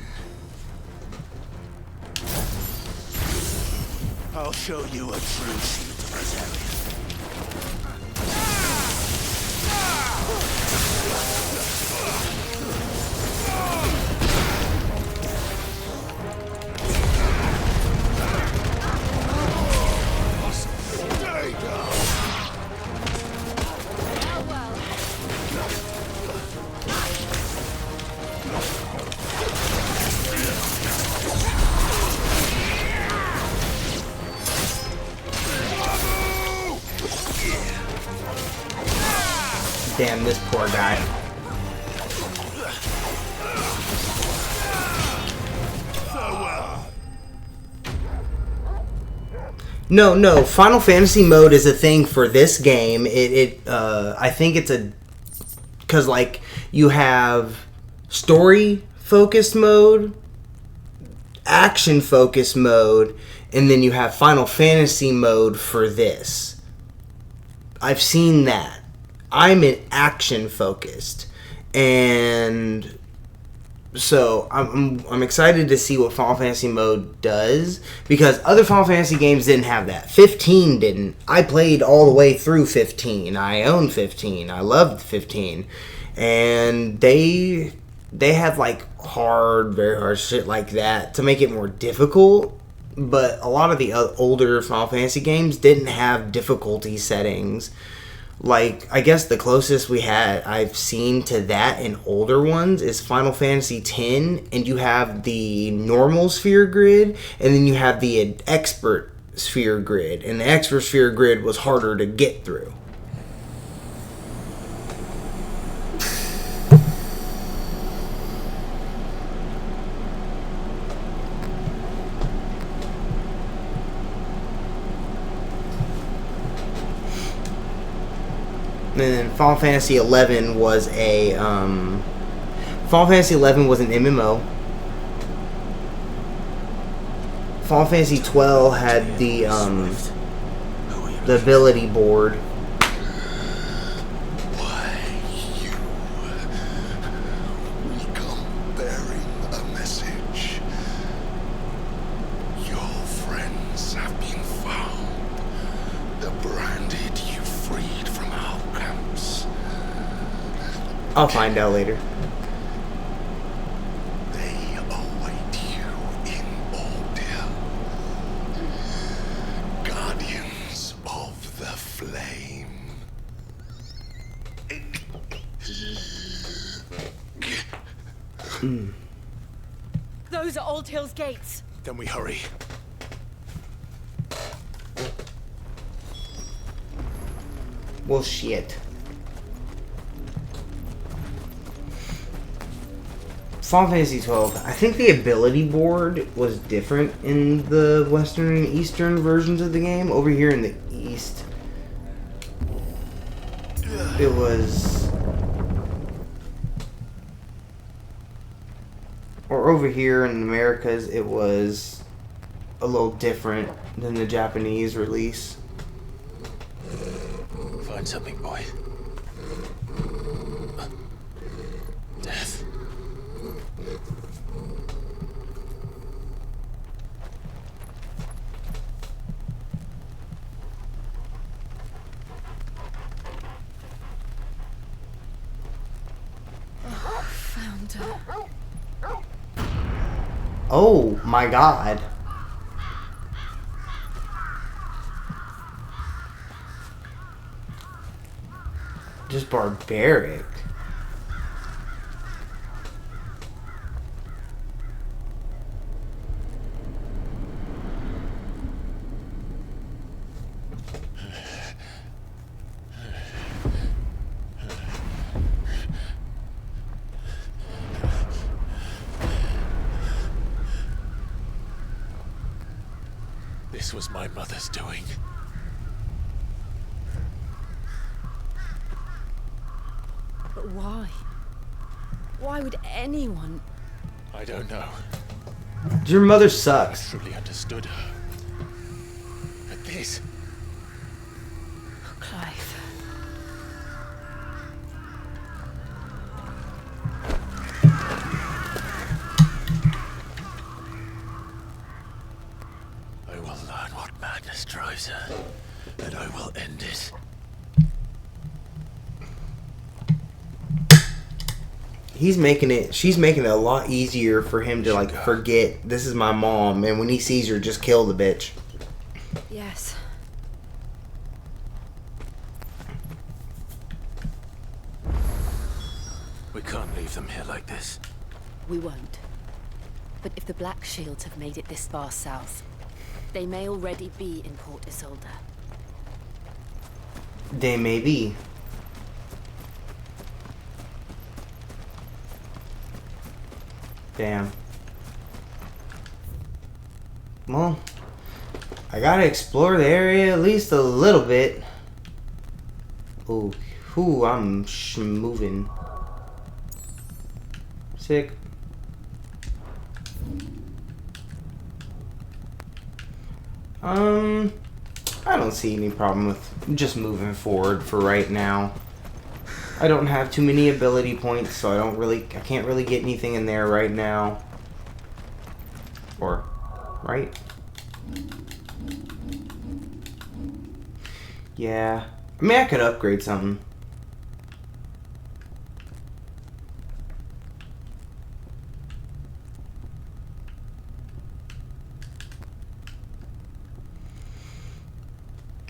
I'll show you a true shield of Rosaria. Damn, this poor guy. No. Final Fantasy mode is a thing for this game. I think it's a... Because, like, you have story-focused mode, action focus mode, and then you have Final Fantasy mode for this. I've seen that. I'm in action focused, and so I'm excited to see what Final Fantasy mode does, because other Final Fantasy games didn't have that. 15 didn't. I played all the way through 15. I own 15. I loved 15, and they had like very hard shit like that to make it more difficult. But a lot of the older Final Fantasy games didn't have difficulty settings. Like, I guess the closest I've seen to that in older ones is Final Fantasy X, and you have the normal sphere grid, and then you have the expert sphere grid, and the expert sphere grid was harder to get through. And then Final Fantasy 11 was an MMO. Final Fantasy 12 had the ability board. We come bearing a message. Your friends have been found. The branded you freed from our camps. I'll find out later. They await you in Ordeal. Guardians of the Flame. Those are Old Hill's gates. Then we hurry. Well, shit. Final Fantasy 12. I think the ability board was different in the Western and Eastern versions of the game. Over here in the East, it was... Or over here in the Americas, it was a little different than the Japanese release. Find something, boy. Death. Found her. Oh my god. Just barbaric. This was my mother's doing. But why? Why would anyone? I don't know. Your mother sucks. I truly understood her. But this... Clive. I will learn what madness drives her, and I will end it. She's making it a lot easier for him to like forget this is my mom, and when he sees her, just kill the bitch. Yes. We can't leave them here like this. We won't. But if the Black Shields have made it this far south, they may already be in Port Isolde. They may be. Damn. Well, I gotta explore the area at least a little bit. Ooh, I'm moving. Sick. I don't see any problem with just moving forward for right now. I don't have too many ability points, so I can't really get anything in there right now. Or, right? Yeah. I mean, I could upgrade something.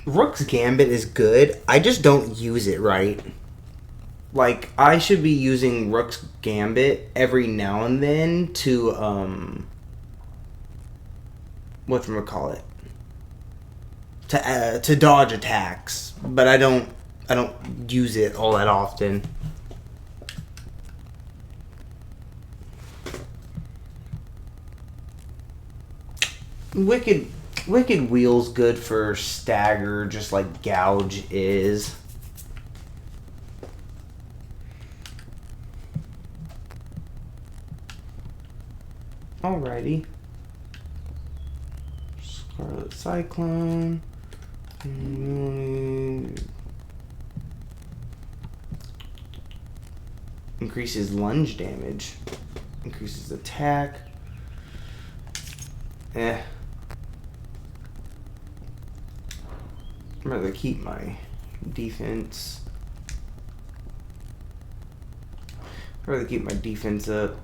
Rook's Gambit is good. I just don't use it right. Like, I should be using Rook's Gambit every now and then to, whatchamacallit? To dodge attacks. But I don't use it all that often. Wicked Wheel's good for stagger, just like Gouge is. Alrighty. Scarlet Cyclone. Increases lunge damage. Increases attack. I'd rather keep my defense. I'd rather keep my defense up.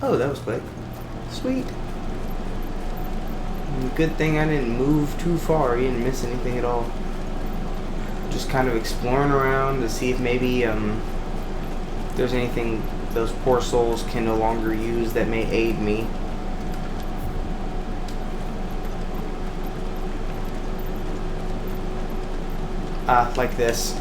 Oh, that was quick. Sweet. Good thing I didn't move too far. You didn't miss anything at all. Just kind of exploring around to see if maybe there's anything those poor souls can no longer use that may aid me. Like this.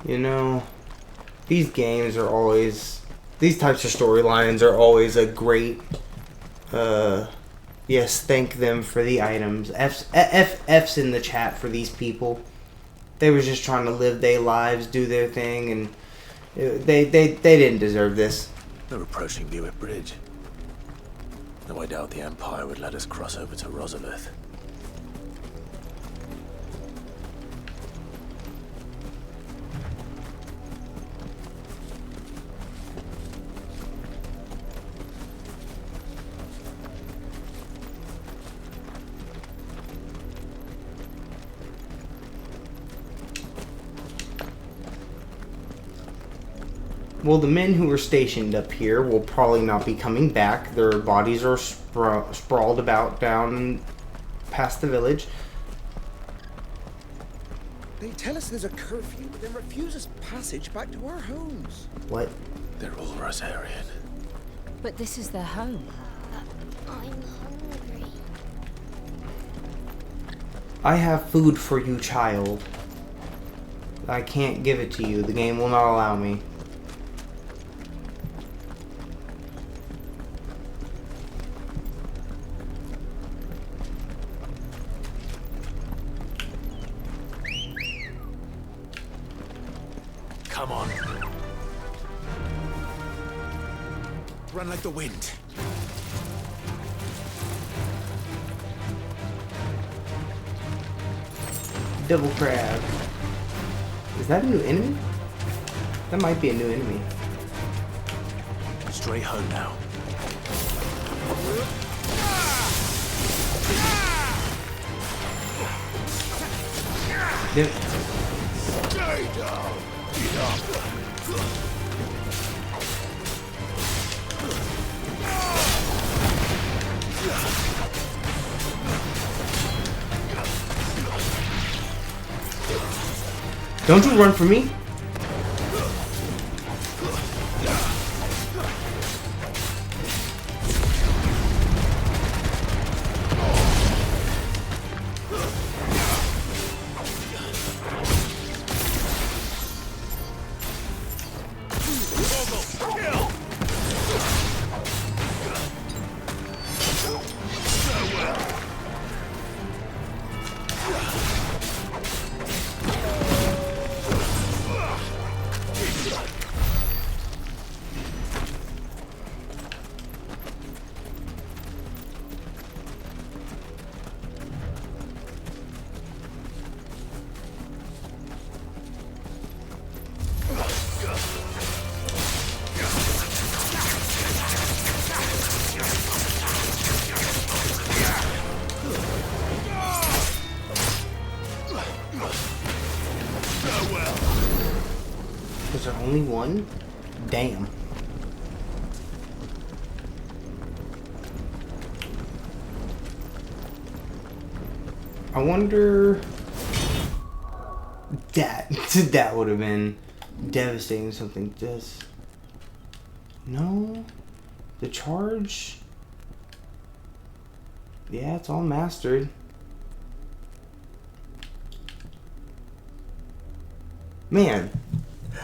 You know, these games are always, these types of storylines are always a great, yes, thank them for the items. F's in the chat for these people. They were just trying to live their lives, do their thing, and they didn't deserve this. They're approaching Buick Bridge. Though I doubt the Empire would let us cross over to Rosalith. Well, the men who were stationed up here will probably not be coming back. Their bodies are sprawled about down past the village. They tell us there's a curfew, but then refuse us passage back to our homes. What? They're all Rosarian. But this is their home. I'm hungry. I have food for you, child. I can't give it to you. The game will not allow me. Come on. Run like the wind. Double crab. Is that a new enemy? That might be a new enemy. Straight home now. Stay down. Get up. Don't you run from me? Is there only one? Damn. I wonder... That would have been devastating, something this. No? The charge? Yeah, it's all mastered. Man,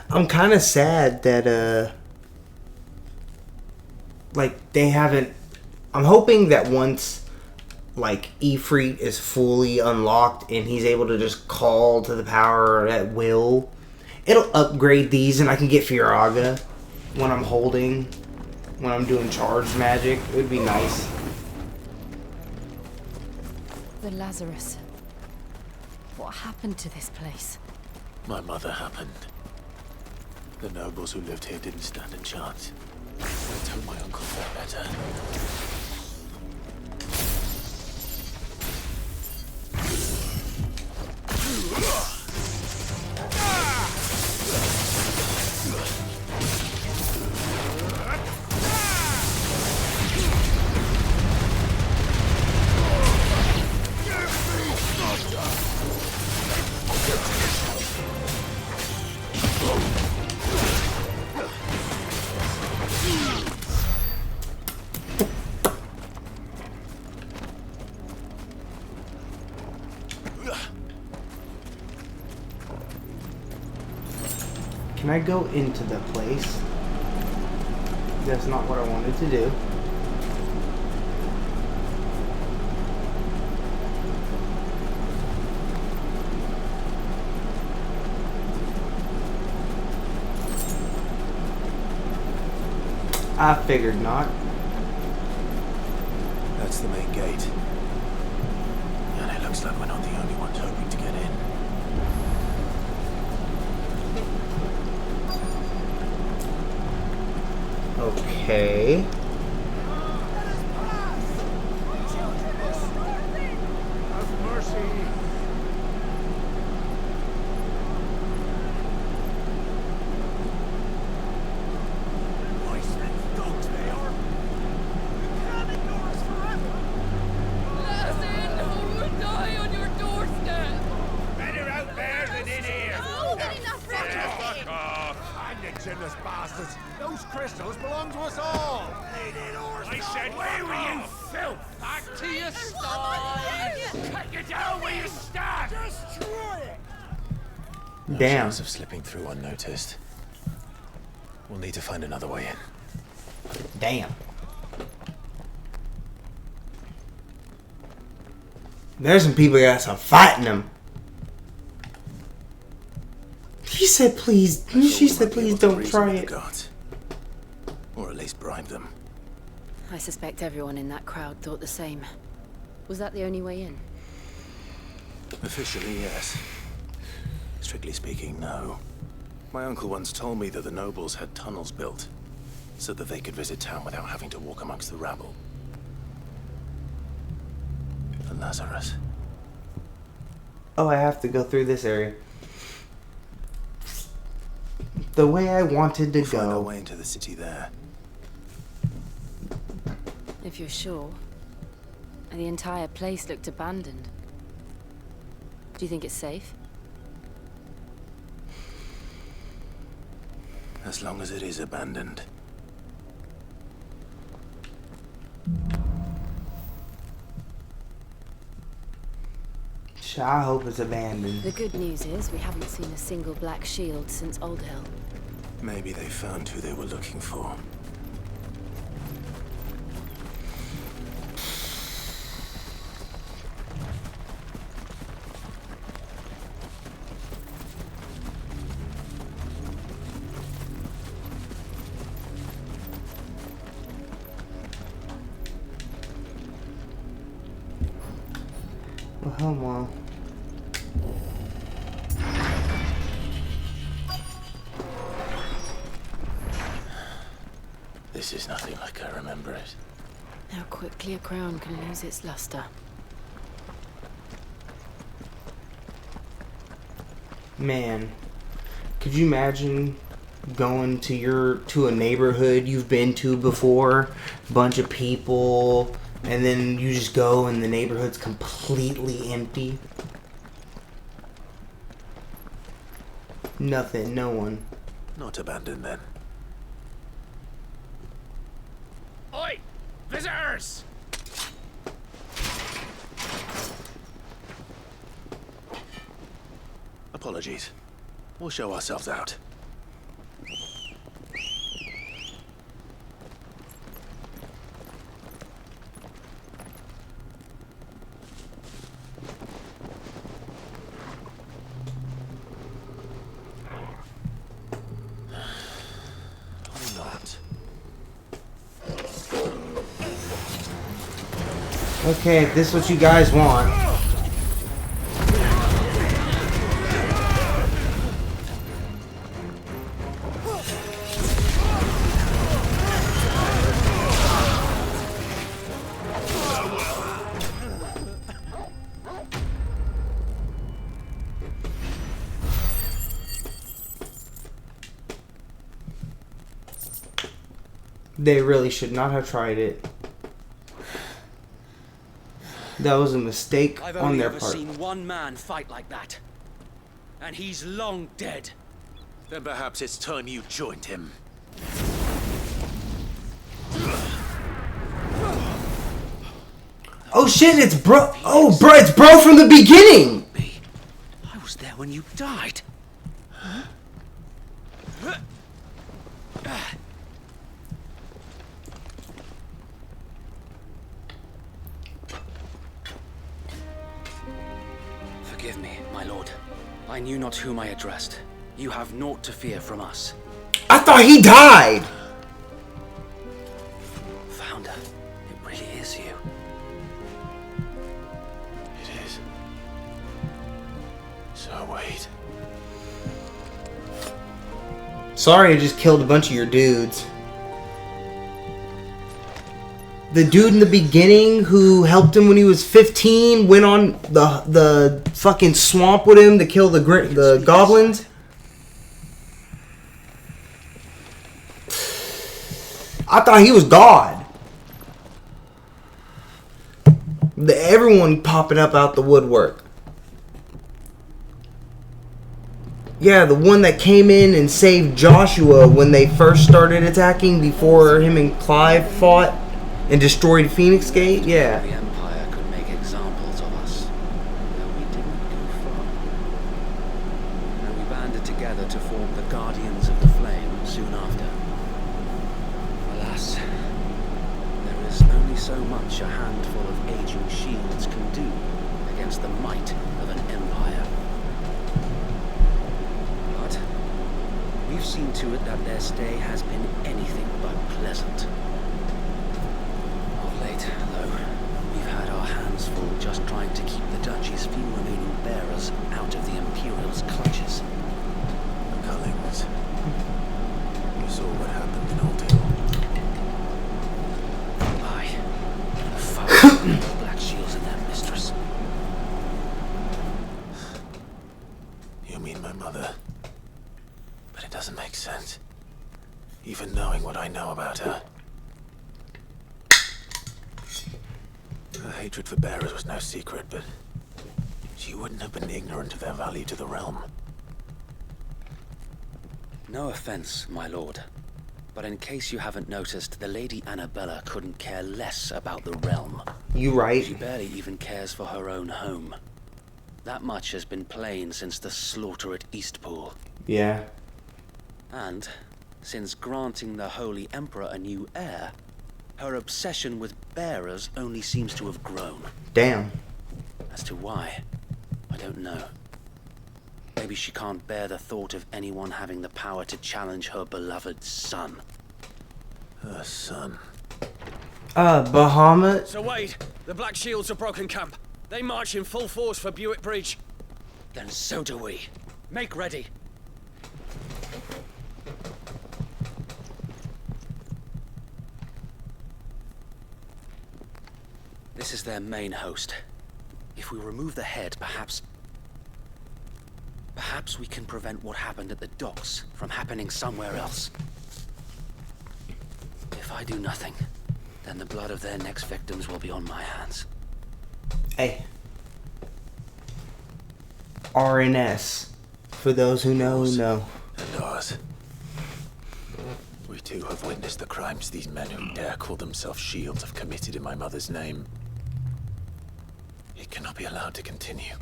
I'm kind of sad that, like, they haven't... I'm hoping that once, like, Ifrit is fully unlocked and he's able to just call to the power at will, it'll upgrade these and I can get Firaga when I'm doing charged magic. It would be nice. The Lazarus. What happened to this place? My mother happened. The nobles who lived here didn't stand a chance. I told my uncle felt better. Can I go into the place? That's not what I wanted to do. I figured not. That's the main gate. And it looks like we're not the only ones hoping to get in. Okay. Have mercy. Generous bastards! Those crystals belong to us all! I said, where were you, filth? Back to your stall! Cut you down where you stand! Destroy it! No Damn. chance of slipping through unnoticed. We'll need to find another way in. Damn. There's some people that got some fighting them. She said, please don't try it. Or at least bribe them. I suspect everyone in that crowd thought the same. Was that the only way in? Officially, yes. Strictly speaking, no. My uncle once told me that the nobles had tunnels built, so that they could visit town without having to walk amongst the rabble. The Lazarus. Oh, I have to go through this area. The way I wanted to We'll find our go. way into the city there. If you're sure. The entire place looked abandoned. Do you think it's safe? As long as it is abandoned. I hope it's abandoned. The good news is we haven't seen a single black shield since Old Hill. Maybe they found who they were looking for. Well, hell no. This is nothing like I remember it. How quickly a crown can lose its luster. Man, could you imagine going to a neighborhood you've been to before, bunch of people, and then you just go and the neighborhood's completely empty? Nothing, no one. Not abandoned then. Oi! Visitors! Apologies. We'll show ourselves out. Okay, if this is what you guys want. They really should not have tried it. That was a mistake I've on only their ever part. seen one man fight like that. And he's long dead. Then perhaps it's time you joined him. Oh shit, it's bro. Oh, bro, it's bro from the beginning. I was there when you died. Forgive me, my lord. I knew not whom I addressed. You have naught to fear from us. I thought he died. Founder, it really is you. It is. So wait. Sorry, I just killed a bunch of your dudes. The dude in the beginning who helped him when he was 15 went on the fucking swamp with him to kill the goblins. I thought he was God. Everyone popping up out the woodwork. Yeah, the one that came in and saved Joshua when they first started attacking before him and Clive fought and destroyed Phoenix Gate. Yeah. The Empire could make examples of us. Though we didn't go far. And we banded together to form the Guardians of the Flame soon after. Alas, there is only so much a handful of aging shields can do against the might of an empire. But we've seen to it that their stay has been anything but pleasant. Of late, though, we've had our hands full just trying to keep the Duchy's few remaining bearers out of the Imperial's clutches. Cullings. You saw what happened in Old Hill. Aye. The foul Black Shields and their mistress. You mean my mother? But it doesn't make sense. Even knowing what I know about her. Her hatred for bearers was no secret, but she wouldn't have been ignorant of their value to the realm. No offense, my lord, but in case you haven't noticed, the Lady Annabella couldn't care less about the realm. You right. She barely even cares for her own home. That much has been plain since the slaughter at Eastpool. Yeah. And, since granting the Holy Emperor a new heir, her obsession with bearers only seems to have grown. Damn. As to why, I don't know. Maybe she can't bear the thought of anyone having the power to challenge her beloved son. Her son. Bahamut? So Wade, the Black Shields have broken camp. They march in full force for Buick Bridge. Then so do we. Make ready. This is their main host. If we remove the head, perhaps we can prevent what happened at the docks from happening somewhere else. If I do nothing, then the blood of their next victims will be on my hands. Hey. RNS. For those who know, know. And ours. We too have witnessed the crimes these men who dare call themselves shields have committed in my mother's name. It cannot be allowed to continue.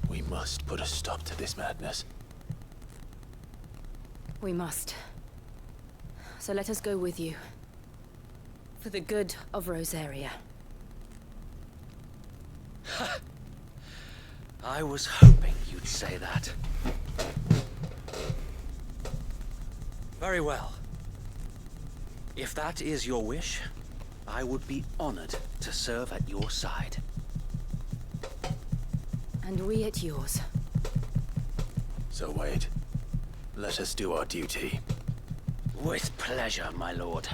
We must put a stop to this madness. We must. So let us go with you. For the good of Rosaria. I was hoping you'd say that. Very well. If that is your wish, I would be honored to serve at your side. And we at yours. So Wade, let us do our duty. With pleasure, my lord.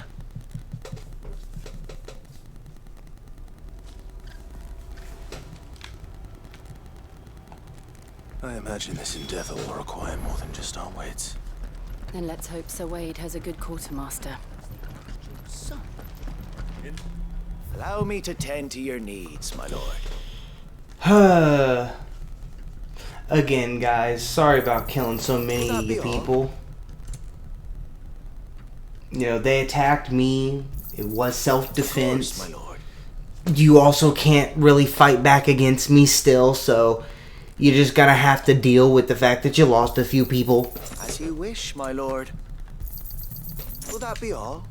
I imagine this endeavor will require more than just our wits. Then let's hope Sir Wade has a good quartermaster. Allow me to tend to your needs, my lord. Again, guys, sorry about killing so many of you people. You know, they attacked me. It was self-defense. My lord. You also can't really fight back against me still, so you're just gonna have to deal with the fact that you lost a few people. As you wish, my lord. Will that be all?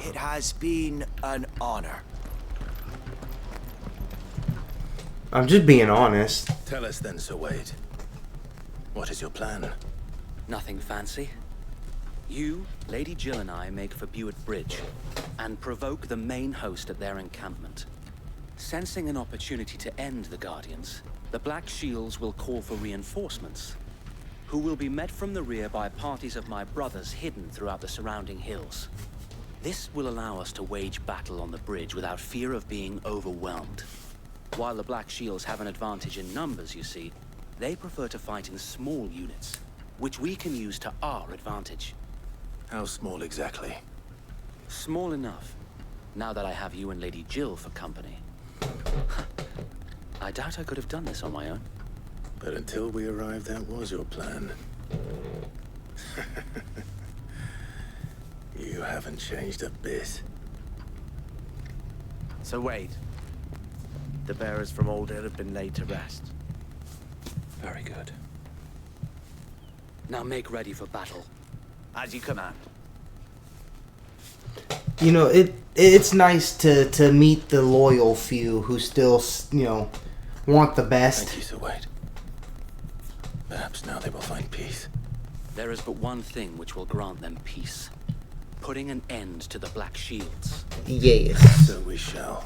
It has been an honor. I'm just being honest. Tell us then, Sir Wade. What is your plan? Nothing fancy. You, Lady Jill and I make for Buick Bridge and provoke the main host at their encampment. Sensing an opportunity to end the Guardians, the Black Shields will call for reinforcements, who will be met from the rear by parties of my brothers hidden throughout the surrounding hills. This will allow us to wage battle on the bridge without fear of being overwhelmed. While the Black Shields have an advantage in numbers, you see, they prefer to fight in small units, which we can use to our advantage. How small exactly? Small enough, now that I have you and Lady Jill for company. I doubt I could have done this on my own. But until we arrived, that was your plan. You haven't changed a bit. So Wade, the bearers from Old Inn have been laid to rest. Very good. Now make ready for battle. As you command. You know, it's nice to meet the loyal few who still, you know, want the best. Thank you, Sir Wade. Perhaps now they will find peace. There is but one thing which will grant them peace. Putting an end to the Black Shields. Yes. So we shall.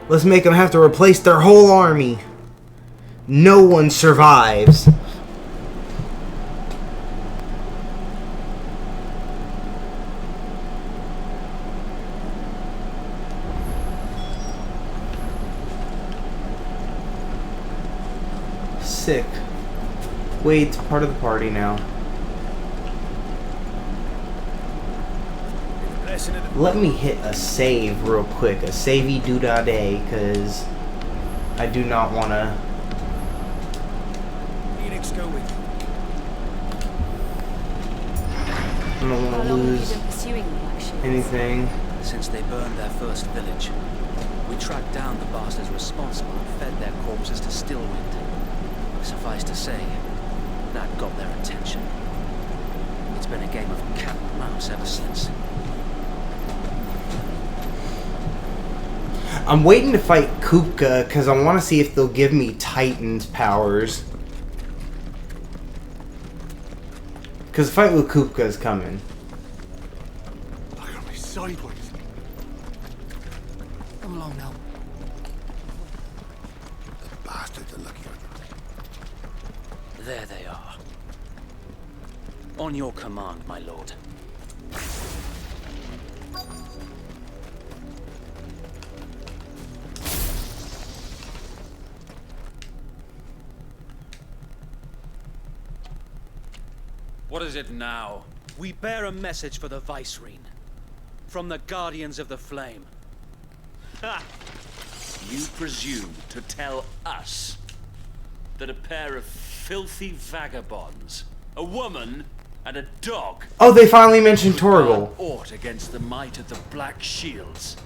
Let's make them have to replace their whole army. No one survives. Sick. Wade's part of the party now. Let me hit a save real quick. A savey doo-da-day, because I do not want to... Phoenix, go with you. I don't want to lose anything. Since they burned their first village, we tracked down the bastards responsible and fed their corpses to Stillwind. Suffice to say, that got their attention. It's been a game of cat and mouse ever since. I'm waiting to fight Kupka because I want to see if they'll give me Titan's powers. Because the fight with Kupka is coming. Look at me sideways. Come along now. The bastards are lucky. There they are. On your command, my lord. What is it now? We bear a message for the Vicereine. From the Guardians of the Flame. Ha! You presume to tell us that a pair of filthy vagabonds, a woman and a dog... Oh, they finally mentioned Torgal. ...aught against the might of the Black Shields.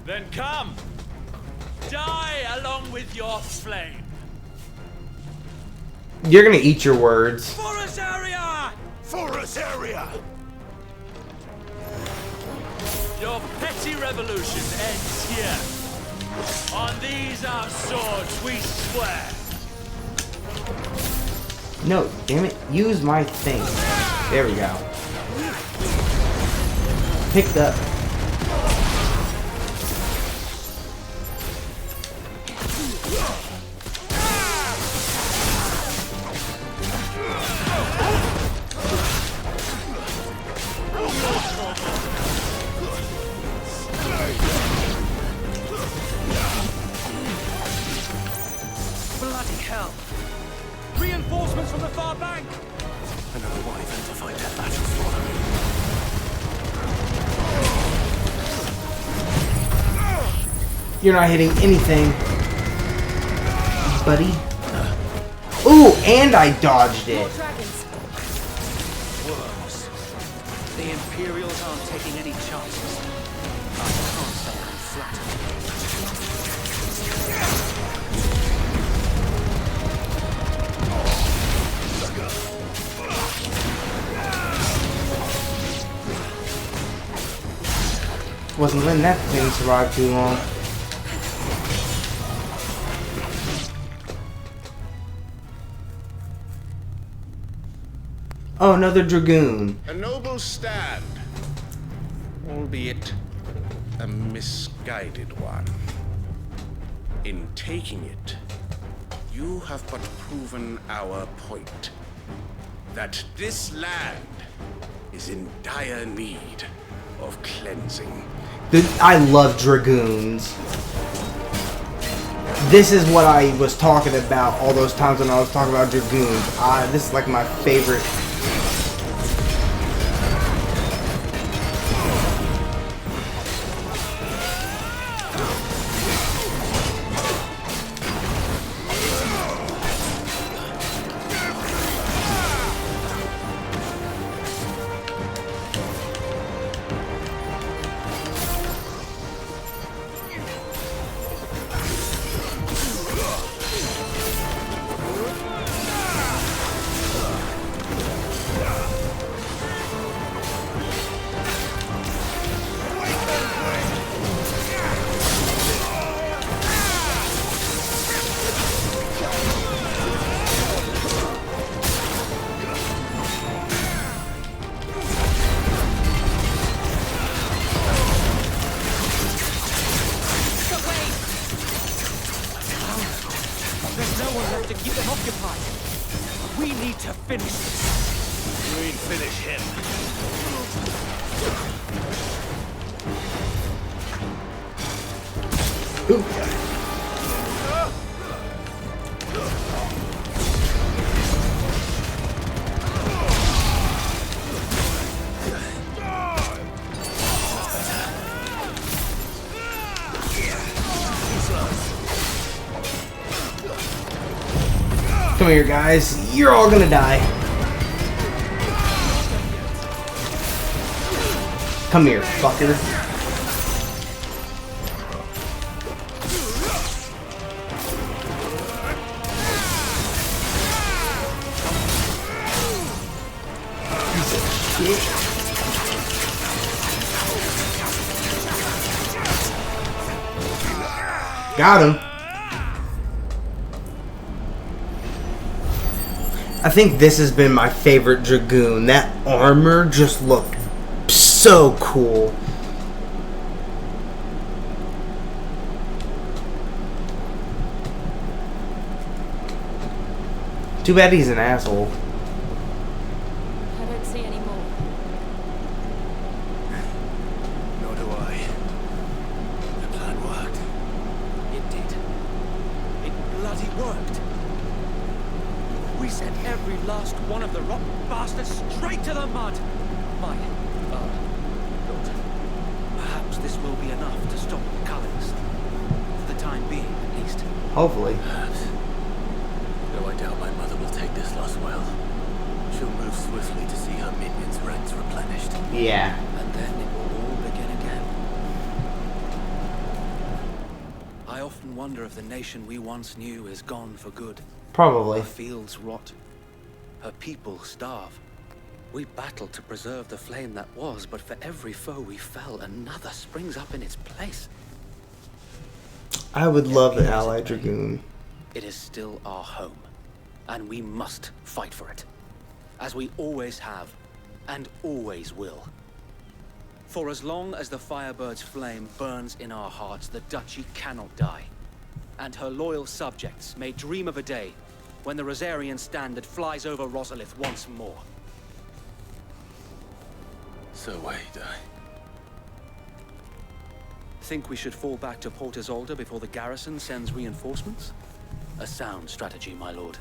Then come! Die along with your flame! You're gonna eat your words. Forest area! Forest area! Your petty revolution ends here. On these our swords we swear. No, damn it. Use my thing. There we go. Picked up. Bloody hell! Reinforcements from the far bank! Another wyvern to fight that battle for them. You're not hitting anything, buddy. Ooh, and I dodged it. Worms. The Imperials aren't taking any chances. I can't say I'm flattered. Wasn't letting that thing survive too long. Oh, another Dragoon. A noble stand, albeit a misguided one. In taking it, you have but proven our point. That this land is in dire need of cleansing. I love Dragoons. This is what I was talking about all those times when I was talking about Dragoons. This is like my favorite. There's no one left to keep them occupied. We need to finish this. We'd finish him. Come here, guys. You're all gonna die. Come here, fucker. Got him. I think this has been my favorite Dragoon. That armor just looked so cool. Too bad he's an asshole. I don't see any more. Nor do I. The plan worked. It did. It bloody worked. We sent every last one of the rotten bastards straight to the mud. My, Lord. Perhaps this will be enough to stop the colonists. For the time being, at least. Hopefully. Perhaps. Though I doubt my mother will take this loss well. She'll move swiftly to see her minions' ranks replenished. Yeah. And then it will all begin again. I often wonder if the nation we once knew is gone for good. Probably. Her fields rot. Her people starve. We battled to preserve the flame that was, but for every foe we fell, another springs up in its place. I would love an Allied Dragoon. It is still our home, and we must fight for it, as we always have, and always will. For as long as the Firebird's flame burns in our hearts, the Duchy cannot die, and her loyal subjects may dream of a day when the Rosarian standard flies over Rosalith once more. So wait, Think we should fall back to Port Isolde before the garrison sends reinforcements? A sound strategy, my lord.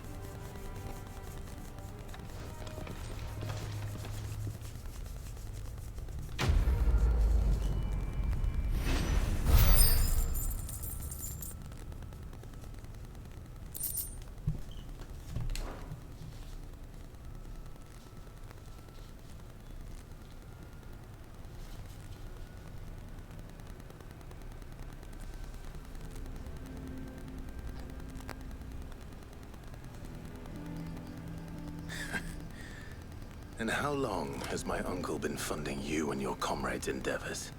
And how long has my uncle been funding you and your comrades' endeavors?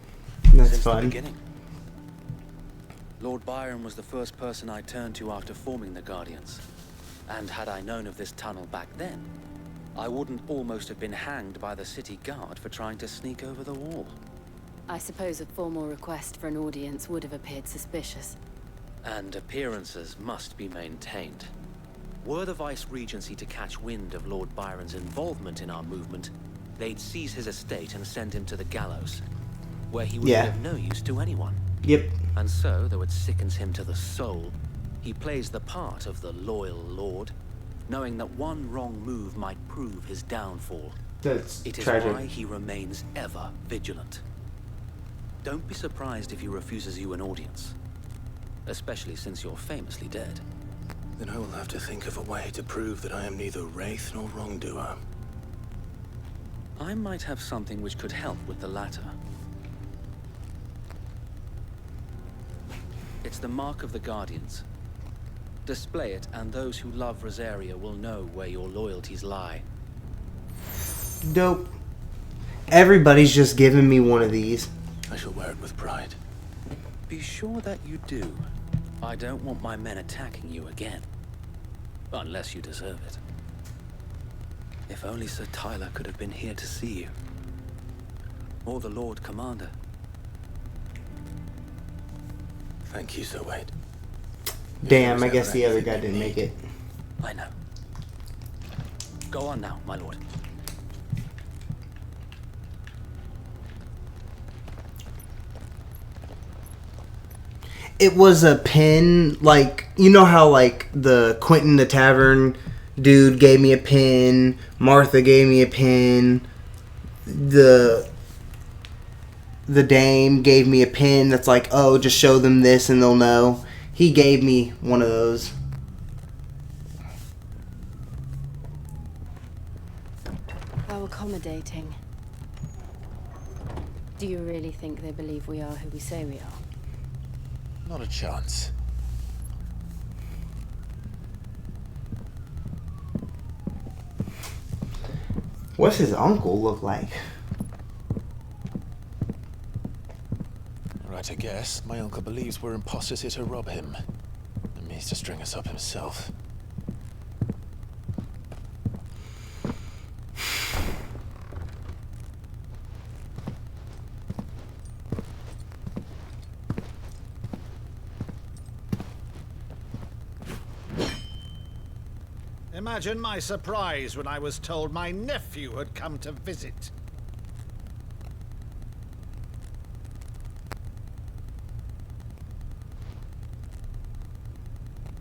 That's Since fun. the beginning. Lord Byron was the first person I turned to after forming the Guardians. And had I known of this tunnel back then, I wouldn't almost have been hanged by the city guard for trying to sneak over the wall. I suppose a formal request for an audience would have appeared suspicious. And appearances must be maintained. Were the Vice-Regency to catch wind of Lord Byron's involvement in our movement, they'd seize his estate and send him to the gallows, where he would be of no use to anyone. Yep. And so, though it sickens him to the soul, he plays the part of the loyal lord, knowing that one wrong move might prove his downfall. That's It is tragic. why he remains ever vigilant. Don't be surprised if he refuses you an audience, especially since you're famously dead. Then I will have to think of a way to prove that I am neither wraith nor wrongdoer. I might have something which could help with the latter. It's the mark of the Guardians. Display it, and those who love Rosaria will know where your loyalties lie. Dope. Everybody's just giving me one of these. I shall wear it with pride. Be sure that you do. I don't want my men attacking you again. Unless you deserve it. If only Sir Tyler could have been here to see you. Or the Lord Commander. Thank you, Sir Wade. Damn, I guess the other guy didn't make it. I know. Go on now, my lord. It was a pin, like, you know how, like, the Quentin the Tavern dude gave me a pin, Martha gave me a pin, the dame gave me a pin that's like, oh, just show them this and they'll know. He gave me one of those. accommodating. Do you really think they believe we are who we say we are? Not a chance. What's his uncle look like? Right, I guess. My uncle believes we're imposters here to rob him. And means to string us up himself. Imagine my surprise when I was told my nephew had come to visit.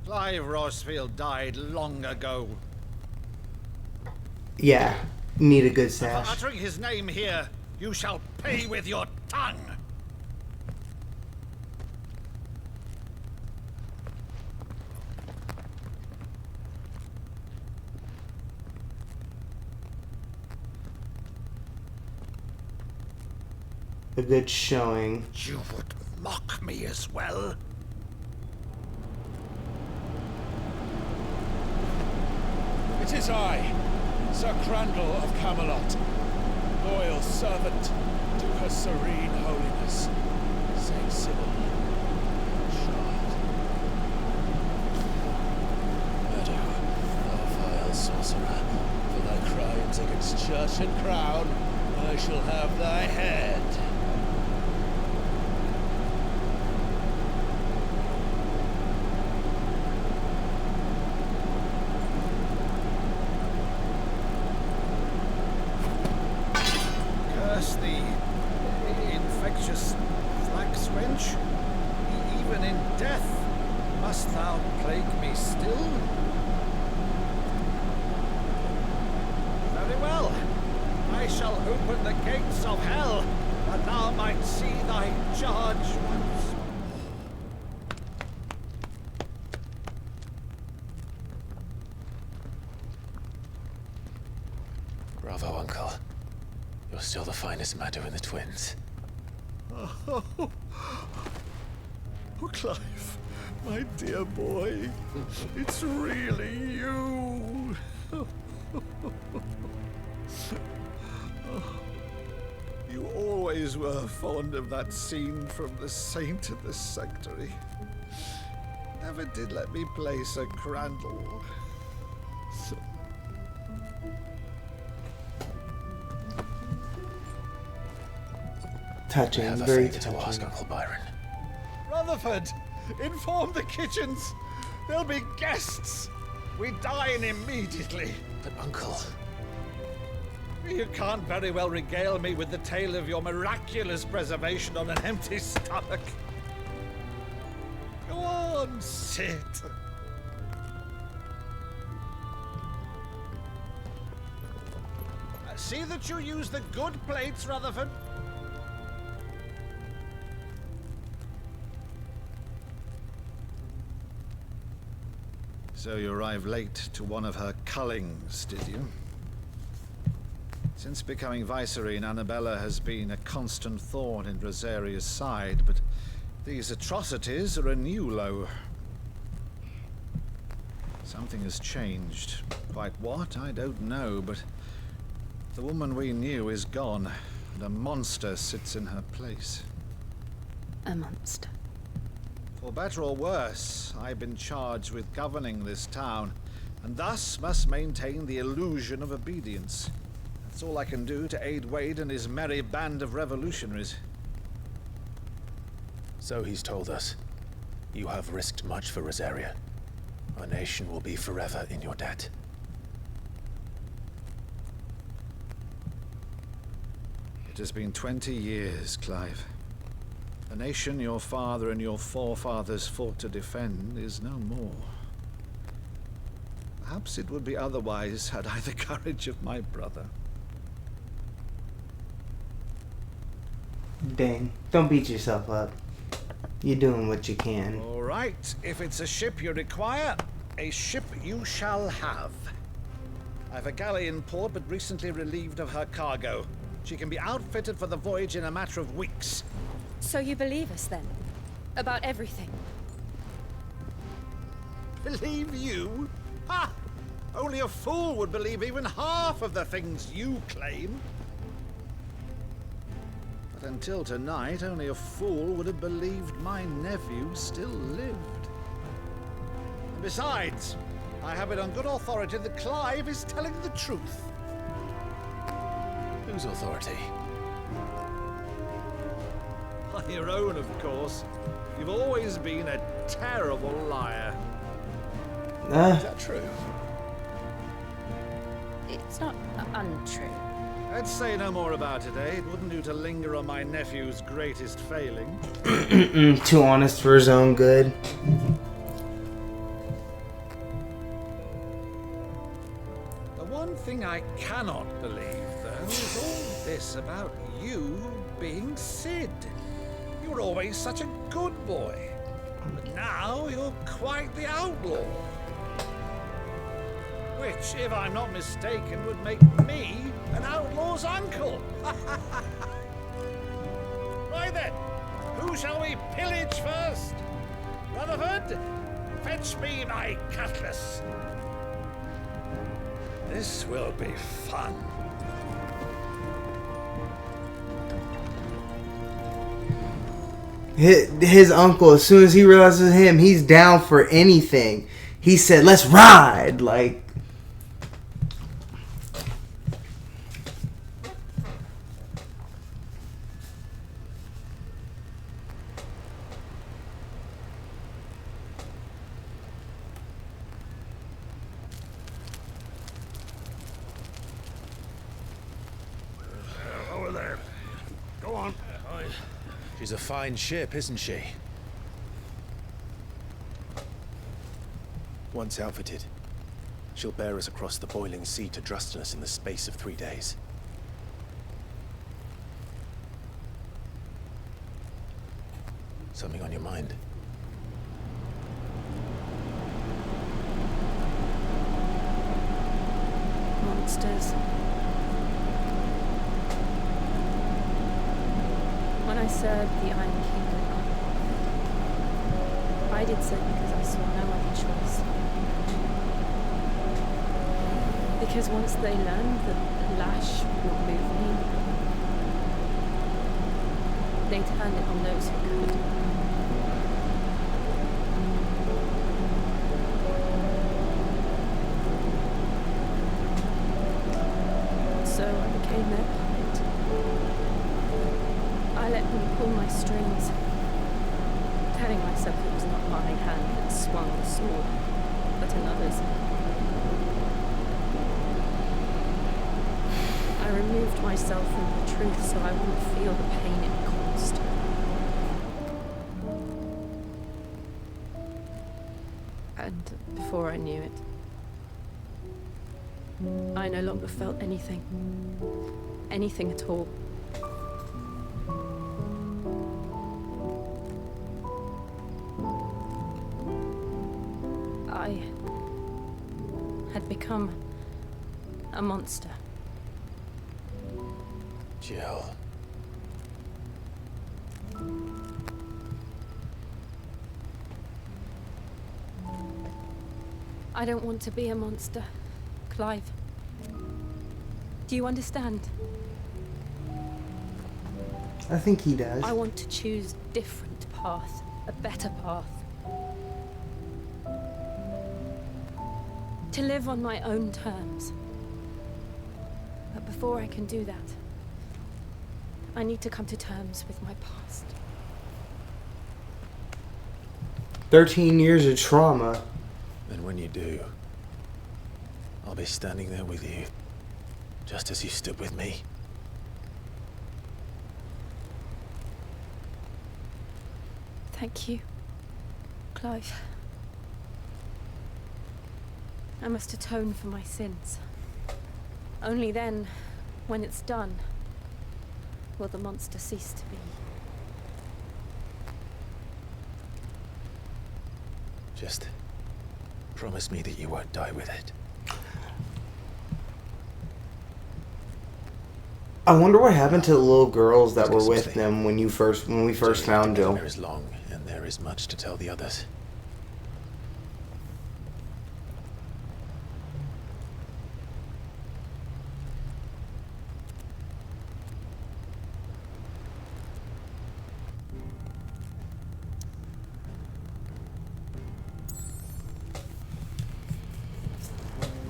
Clive Rosfield died long ago. Yeah, need a good For sash. uttering his name here, you shall pay with your tongue. A good showing. You would mock me as well? It is I, Sir Crandall of Camelot, loyal servant to her serene holiness, Saint Sybil Shard. Meadow, thou vile sorcerer, for thy crimes against church and crown, I shall have thy head. Curse thee, infectious flax wench. Even in death, must thou plague me still? Very well. I shall open the gates of hell, that thou might see thy charge once more. Bravo, Uncle. You're still the finest Meadow in the twins. Oh, Clive, my dear boy, it's really you. You always were fond of that scene from The Saint of the Sanctuary. Never did let me play Sir Crandall. Touching, I have a very favor to ask, Uncle Byron. Rutherford, inform the kitchens. There'll be guests. We dine immediately. But, Uncle... You can't very well regale me with the tale of your miraculous preservation on an empty stomach. Go on, sit. See that you use the good plates, Rutherford. So you arrived late to one of her cullings, did you? Since becoming Vicereine, Annabella has been a constant thorn in Rosaria's side, but these atrocities are a new low. Something has changed. Quite what, I don't know, but the woman we knew is gone, and a monster sits in her place. A monster. For better or worse, I've been charged with governing this town, and thus must maintain the illusion of obedience. That's all I can do to aid Wade and his merry band of revolutionaries. So he's told us. You have risked much for Rosaria. Our nation will be forever in your debt. It has been 20 years, Clive. The nation your father and your forefathers fought to defend is no more. Perhaps it would be otherwise had I the courage of my brother. Dang, don't beat yourself up. You're doing what you can. All right, if it's a ship you require, a ship you shall have. I've a galley in port, but recently relieved of her cargo. She can be outfitted for the voyage in a matter of weeks. So you believe us then? About everything? Believe you? Ha! Only a fool would believe even half of the things you claim. But until tonight, only a fool would have believed my nephew still lived. And besides, I have it on good authority that Clive is telling the truth. Whose authority? On your own, of course. You've always been a terrible liar. Is that true? It's not untrue. Let's say no more about it, eh? It wouldn't do to linger on my nephew's greatest failing. Too honest for his own good. The one thing I cannot believe, though, is all this about you being Sid. You were always such a good boy. But now you're quite the outlaw. Which, if I'm not mistaken, would make me an outlaw's uncle. Right then, who shall we pillage first? Rutherford, fetch me my cutlass. This will be fun. His uncle, as soon as he realizes him, he's down for anything. He said, "Let's ride!" Like, Over there. Go on. She's a fine ship, isn't she? Once outfitted, she'll bear us across the boiling sea to Drustinus in the space of 3 days. Something on your mind? Monsters. When I served the Iron Kingdom, I did so because I saw no other choice. Because once they learned that lash would move me, they turned it on those who could. So I became their puppet. I let them pull my strings, telling myself it was not my hand that swung the sword, but another's. I removed myself from the truth so I wouldn't feel the pain it caused. And before I knew it, I no longer felt anything. Anything at all. I had become a monster. Jill. I don't want to be a monster, Clive. Do you understand? I think he does. I want to choose a different path, a better path. To live on my own terms. But before I can do that, I need to come to terms with my past. 13 years of trauma. And when you do, I'll be standing there with you, just as you stood with me. Thank you, Clive. I must atone for my sins. Only then, when it's done, will the monster cease to be. Just promise me that you won't die with it. I wonder what happened to the little girls that were with them when we first found Jill. There is long, and there is much to tell the others.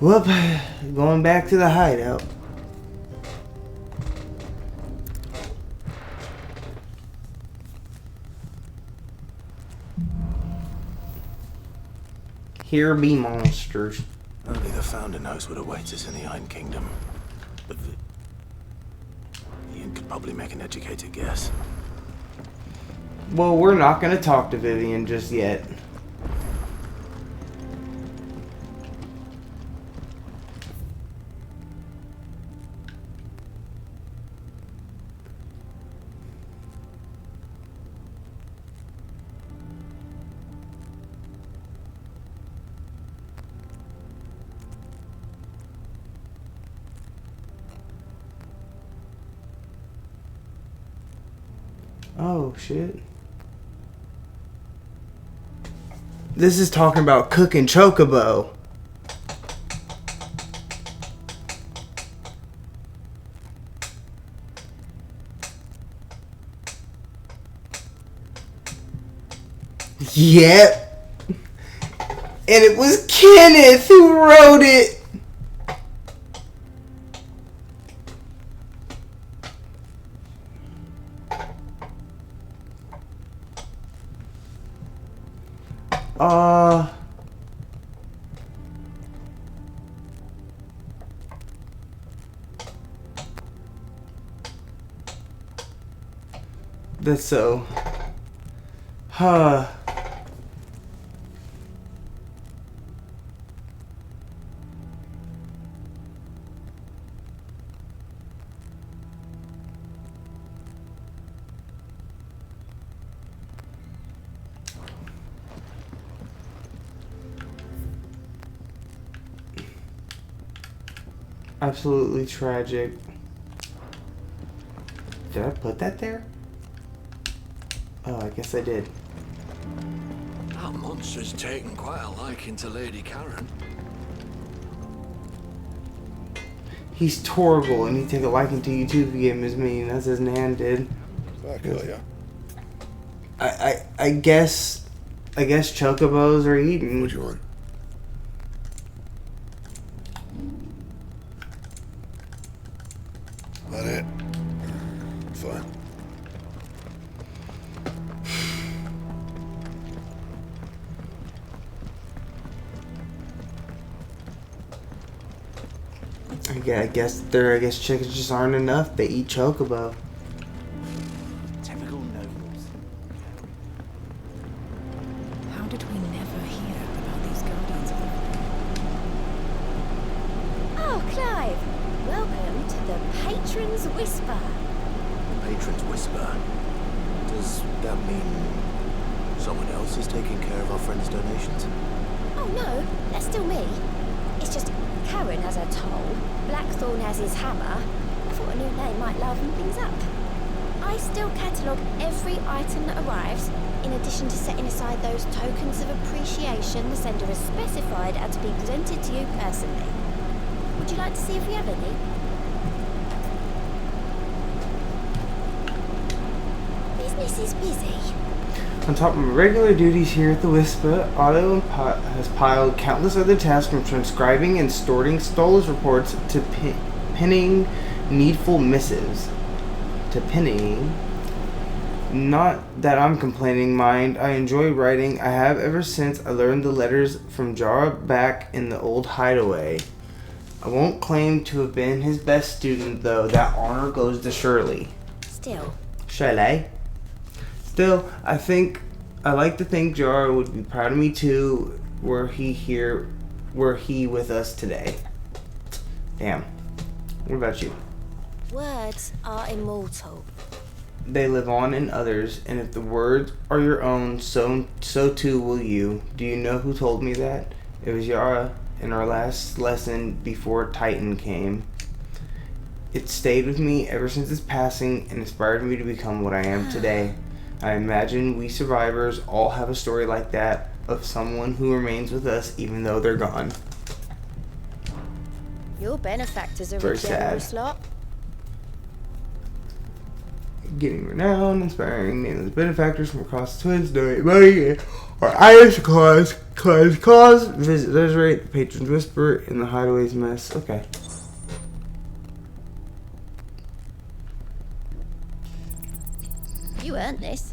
Whoop, going back to the hideout. Here be monsters. Only the Founder knows what awaits us in the Iron Kingdom. But Ian could probably make an educated guess. Well, we're not going to talk to Vivian just yet. Oh, shit. This is talking about cooking chocobo. Yep. And it was Kenneth who wrote it. That's so. Absolutely tragic. Did I put that there? Oh, I guess I did. That monster's taken quite a liking to Lady Karen. He's Torgal, and he'd take a liking to you too if you gave him his mean, as his nan did. I kill ya. I guess chocobos are eaten. What you want? That it? Fine. I guess chickens just aren't enough. They eat chocobo. Typical nobles. How did we never hear about these guardians of the Oh, Clive. Welcome to the Patron's Whisper. The Patron's Whisper. Does that mean someone else is taking care of our friend's donations? Oh no, that's still me. It's just Karen has her toll, Blackthorn has his hammer. I thought a new name might liven things up. I still catalogue every item that arrives, in addition to setting aside those tokens of appreciation the sender has specified are to be presented to you personally. Would you like to see if we have any? Business is busy. On top of my regular duties here at the Whisper, Otto has piled countless other tasks from transcribing and storing Stolar's reports to penning needful missives. To penning. Not that I'm complaining, mind. I enjoy writing. I have ever since I learned the letters from Jara back in the old hideaway. I won't claim to have been his best student, though. That honor goes to Shirley. Still. Shirley? Still, I like to think Jara would be proud of me too, were he with us today. Damn. What about you? Words are immortal. They live on in others, and if the words are your own, so too will you. Do you know who told me that? It was Yara in our last lesson before Titan came. It stayed with me ever since its passing and inspired me to become what I am today. I imagine we survivors all have a story like that of someone who remains with us even though they're gone. Your benefactors are Very a generous sad. lot. Getting renowned, inspiring nameless benefactors from across the twins, donate money, or items to cause. Visit Desirate, the Patron's Whisper, in the Hideaway's Mess. Okay. You earned this.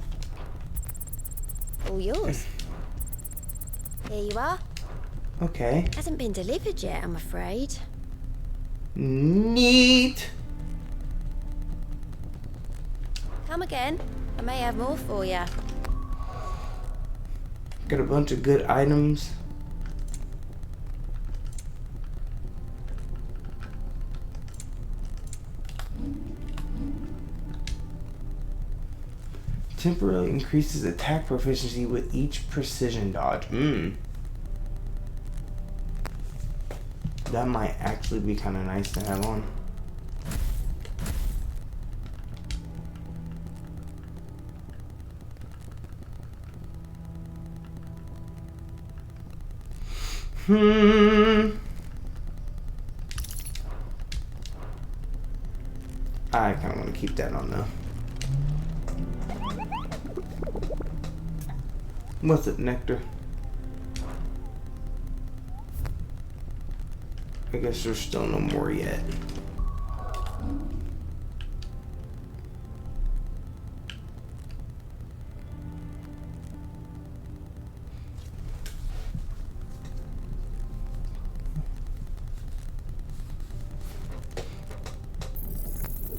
All yours. Here you are. Okay. Hasn't been delivered yet, I'm afraid. Neat. Come again. I may have more for you. Got a bunch of good items. Temporarily increases attack proficiency with each precision dodge. That might actually be kind of nice to have on. I kind of want to keep that on though. What's it, nectar? I guess there's still no more yet.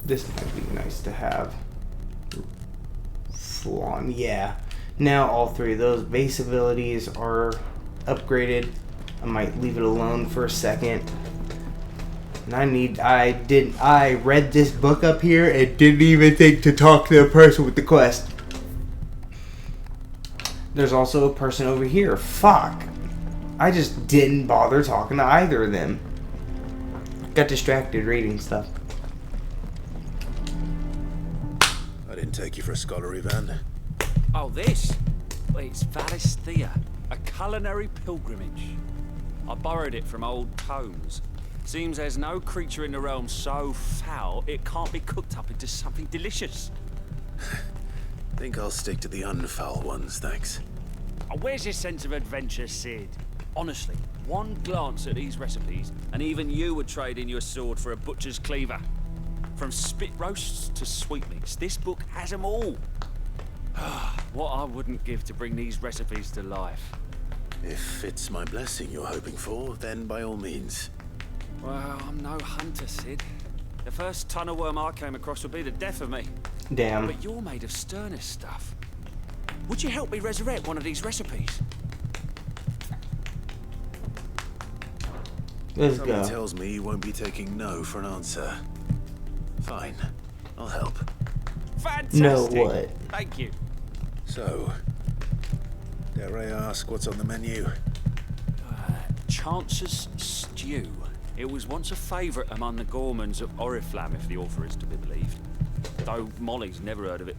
This might be nice to have. Flawn, yeah. Now all three of those base abilities are upgraded. I might leave it alone for a second. And I read this book up here and didn't even think to talk to the person with the quest. There's also a person over here. Fuck. I just didn't bother talking to either of them. Got distracted reading stuff. I didn't take you for a scholar, Ivan. Oh, this? Well, it's Valisthea, a culinary pilgrimage. I borrowed it from old tomes. Seems there's no creature in the realm so foul it can't be cooked up into something delicious. Think I'll stick to the unfoul ones, thanks. Oh, where's your sense of adventure, Sid? Honestly, one glance at these recipes, and even you would trade in your sword for a butcher's cleaver. From spit roasts to sweetmeats, this book has them all. What I wouldn't give to bring these recipes to life. If it's my blessing you're hoping for, then by all means. Well, I'm no hunter, Sid. The first ton of worm I came across would be the death of me. Damn. But you're made of sterner stuff. Would you help me resurrect one of these recipes? Let's Something go. tells me you won't be taking no for an answer. Fine, I'll help. Fantastic! No, what? Thank you. So, dare I ask what's on the menu? Chance's Stew. It was once a favourite among the gourmands of Oriflamme, if the author is to be believed. Though Molly's never heard of it.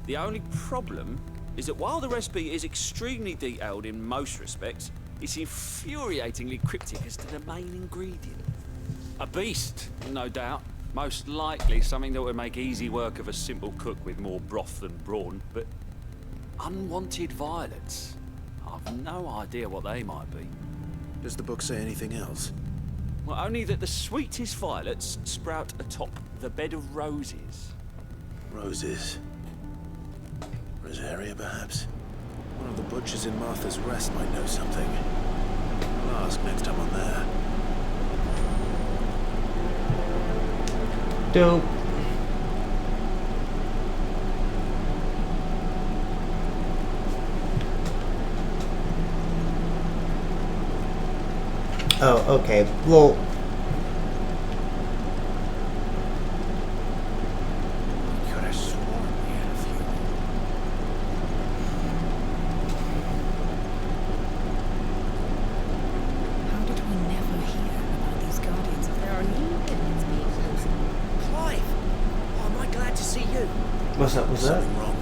The only problem is that while the recipe is extremely detailed in most respects, it's infuriatingly cryptic as to the main ingredient. A beast, no doubt. Most likely something that would make easy work of a simple cook with more broth than brawn, but unwanted violets. I've no idea what they might be. Does the book say anything else? Well, only that the sweetest violets sprout atop the bed of roses. Roses. Rosaria, perhaps? One of the butchers in Martha's Rest might know something. I'll ask next time I'm there. Dope. Oh, okay. Well, Could have sworn we had a few. How did we never hear about these guardians? There are new villains being chosen. What's up? What's up? Something wrong.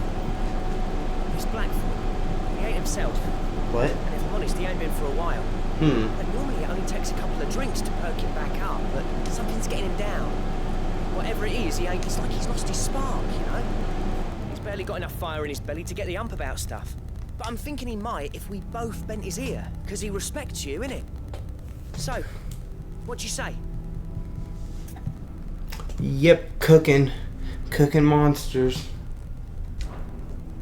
He's Blackthorn. He ain't himself. What? And if I'm honest, he ain't been for a while. And normally it only takes a couple of drinks to perk him back up, but something's getting him down. Whatever it is, it's like he's lost his spark, you know? He's barely got enough fire in his belly to get the ump about stuff. But I'm thinking he might if we both bent his ear, because he respects you, innit? So, what you say? Yep, cooking monsters.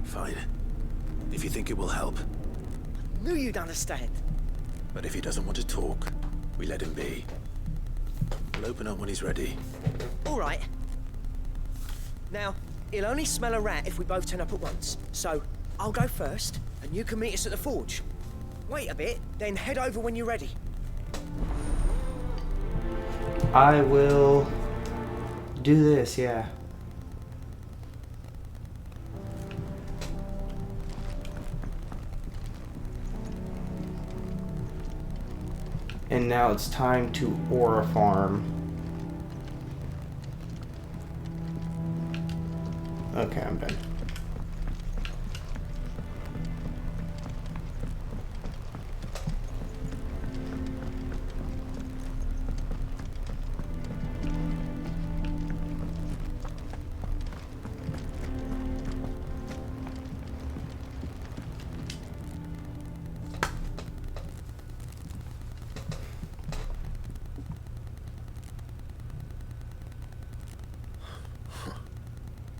Fine. If you think it will help. Knew you'd understand. But if he doesn't want to talk, we let him be. We'll open up when he's ready. All right. Now, he'll only smell a rat if we both turn up at once. So, I'll go first, and you can meet us at the forge. Wait a bit, then head over when you're ready. I will do this, yeah. And now it's time to Aura Farm. Okay, I'm done.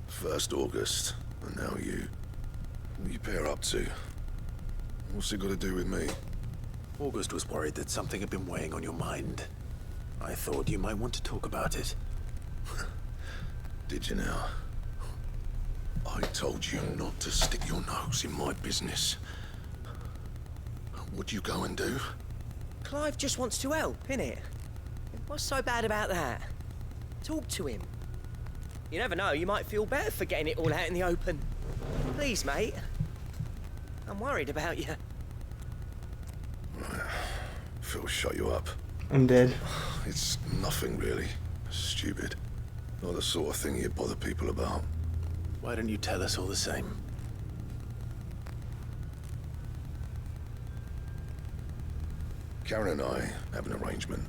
First August, and now you. What are you pair up to? What's it got to do with me? August was worried that something had been weighing on your mind. I thought you might want to talk about it. Did you now? I told you not to stick your nose in my business. What'd you go and do? Clive just wants to help, innit? What's so bad about that? Talk to him. You never know, you might feel better for getting it all out in the open. Please, mate. I'm worried about you. Phil shut you up. I'm dead. It's nothing really. Stupid. Not the sort of thing you bother people about. Why don't you tell us all the same? Karen and I have an arrangement.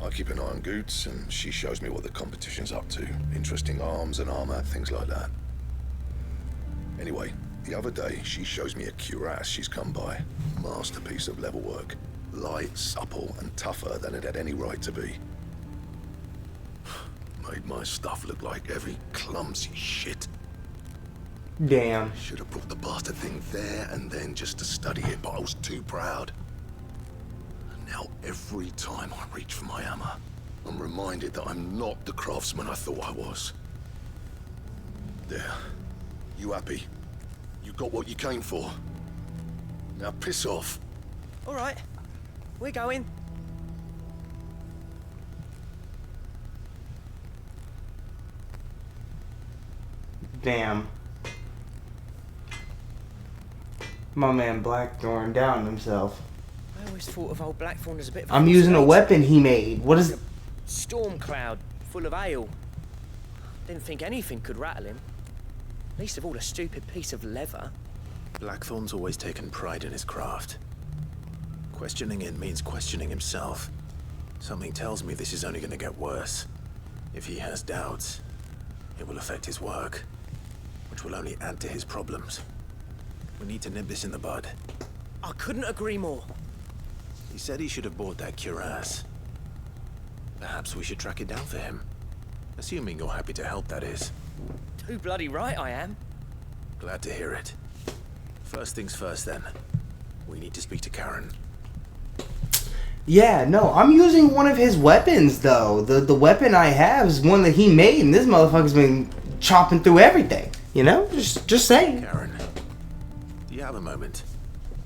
I keep an eye on Goots, and she shows me what the competition's up to. Interesting arms and armor, things like that. Anyway, the other day, she shows me a cuirass she's come by. Masterpiece of level work. Light, supple, and tougher than it had any right to be. Made my stuff look like heavy, clumsy shit. Damn. Should have brought the bastard thing there and then just to study it, but I was too proud. Now, every time I reach for my hammer, I'm reminded that I'm not the craftsman I thought I was. There. You happy? You got what you came for. Now piss off. All right. We're going. Damn. My man Blackthorn downed himself. I always thought of old Blackthorn as a bit of I'm using a weapon he made. What is... Storm cloud full of ale. Didn't think anything could rattle him. Least of all a stupid piece of leather. Blackthorn's always taken pride in his craft. Questioning it means questioning himself. Something tells me this is only going to get worse. If he has doubts, it will affect his work, which will only add to his problems. We need to nip this in the bud. I couldn't agree more. He said he should have bought that cuirass. Perhaps we should track it down for him. Assuming you're happy to help, that is. Too bloody right I am. Glad to hear it. First things first, then. We need to speak to Karen. Yeah, no, I'm using one of his weapons, though. The weapon I have is one that he made, and this motherfucker's been chopping through everything. You know? Just saying. Karen, do you have a moment?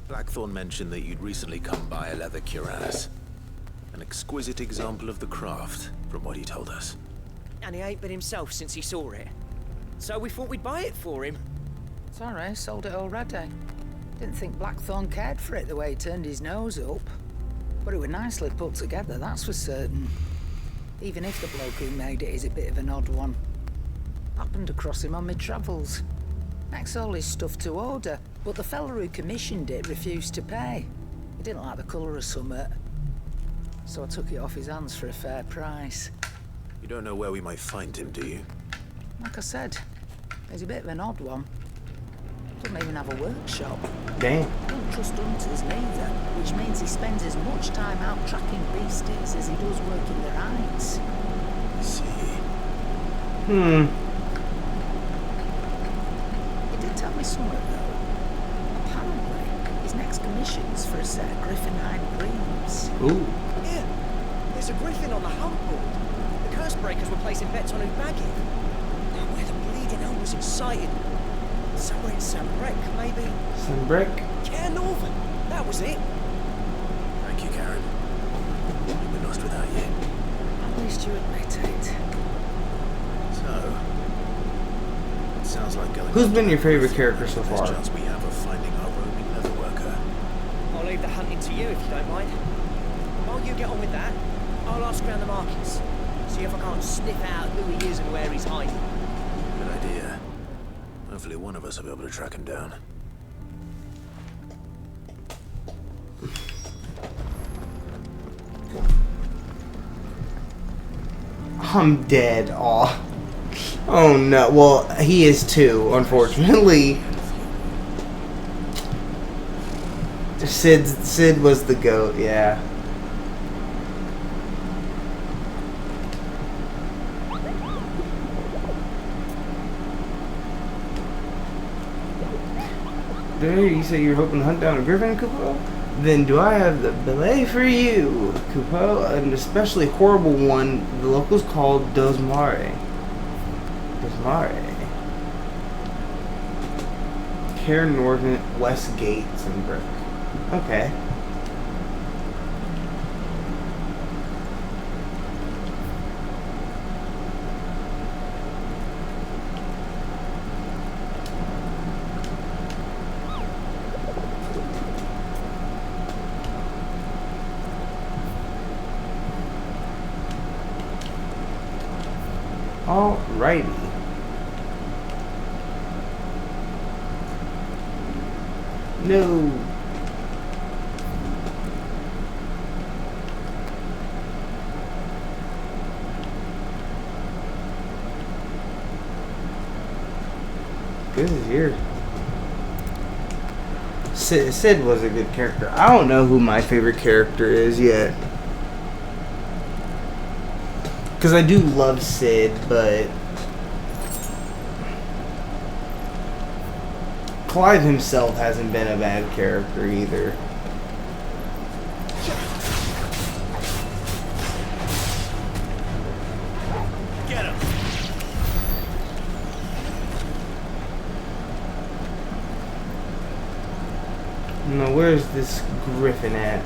Blackthorn mentioned that you'd recently come by a leather cuirass. An exquisite example of the craft, from what he told us. And he ain't been himself since he saw it. So we thought we'd buy it for him. Sorry, sold it already. Didn't think Blackthorn cared for it the way he turned his nose up. But it was nicely put together, that's for certain. Even if the bloke who made it is a bit of an odd one. Happened across him on my travels. Makes all his stuff to order, but the fella who commissioned it refused to pay. He didn't like the colour of summit. So I took it off his hands for a fair price. You don't know where we might find him, do you? Like I said, he's a bit of an odd one. Doesn't even have a workshop. Damn. Don't trust hunters neither, which means he spends as much time out tracking beasties as he does working the hides. I see. He did tell me something, though. Apparently, his next commission's for a set of griffin hide dreams. Ooh. Here, there's a griffin on the hunt board. The curse breakers were placing bets on who'd bag it. Now, where the bleeding hell was it sighted? Somewhere in Sambrek, maybe? Sambrek? Care Northern, that was it. Thank you, Karen. We'd be lost without you. At least you admit it. So, it sounds like going. Who's been your favorite character so Best far? chance we have of finding our roaming leatherworker. I'll leave the hunting to you if you don't mind. While you get on with that, I'll ask around the markets. See if I can't sniff out who he is and where he's hiding. Good idea. Hopefully one of us will be able to track him down. I'm dead. Aw. Oh no. Well, he is too, unfortunately. Sid was the GOAT, yeah. You say you're hoping to hunt down a griffin, Kupo? Then do I have the belay for you, Kupo? An especially horrible one the locals call Dosmare. Dosmare. Care Northern West Gates and Brick. Okay. Alrighty. No. This is here. Sid was a good character. I don't know who my favorite character is yet. Because I do love Sid, but Clive himself hasn't been a bad character either. Get him! Now, where's this griffin at?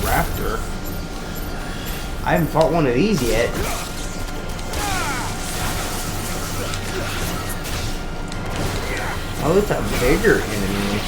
Raptor. I haven't fought one of these yet. Oh, it's a bigger enemy.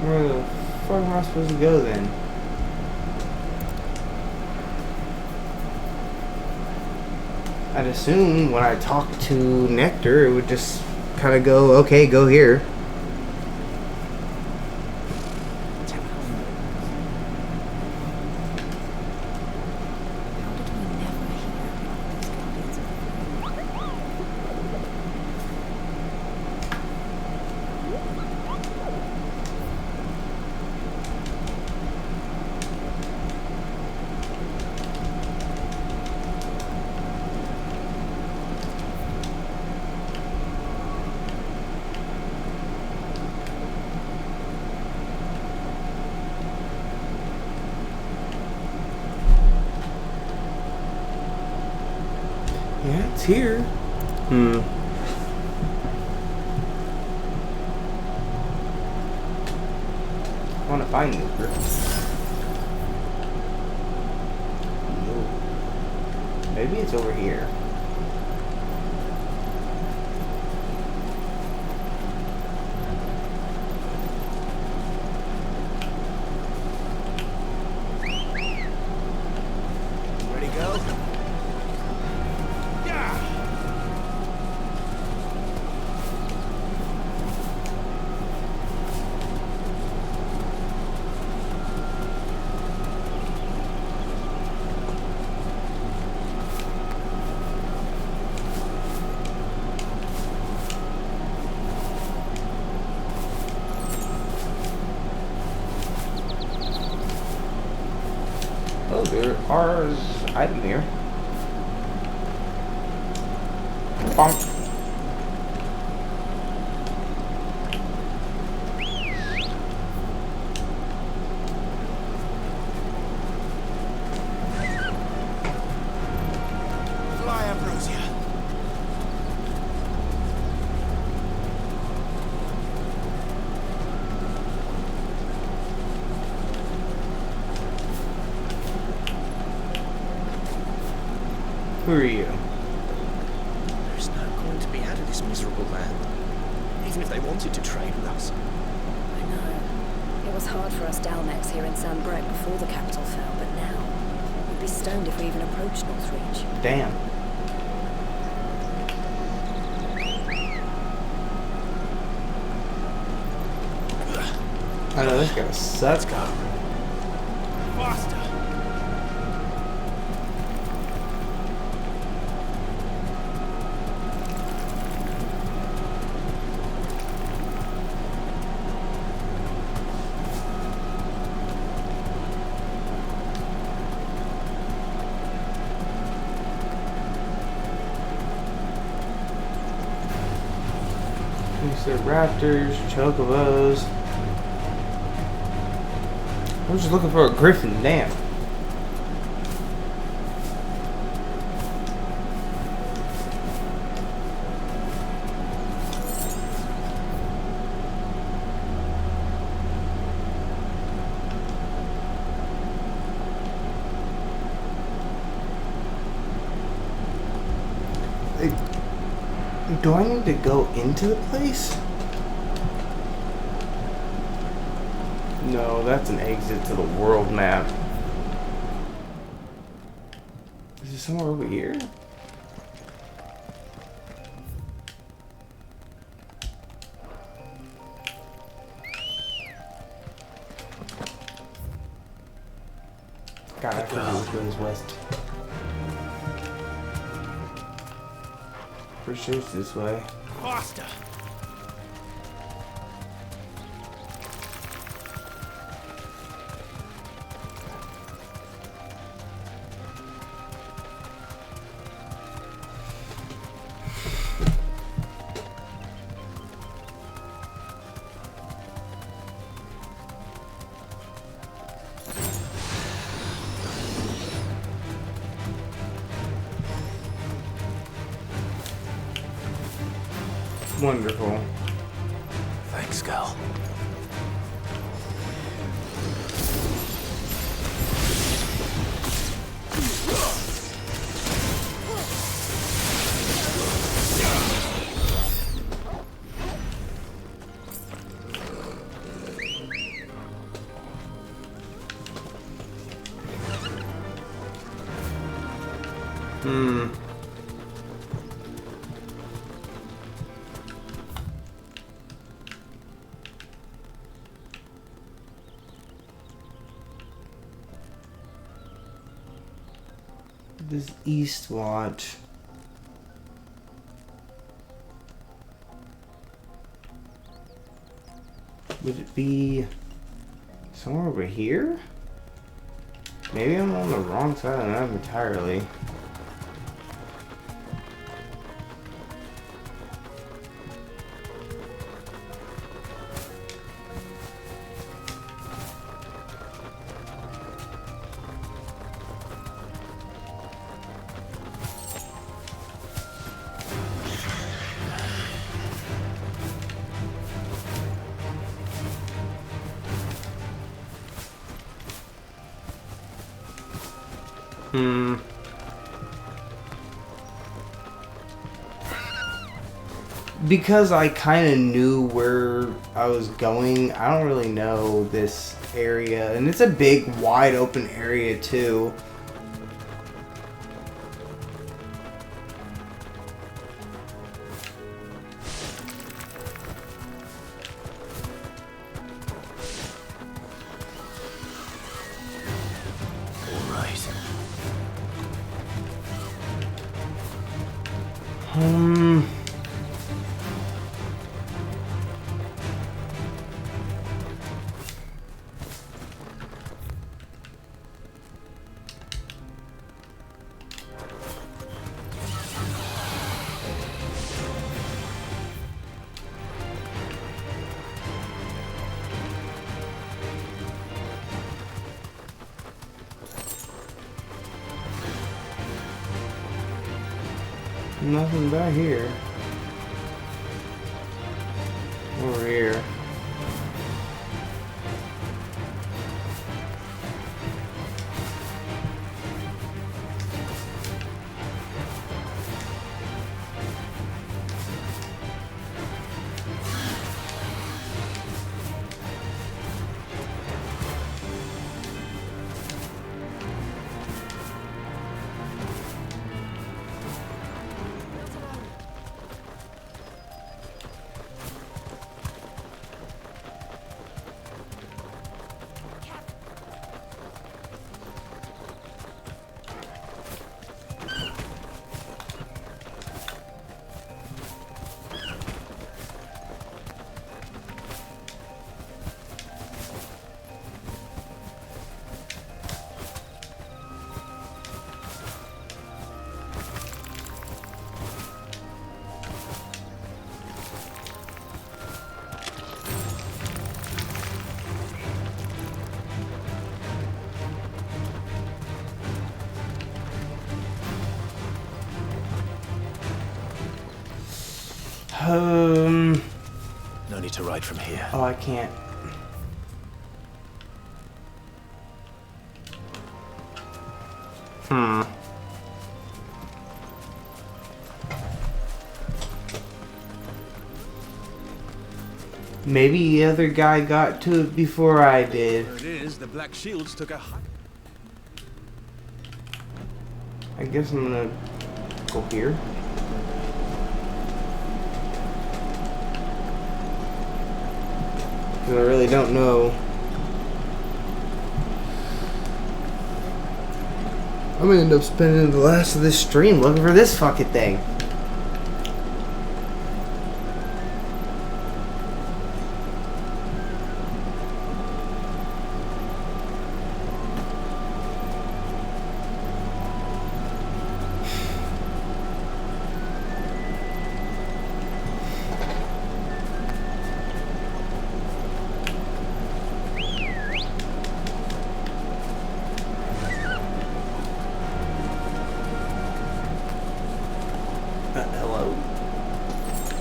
Where the fuck am I supposed to go then? I'd assume when I talk to Nectar, it would just kind of go, okay, go here. Yeah, it's here. I want to find this group. No. Maybe it's over here. Ready to go? Oh, there are items here. Bonk. Fly, Ambrosia. Who are you? There's no going to be out of this miserable land. Even if they wanted to trade with us. I know. It was hard for us Dalmex here in Sanbreque before the capital fell, but now we'd be stoned if we even approached Northreach. Damn. I know this guy sucks. Let's go. Faster. These are raptors, chocobos. I'm just looking for a griffin, damn. Do I need to go into the place? No, that's an exit to the world map. Is it somewhere over here? God, I forgot which way is west. For sure it's this way. Faster. Wonderful. Thanks, Gal. This East Watch. Would it be somewhere over here? Maybe I'm on the wrong side of the map entirely. Because I kind of knew where I was going, I don't really know this area. And it's a big, wide open area, too. Nothing back here. Over here. No need to ride from here. Oh, I can't. Maybe the other guy got to it before I did. There it is. The Black Shields took a hike. I guess I'm gonna go here. Because I really don't know. I'm gonna end up spending the last of this stream looking for this fucking thing. Hello?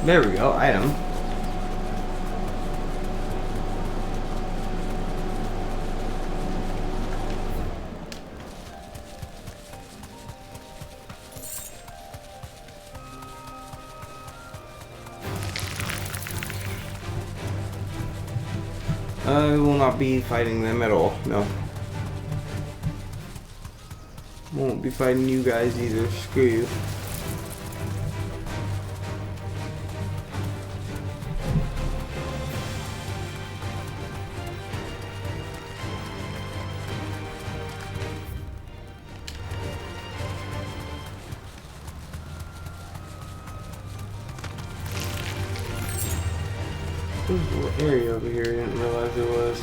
There we go, item. I will not be fighting them at all, no. Won't be fighting you guys either, screw you. There's a little area over here I didn't realize there was.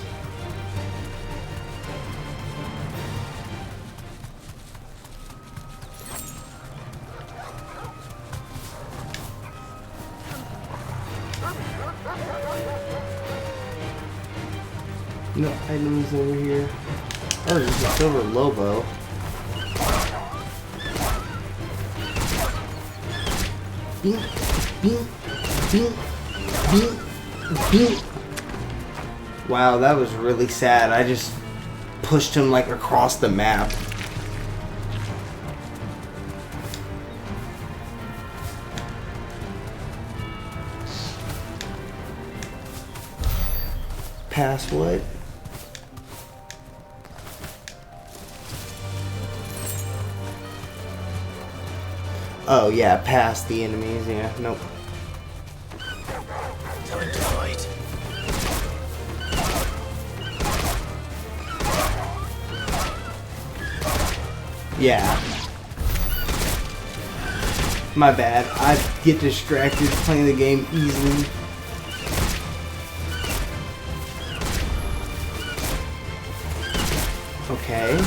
No items over here. Oh, there's a silver Lobo. Bing, bing, bing, bing. Wow, that was really sad. I just pushed him like across the map. Pass what? Oh yeah, past the enemies, yeah, nope. Time to fight. Yeah. My bad. I get distracted playing the game easily. Okay.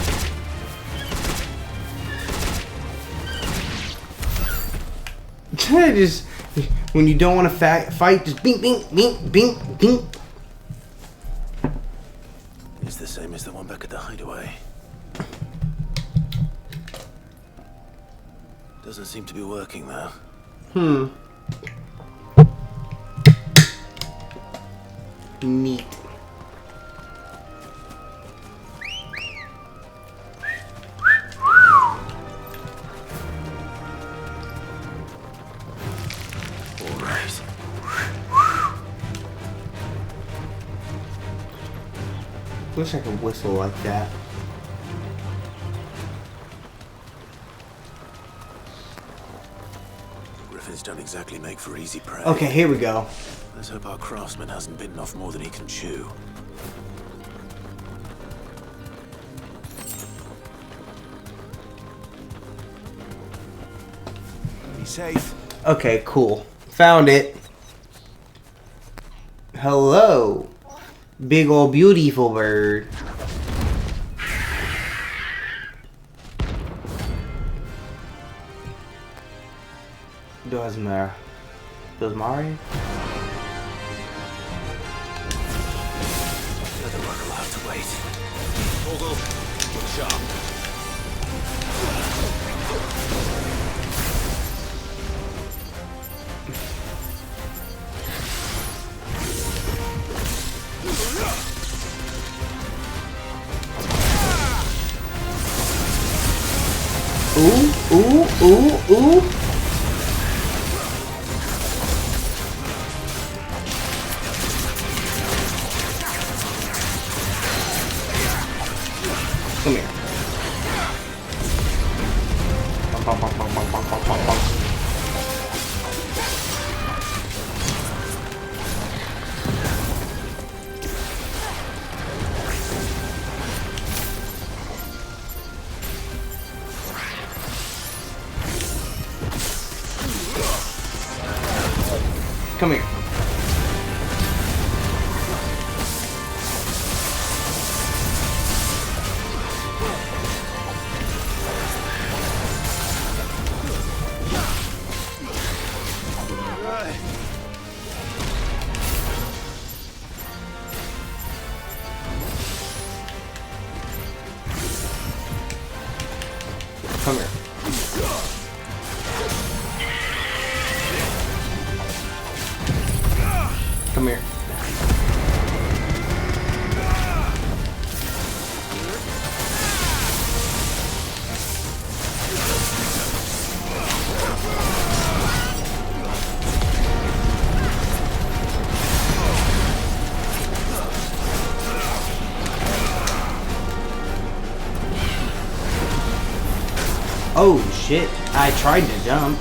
Just when you don't want to fight, just bing, bing, bing, bing, bing. It's the same as the one back at the hideaway. Doesn't seem to be working though. Neat. Wish I could whistle like that. Griffins don't exactly make for easy prey. Okay, here we go. Let's hope our craftsman hasn't bitten off more than he can chew. Be safe. Okay, cool. Found it. Hello. Big ol' beautiful bird. Doesn't matter. Does Mari? The runner will have to wait. Vogel, look sharp. Ooh, ooh, ooh, ooh. Come here. Bum, bum, bum, bum, bum, bum, bum, bum, bum. Come here. Come here. Come here. Oh shit, I tried to jump.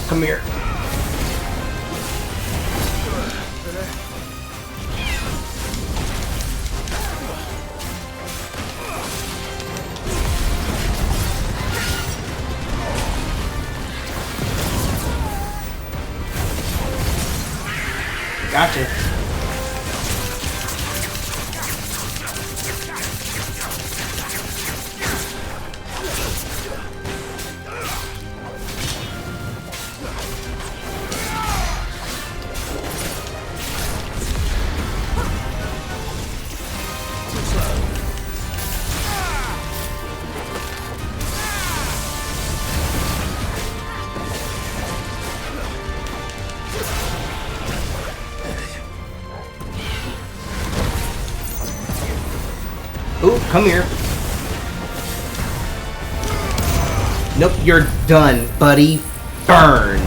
Come here. Gotcha. Ooh, come here. Nope, you're done, buddy. Burn.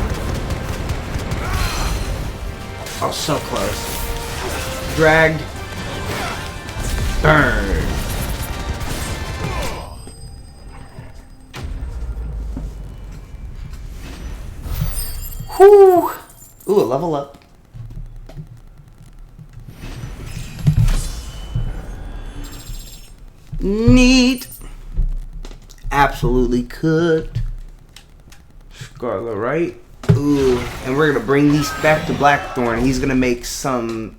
Oh, so close. Dragged. Burn. Whew. Ooh, a level up. Neat. Absolutely cooked. Scarlet, right? Ooh, and we're gonna bring these back to Blackthorn. He's gonna make some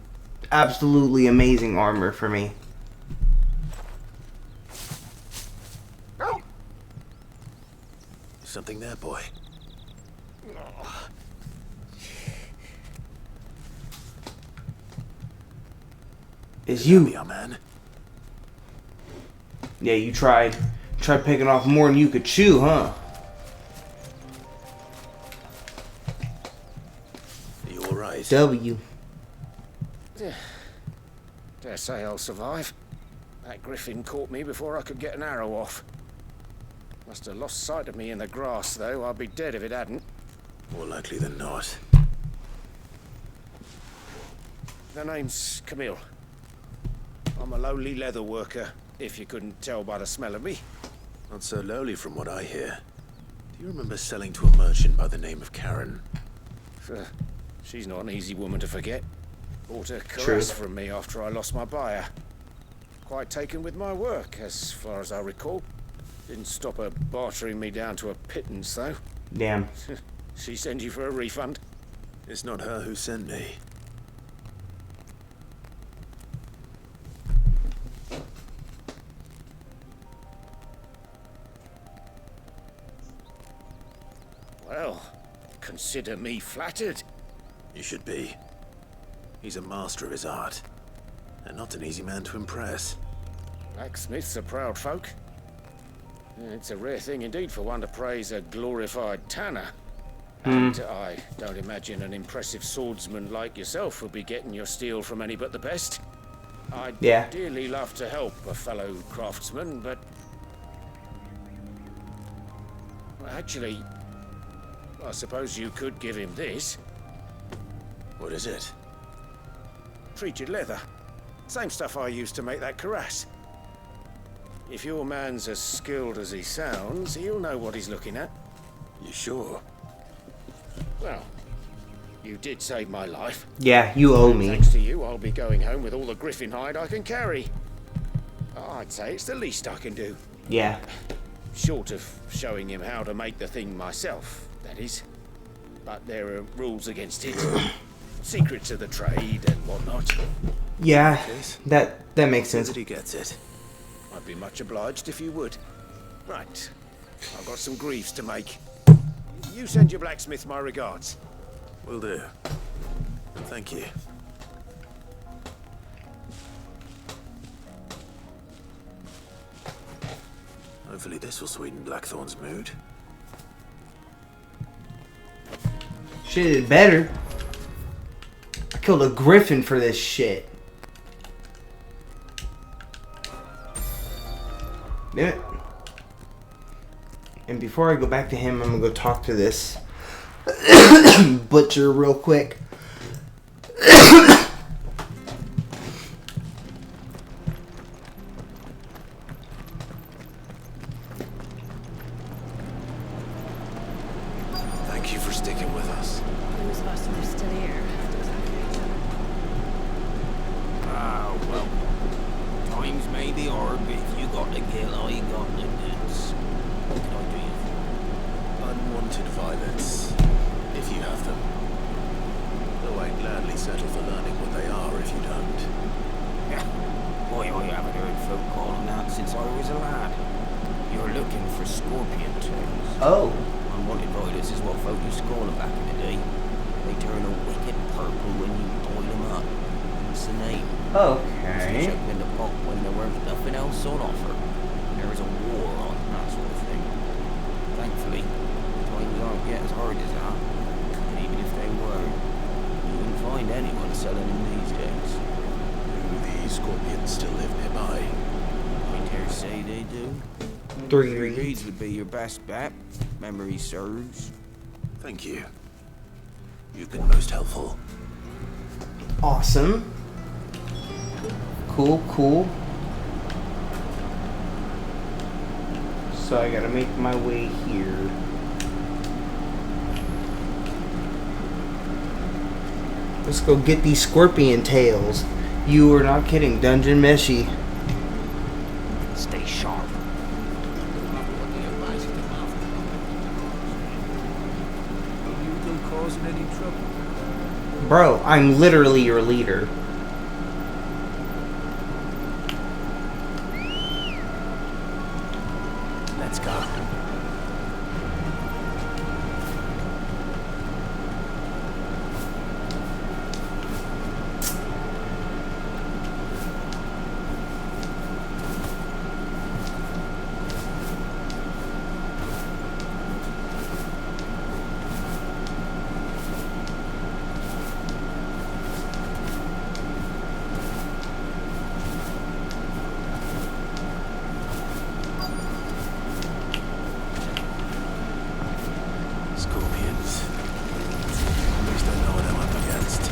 absolutely amazing armor for me. Something there, boy. It's you. Young man. Yeah, you tried picking off more than you could chew, huh? You all right? W. Dare say I'll survive. That griffin caught me before I could get an arrow off. Must have lost sight of me in the grass, though. I'd be dead if it hadn't. More likely than not. The name's Camille. I'm a lowly leather worker, if you couldn't tell by the smell of me. Not so lowly from what I hear. Do you remember selling to a merchant by the name of Karen? She's not an easy woman to forget. Bought a caress from me after I lost my buyer. Quite taken with my work, as far as I recall. Didn't stop her bartering me down to a pittance, though. Damn. She sent you for a refund? It's not her who sent me. Well, consider me flattered. You should be. He's a master of his art, and not an easy man to impress. Blacksmiths are proud folk. It's a rare thing indeed for one to praise a glorified tanner. And I don't imagine an impressive swordsman like yourself will be getting your steel from any but the best. I'd dearly love to help a fellow craftsman, but... well, actually, I suppose you could give him this. What is it? Treated leather. Same stuff I used to make that cuirass. If your man's as skilled as he sounds, he'll know what he's looking at. You sure? Well, You did save my life. Yeah, you owe me. Thanks to you, I'll be going home with all the griffin hide I can carry. I'd say it's the least I can do. Yeah. Short of showing him how to make the thing myself, that is. But there are rules against it. Secrets of the trade and whatnot. Yeah, that makes sense. He gets it. I'd be much obliged if you would. Right. I've got some greaves to make. You send your blacksmith my regards. Will do. Thank you. Hopefully this will sweeten Blackthorn's mood. Shit is better. I killed a griffin for this shit. Damn it. And before I go back to him, I'm gonna go talk to this butcher real quick. Thank you for sticking with us. Those of us who are still here. Ah, well. Times may be hard, but if you got the gill, I got the goods. What can I do you for? Unwanted violets, if you have them. Though I'd gladly settle for learning what they are if you don't. Boy, I haven't heard folk call them that since I was a lad. You're looking for scorpion tails. Oh. Unwanted violets is what folk used to call them back in the day. They turn a wicked purple when you boil them up. That's the name. Okay. Chuck them in the pot when there weren't nothing else on offer. There was a war on, that sort of thing. Thankfully, times aren't yet as hard as that. And even if they were, you wouldn't find anyone selling them these days. Do these scorpions still live nearby? I dare say they do. 3 reeds would be your best bet. Memory serves. Thank you. You've been most helpful. Awesome. Cool, cool. So I gotta make my way here. Let's go get these scorpion tails. You are not kidding, Dungeon Meshy. Stay sharp. You causing any trouble? Bro, I'm literally your leader. Let's go. Scorpions. At least I know what I'm up against.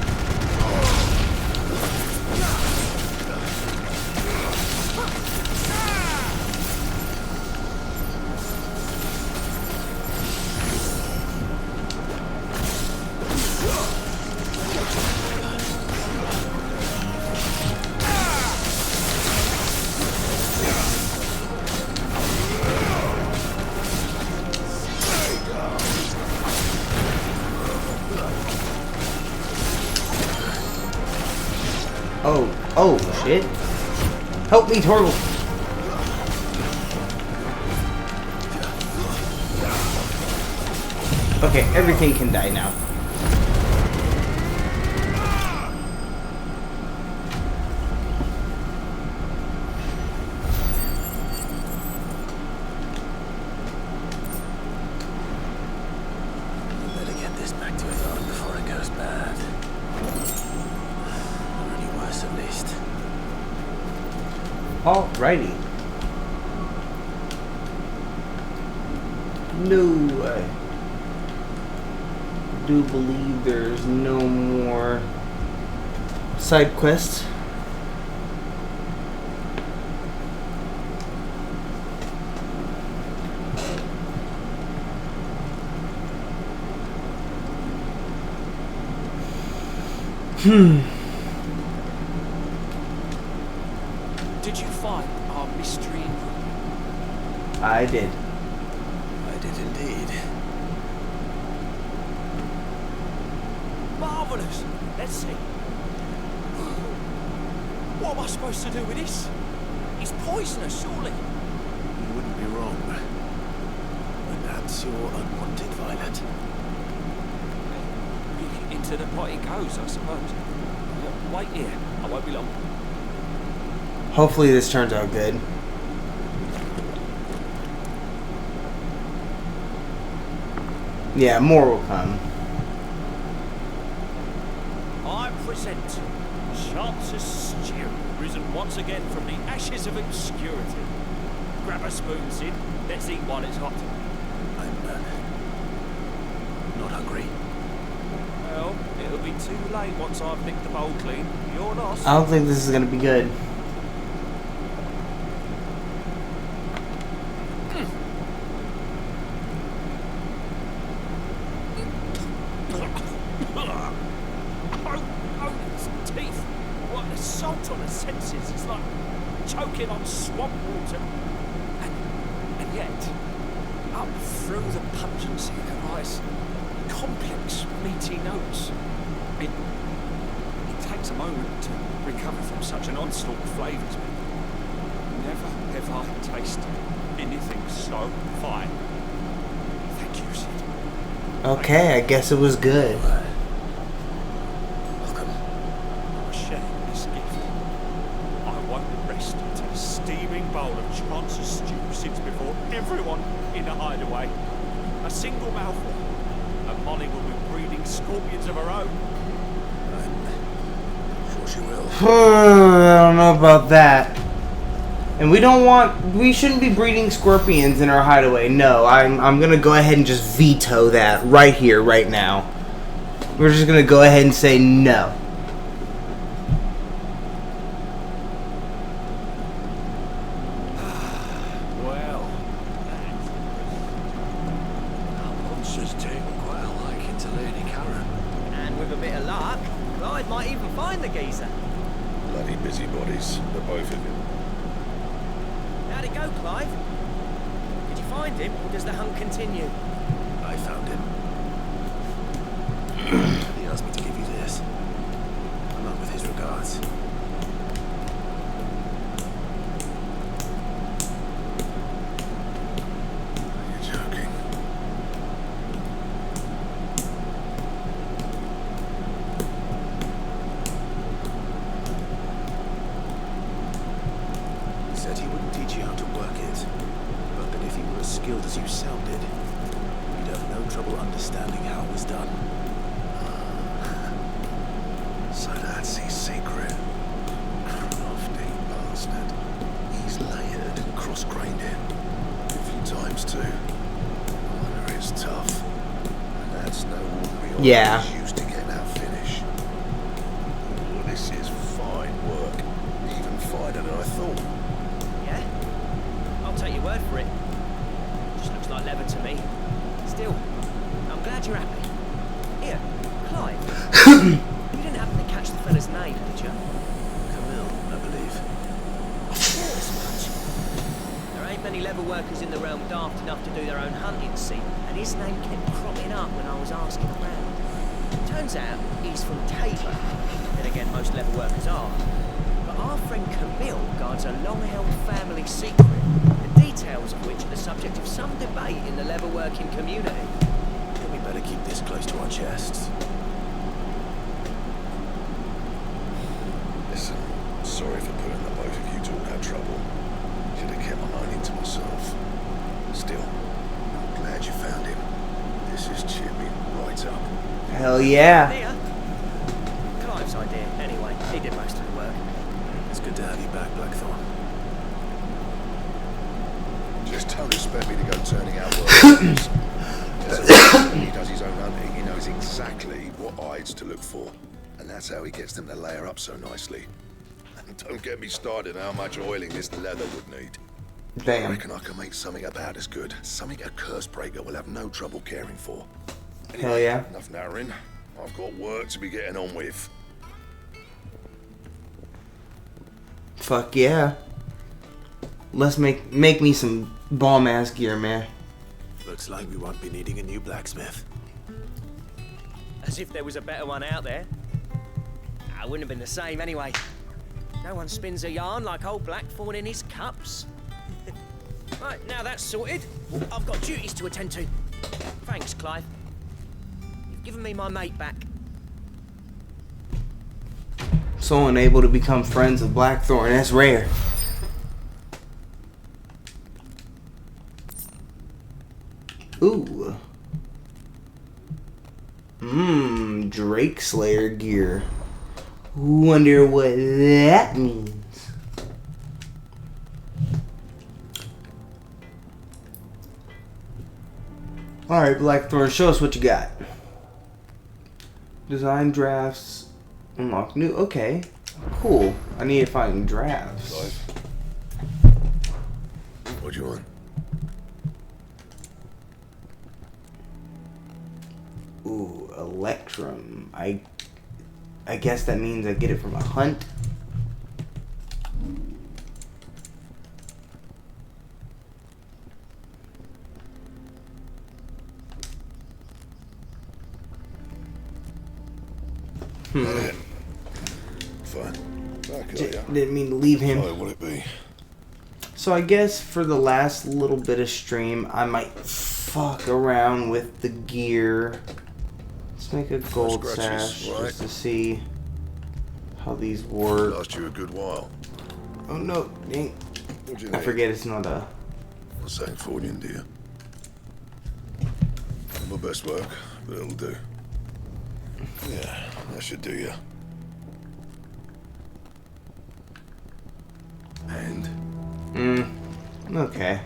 Oh, shit. Help me, turtle. Okay, everything can die now. Better get this back to Yvonne before it goes bad. Or any worse, at least. Alrighty. No, I do believe there's no more side quests. Did you find our mystery ingredient? I did. I did indeed. Marvellous! Let's see. What am I supposed to do with this? It's poisonous, surely. You wouldn't be wrong. But that's your unwanted violet. Into the pot it goes, I suppose. Wait here. I won't be long. Hopefully this turns out good. Yeah, more will come. I present Chance's stew, risen once again from the ashes of obscurity. Grab a spoon, Sid. Let's eat while it's hot. I'm not hungry. Well, it'll be too late once I've licked the bowl clean. You're not. I don't think this is gonna be good. Teeth. What an assault on the senses. It's like choking on swamp water. And yet, up through the pungency there rise complex, meaty notes. It takes a moment to recover from such an onslaught of flavours. Never have I tasted anything so fine. Thank you, Sid. Okay, I guess it was good. Chance's stew sits before everyone in the hideaway. A single mouthful, and Molly will be breeding scorpions of her own. I'm sure she will. I don't know about that. And we shouldn't be breeding scorpions in our hideaway. No, I'm gonna go ahead and just veto that right here, right now. We're just gonna go ahead and say no. Bloody busybodies, the both of you. How'd it go, Clive? Did you find him, or does the hunt continue? I found him. He asked me to give you this, along with his regards. You're joking. He said he wouldn't teach you how to work it, but that if you were as skilled as you sounded, you'd have no trouble understanding how it was done. So that's his secret. Crafty bastard. He's layered and cross-grained it. A few times too. Wonder it's tough. And that's no ordinary oil he's used to get that finish. Oh, this is fine work. Even finer than I thought. Yeah? I'll take your word for it. Just looks like leather to me. Still, I'm glad you're happy. Here, Clive. You didn't happen to catch the fella's name, did you? Camille, I believe. I thought as much. There ain't many leather workers in the realm daft enough to do their own hunting, see, and his name kept cropping up when I was asking around. Turns out he's from Tabor. Then again, most leather workers are. But our friend Camille guards a long-held family secret, the details of which are the subject of some debate in the leather-working community. Then we better keep this close to our chests. Listen, sorry for putting the both of you to all that trouble. Should have kept my moaning to myself. Still, I'm glad you found him. This has cheered me right up. Hell yeah. Clive's idea, anyway. He did most of the work. It's good to have you back, Blackthorn. Just don't expect me to go turning out work. He does his own hunting. He knows exactly what hides to look for. And that's how he gets them to layer up so nicely. And don't get me started on how much oiling this leather would need. Damn. I reckon I can make something about as good. Something a curse breaker will have no trouble caring for. Anyway, Hell yeah. Enough narrowing. I've got work to be getting on with. Fuck yeah. Let's make me some bomb ass gear, man. Looks like we won't be needing a new blacksmith. As if there was a better one out there. I wouldn't have been the same anyway. No one spins a yarn like old Blackthorn in his cups. Right, now that's sorted, I've got duties to attend to. Thanks, Clive. You've given me my mate back. Someone able to become friends with Blackthorn, that's rare. Ooh. Drake Slayer gear. Wonder what that means. Alright, Blackthorn, show us what you got. Design drafts. Unlock new. Okay. Cool. I need to find drafts. What do you want? Ooh, Electrum. I guess that means I get it from a hunt. Fine. Didn't mean to leave him. What would it be? So I guess for the last little bit of stream, I might fuck around with the gear. Let's make a gold sash just to see how these work. Last you a good while. Oh no, dang. What do you I need? forget it's not a... Not saying for you, dear. Not my best work, but it'll do. Yeah, that should do you. And? Okay.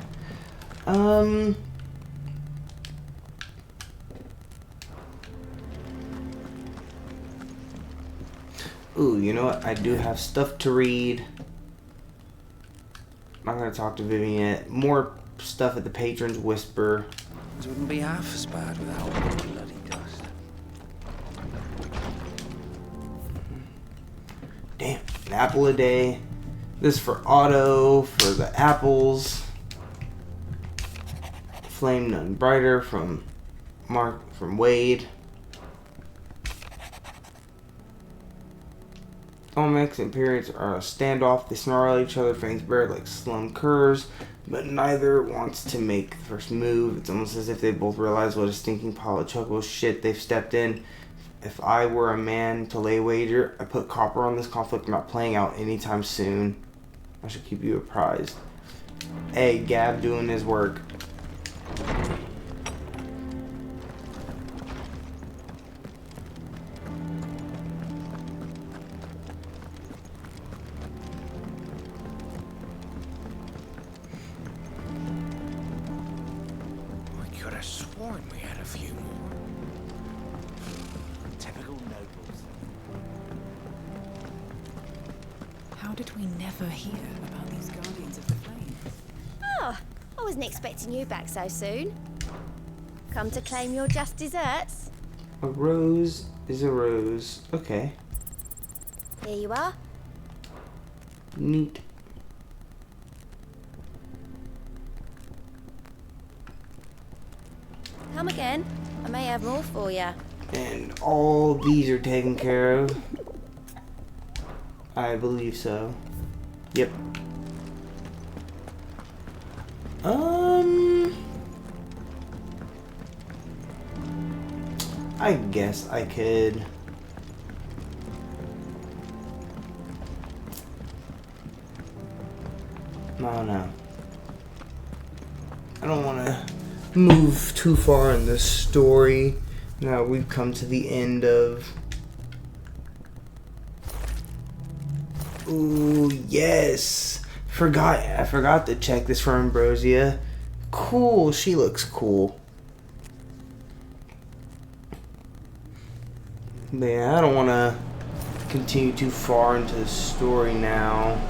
Ooh, you know what? I do have stuff to read. I'm not gonna talk to Vivian yet. More stuff at the Patron's Whisper. It wouldn't be half as bad without all the bloody dust. Damn, an apple a day. This for Otto, for the apples. Flame None Brighter from Wade. Olmecs and periods are a standoff. They snarl at each other, fangs bared like slum curs, but neither wants to make the first move. It's almost as if they both realize what a stinking pile of choco shit they've stepped in. If I were a man to lay wager, I put copper on this conflict not playing out anytime soon. I should keep you apprised. Hey, Gab doing his work. I could have sworn we had a few more. Typical nobles. How did we never hear about these Guardians of the Flames? Oh, I wasn't expecting you back so soon. Come to claim your just desserts? A rose is a rose. Okay. Here you are. Neat. Come again. I may have more for you. And all these are taken care of. I believe so. Yep. I guess I could. No, no. I don't want to move too far in this story. Now we've come to the end of... Ooh, yes! I forgot to check this for Ambrosia. Cool, she looks cool. But yeah, I don't want to continue too far into the story now.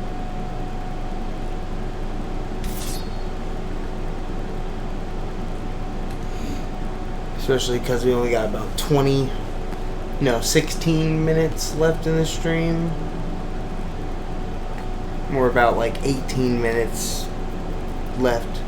Especially because we only got about 16 minutes left in the stream. We're about like 18 minutes left.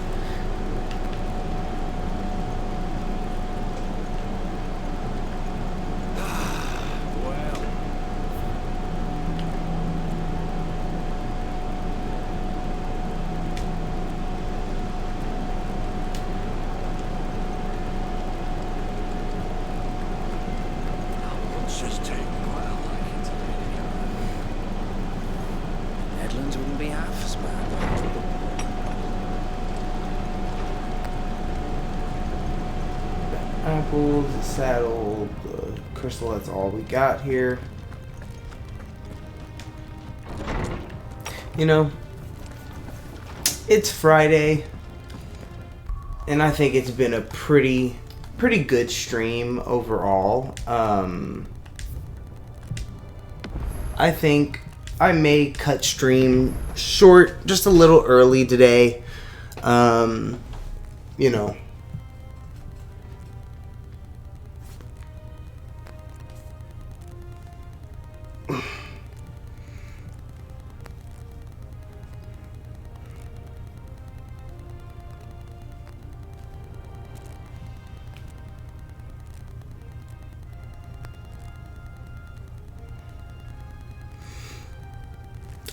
Headlands wouldn't be half as bad. Apples, the saddle, the crystal, that's all we got here. You know, it's Friday, and I think it's been a pretty good stream overall. I think I may cut stream short just a little early today. You know,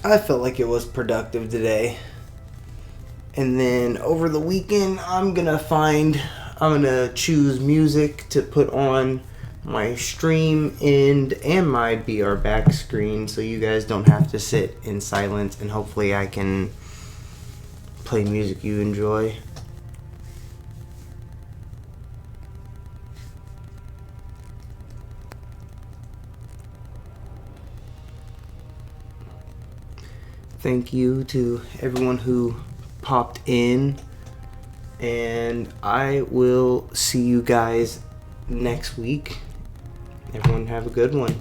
I felt like it was productive today. And then over the weekend, I'm gonna choose music to put on my stream and my BR back screen so you guys don't have to sit in silence, and hopefully I can play music you enjoy. Thank you to everyone who popped in, and I will see you guys next week. Everyone have a good one.